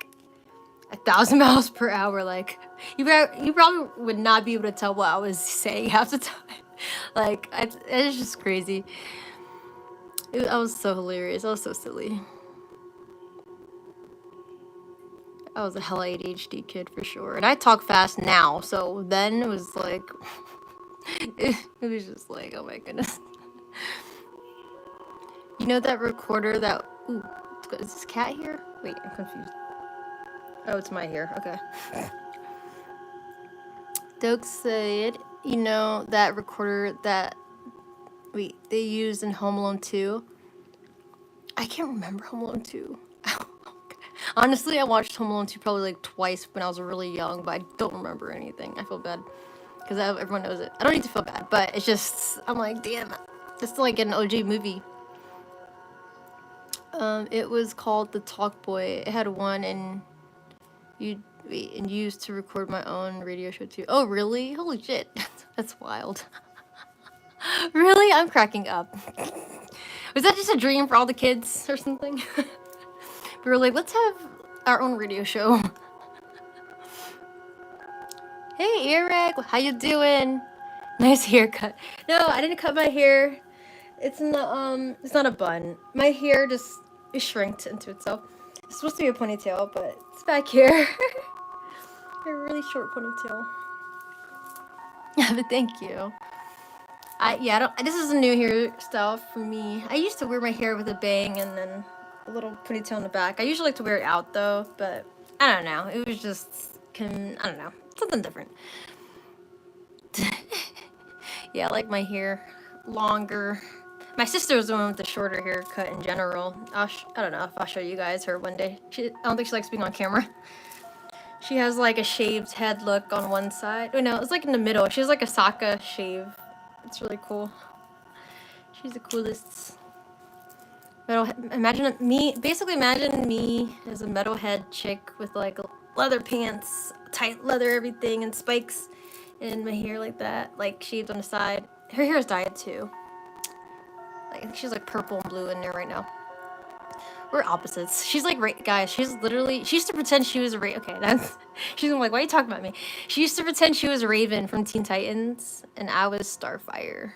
1,000 miles per hour. Like, you probably would not be able to tell what I was saying half the time. Like, it's just crazy. I was so hilarious. I was so silly. I was a hella ADHD kid for sure. And I talk fast now, so then it was like, it was just like, oh my goodness. You know that recorder that, ooh, is this cat here? Wait, I'm confused. Oh, it's my hair, okay. Doug said, you know that recorder that, they used in Home Alone 2? I can't remember Home Alone 2. Honestly, I watched Home Alone 2 probably like twice when I was really young, but I don't remember anything. I feel bad because everyone knows it. I don't need to feel bad, but it's just, I'm like, damn, it's like an OG movie. It was called The Talk Boy. It had one and used to record my own radio show too. Oh, really? Holy shit. That's wild. Really? I'm cracking up. Was that just a dream for all the kids or something? We were like, let's have our own radio show. Hey, Eric, how you doing? Nice haircut. No, I didn't cut my hair. It's not a bun. My hair just shrinked into itself. It's supposed to be a ponytail, but it's back here. A really short ponytail. But thank you. This is a new hairstyle for me. I used to wear my hair with a bang and then a little ponytail in the back. I usually like to wear it out though, but I don't know. It was just, I don't know, something different. Yeah, I like my hair longer. My sister was the one with the shorter haircut in general. I don't know if I'll show you guys her one day. I don't think she likes being on camera. She has like a shaved head look on one side. Oh no, it's like in the middle. She has like a Sokka shave. It's really cool. She's the coolest. Imagine me as a metalhead chick with like leather pants, tight leather everything, and spikes, and my hair like that, like shaved on the side. Her hair is dyed too. Like, I think she's like purple and blue in there right now. We're opposites. She's like, guys, she used to pretend she was she's like, why are you talking about me? She used to pretend she was Raven from Teen Titans, and I was Starfire.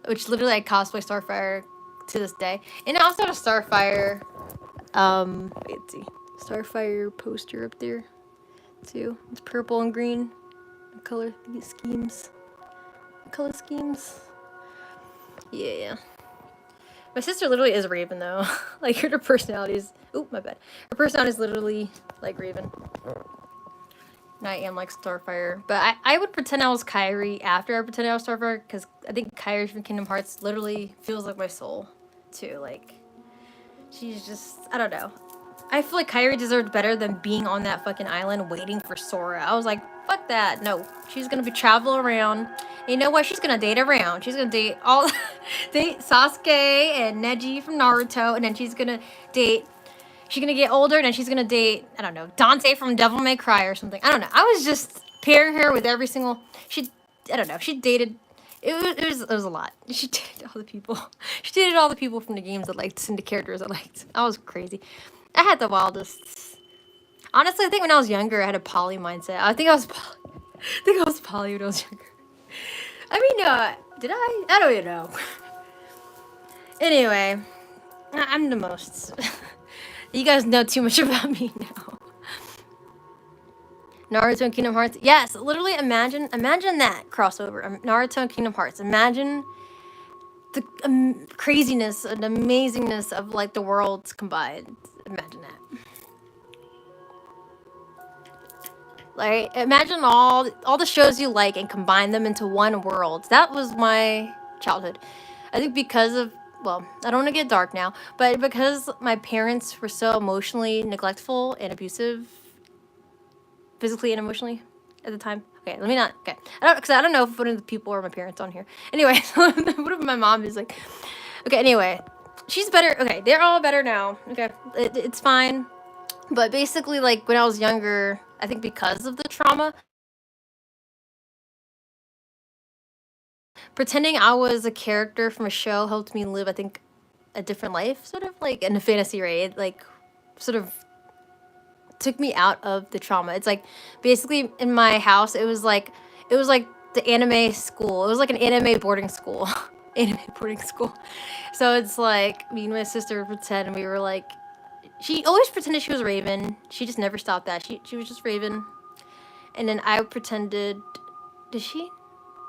Which literally I cosplay Starfire to this day. And I also have a Starfire, let's see, Starfire poster up there, too. It's purple and green. The color schemes. Yeah. My sister literally is Raven, though. Like, her personality is... Oh, my bad. Her personality is literally like Raven. And I am like Starfire. But I would pretend I was Kairi after I pretended I was Starfire, because I think Kairi from Kingdom Hearts literally feels like my soul, too. Like, she's just... I don't know. I feel like Kairi deserved better than being on that fucking island waiting for Sora. I was like, fuck that. No. She's gonna be travel around. And you know what? She's gonna date around. She's gonna date Sasuke and Neji from Naruto, and then she's gonna get older, and then she's gonna date, I don't know, Dante from Devil May Cry or something. I don't know. I was just pairing her with every single... She dated... It was a lot. She dated all the people. She dated all the people from the games I liked and the characters I liked. I was crazy. I had the wildest... Honestly, I think when I was younger, I had a poly mindset. I think I was poly when I was younger. I mean, did I? I don't even know. Anyway, I'm the most... You guys know too much about me now. Naruto and Kingdom Hearts. Yes, literally imagine that crossover. Naruto and Kingdom Hearts. Imagine the craziness and amazingness of like the worlds combined. Imagine that. Like, imagine all the shows you like and combine them into one world. That was my childhood. I think because of, well, I don't want to get dark now, but because my parents were so emotionally neglectful and abusive, physically and emotionally, at the time. Okay, let me not. Okay, I don't know if one of the people are my parents on here. Anyway, so what if my mom is like, okay, anyway, she's better. Okay, they're all better now. Okay, it's fine. But basically, like, when I was younger, I think because of the trauma, pretending I was a character from a show helped me live, I think, a different life, sort of, like, in a fantasy raid, like, sort of took me out of the trauma. It's like, basically, in my house, it was like the anime school. It was like an anime boarding school. Anime boarding school. So it's like, me and my sister would pretend, and we were like, she always pretended she was Raven. She just never stopped that. She was just Raven. And then I pretended, did she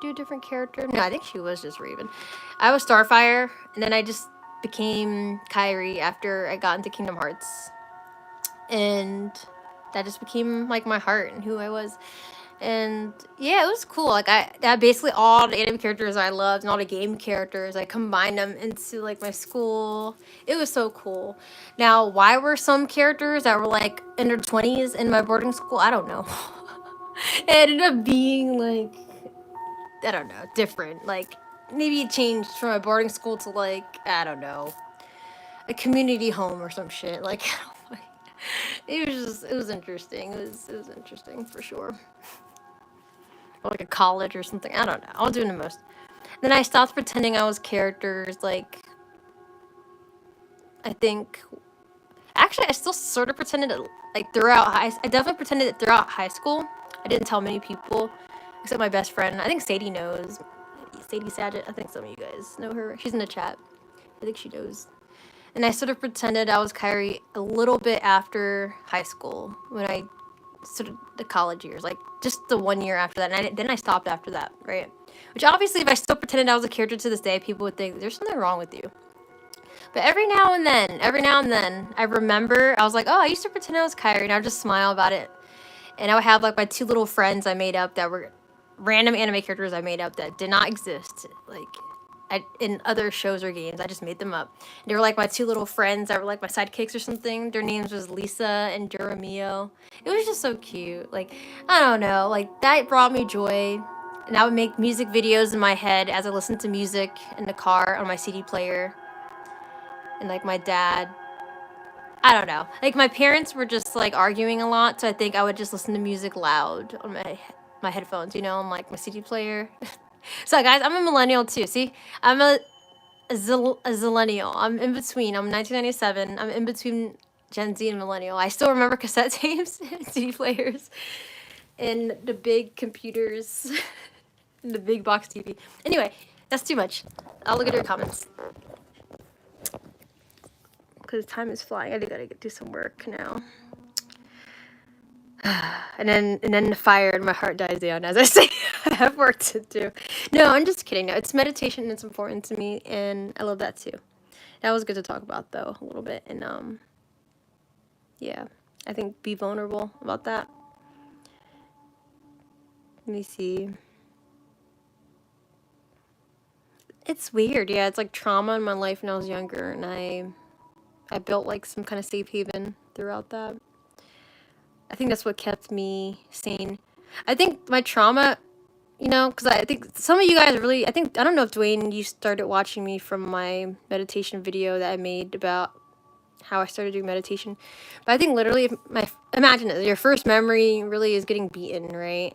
do a different character? No, I think she was just Raven. I was Starfire, and then I just became Kairi after I got into Kingdom Hearts. And that just became, like, my heart and who I was. And yeah, it was cool. Like, that basically all the anime characters I loved and all the game characters, I combined them into, like, my school. It was so cool. Now, why were some characters that were, like, in their 20s in my boarding school? I don't know. It ended up being, like, I don't know, different. Like, maybe it changed from a boarding school to, like, I don't know, a community home or some shit. Like, it was interesting. It was interesting for sure. Or like a college or something. I don't know. I was doing the most. Then I stopped pretending I was characters. Like, I think, actually, I still sort of pretended it, like, throughout I definitely pretended it throughout high school. I didn't tell many people, except my best friend. I think Sadie knows. Sadie Saget. I think some of you guys know her. She's in the chat. I think she knows. And I sort of pretended I was Kairi a little bit after high school, when I sort of the college years, like just the 1 year after that. And then I stopped after that, right? Which obviously, if I still pretended I was a character to this day, people would think there's something wrong with you. But every now and then, I remember I was like, oh, I used to pretend I was Kairi, and I would just smile about it. And I would have, like, my two little friends I made up that were random anime characters I made up that did not exist, like, in other shows or games. I just made them up. They were like my two little friends that were like my sidekicks or something. Their names was Lisa and Duramio. It was just so cute. Like, I don't know, like, that brought me joy. And I would make music videos in my head as I listened to music in the car on my CD player. And, like, my dad, I don't know. Like, my parents were just, like, arguing a lot, so I think I would just listen to music loud on my headphones, you know, on, like, my CD player. So, guys, I'm a millennial, too. See? I'm a zillennial. I'm in between. I'm 1997. I'm in between Gen Z and millennial. I still remember cassette tapes and CD players and the big computers and the big box TV. Anyway, that's too much. I'll look at your comments. Because time is flying. I gotta do some work now. And then the fire in my heart dies down as I say I have work to do. No, I'm just kidding. No, it's meditation and it's important to me, and I love that too. That was good to talk about, though, a little bit. And yeah, I think be vulnerable about that. Let me see. It's weird. Yeah, it's like trauma in my life when I was younger, and I built, like, some kind of safe haven throughout that. I think that's what kept me sane. I think my trauma, you know, because I think some of you guys really, I don't know if Dwayne, you started watching me from my meditation video that I made about how I started doing meditation. But I think literally, imagine this, your first memory really is getting beaten, right?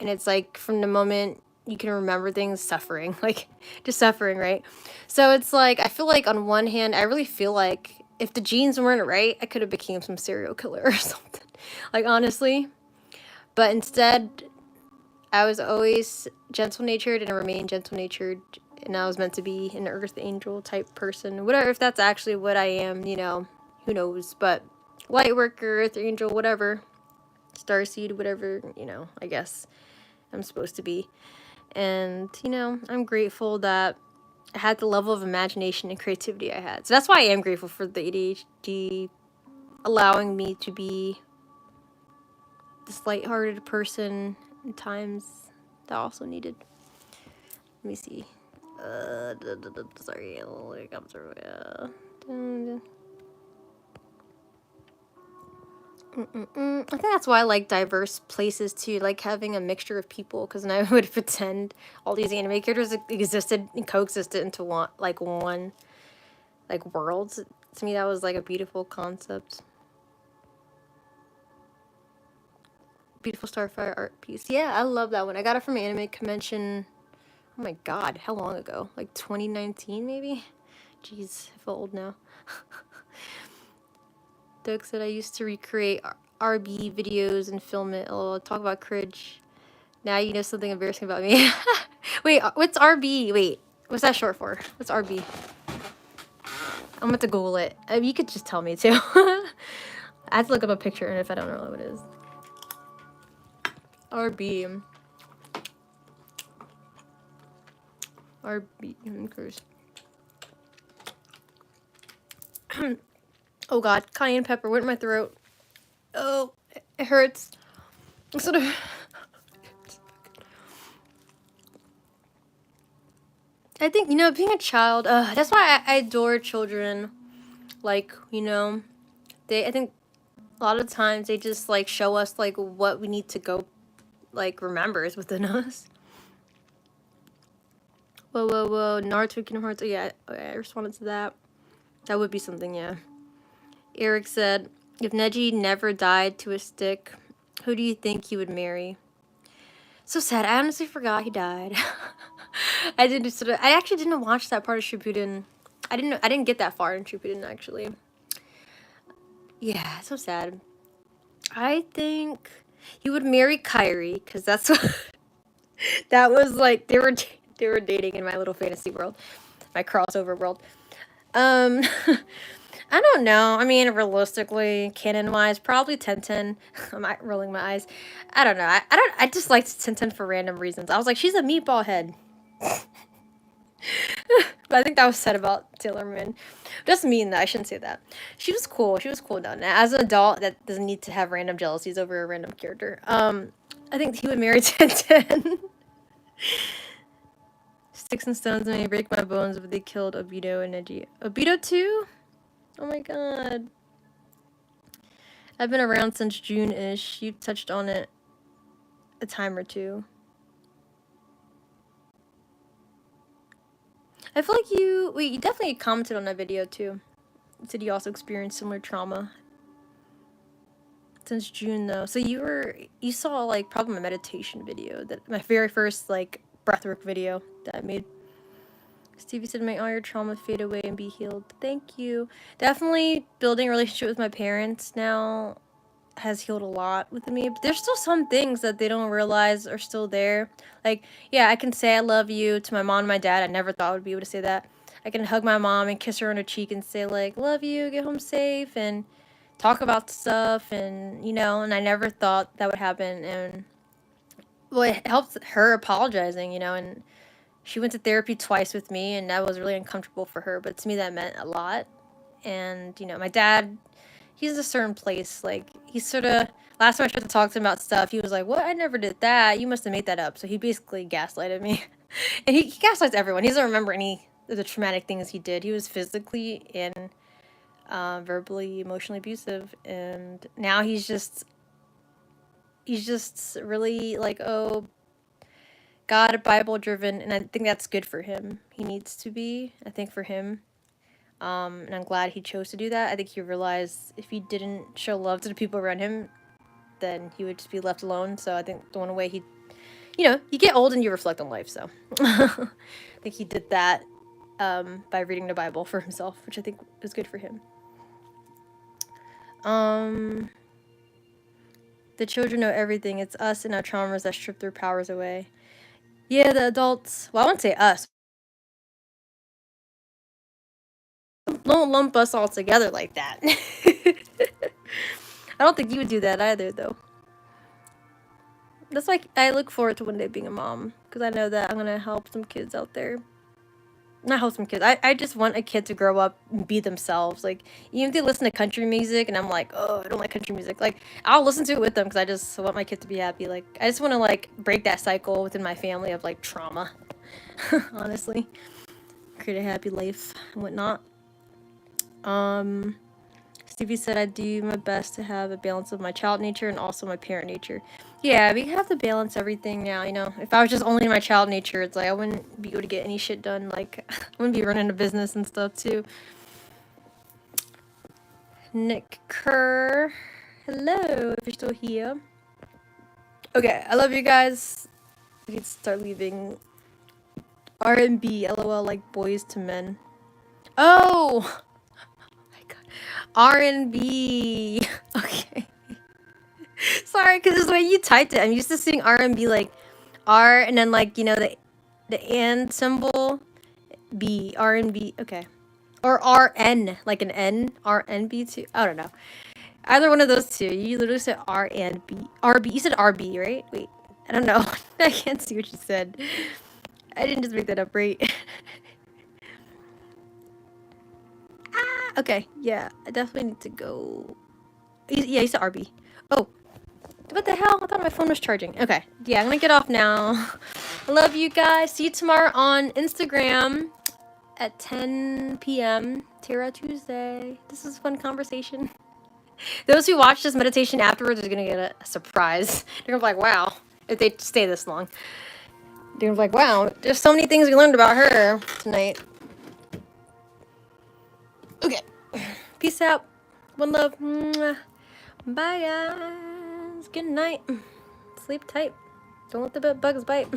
And it's like, from the moment you can remember things, suffering, like, just suffering, right? So it's like, I feel like on one hand, I really feel like if the genes weren't right, I could have became some serial killer or something. Like, honestly. But instead, I was always gentle-natured and I remained gentle-natured, and I was meant to be an earth angel type person. Whatever, if that's actually what I am, you know, who knows. But light worker, earth angel, whatever, starseed, whatever, you know, I guess I'm supposed to be. And, you know, I'm grateful that I had the level of imagination and creativity I had. So that's why I am grateful for the ADHD allowing me to be this lighthearted person in times that also needed. Let me see. Sorry, I think that's why I like diverse places too, like having a mixture of people, because then I would pretend all these anime characters existed and coexisted into one like worlds. To me, that was like a beautiful concept. Beautiful Starfire art piece. Yeah, I love that one. I got it from an anime convention. Oh my god, how long ago? Like 2019 maybe? Jeez, I feel old now. Doug said I used to recreate RB videos and film it. Oh, talk about cringe. Now you know something embarrassing about me. Wait, what's RB? Wait, what's that short for? What's RB? I'm about to Google it. You could just tell me too. I have to look up a picture, and if I don't know what it is. RB. RB. Oh god, cayenne pepper went in my throat. Oh, it hurts. Sort of. I think, you know, being a child, that's why I adore children. Like, you know, I think a lot of times they just, like, show us, like, what we need to go, like, remember is within us. Whoa, whoa, whoa, Naruto, Kingdom Hearts, oh, yeah, I responded to that. That would be something, yeah. Eric said, if Neji never died to a stick, who do you think he would marry? So sad, I honestly forgot he died. I actually didn't watch that part of Shippuden. I didn't get that far in Shippuden, actually. Yeah, so sad. I think he would marry Kairi, because that's what that was like. They were dating in my little fantasy world, my crossover world. I don't know. I mean, realistically, canon-wise, probably Tenten. I'm rolling my eyes. I don't know. I just liked Tenten for random reasons. I was like, she's a meatball head. But I think that was said about Sailor Moon. Doesn't mean that. I shouldn't say that. She was cool. She was cool though. Now, as an adult, that doesn't need to have random jealousies over a random character. I think he would marry Tenten. Sticks and stones may break my bones, but they killed Obito and Neji. Obito too? Oh my god. I've been around since June-ish. You touched on it a time or two. I feel like you definitely commented on that video too. You said you also experienced similar trauma. Since June though. So you saw like probably my meditation video, that my very first like breathwork video that I made. Stevie said, may all your trauma fade away and be healed. Thank you. Definitely building a relationship with my parents now has healed a lot with me, but there's still some things that they don't realize are still there. Like, yeah, I can say I love you to my mom and my dad. I never thought I would be able to say that. I can hug my mom and kiss her on her cheek and say, like, love you, get home safe, and talk about stuff, and, you know, and I never thought that would happen. And, well, it helps her apologizing, you know, and she went to therapy twice with me, and that was really uncomfortable for her, but to me that meant a lot. And, you know, my dad, he's a certain place. Like, he's sort of, last time I tried to talk to him about stuff, he was like, what? I never did that. You must have made that up. So he basically gaslighted me. And he gaslights everyone. He doesn't remember any of the traumatic things he did. He was physically and verbally, emotionally abusive. And now he's just really like, oh, God, Bible driven. And I think that's good for him. He needs to be, I think, for him. And I'm glad he chose to do that. I think he realized if he didn't show love to the people around him, then he would just be left alone. So I think the one way he, you know, you get old and you reflect on life. So I think he did that by reading the Bible for himself, which I think was good for him. The children know everything. It's us and our traumas that strip their powers away. Yeah, the adults. Well, I wouldn't say us. Don't lump us all together like that. I don't think you would do that either, though. That's like, I look forward to one day being a mom, because I know that I'm gonna help some kids out there. Not help some kids. I just want a kid to grow up and be themselves. Like, even if they listen to country music and I'm like, oh, I don't like country music, like, I'll listen to it with them because I just want my kid to be happy. Like, I just want to, like, break that cycle within my family of, like, trauma. Honestly. Create a happy life and whatnot. Stevie said I do my best to have a balance of my child nature and also my parent nature. Yeah, we have to balance everything now, you know. If I was just only my child nature, it's like I wouldn't be able to get any shit done. Like, I wouldn't be running a business and stuff, too. Nick Kerr. Hello, if you're still here. Okay, I love you guys. We need to start leaving. R&B, LOL, like Boys to Men. Oh! R&B. Okay. Sorry, because it's the way you typed it. I'm used to seeing R&B like R and then like, you know, the and symbol. B. R&B. Okay. Or RN. Like an N. RNB too. I don't know. Either one of those two. You literally said R and B. RB. You said RB, right? Wait. I don't know. I can't see what you said. I didn't just make that up, right? Okay, yeah, I definitely need to go. Yeah, you said RB. Oh, what the hell? I thought my phone was charging. Okay, yeah, I'm gonna get off now. I love you guys. See you tomorrow on Instagram at 10 p.m. Terra Tuesday. This is a fun conversation. Those who watch this meditation afterwards are gonna get a surprise. They're gonna be like, wow, if they stay this long. They're gonna be like, wow, there's so many things we learned about her tonight. Okay. Peace out. One love. Mwah. Bye, guys. Good night. Sleep tight. Don't let the bugs bite.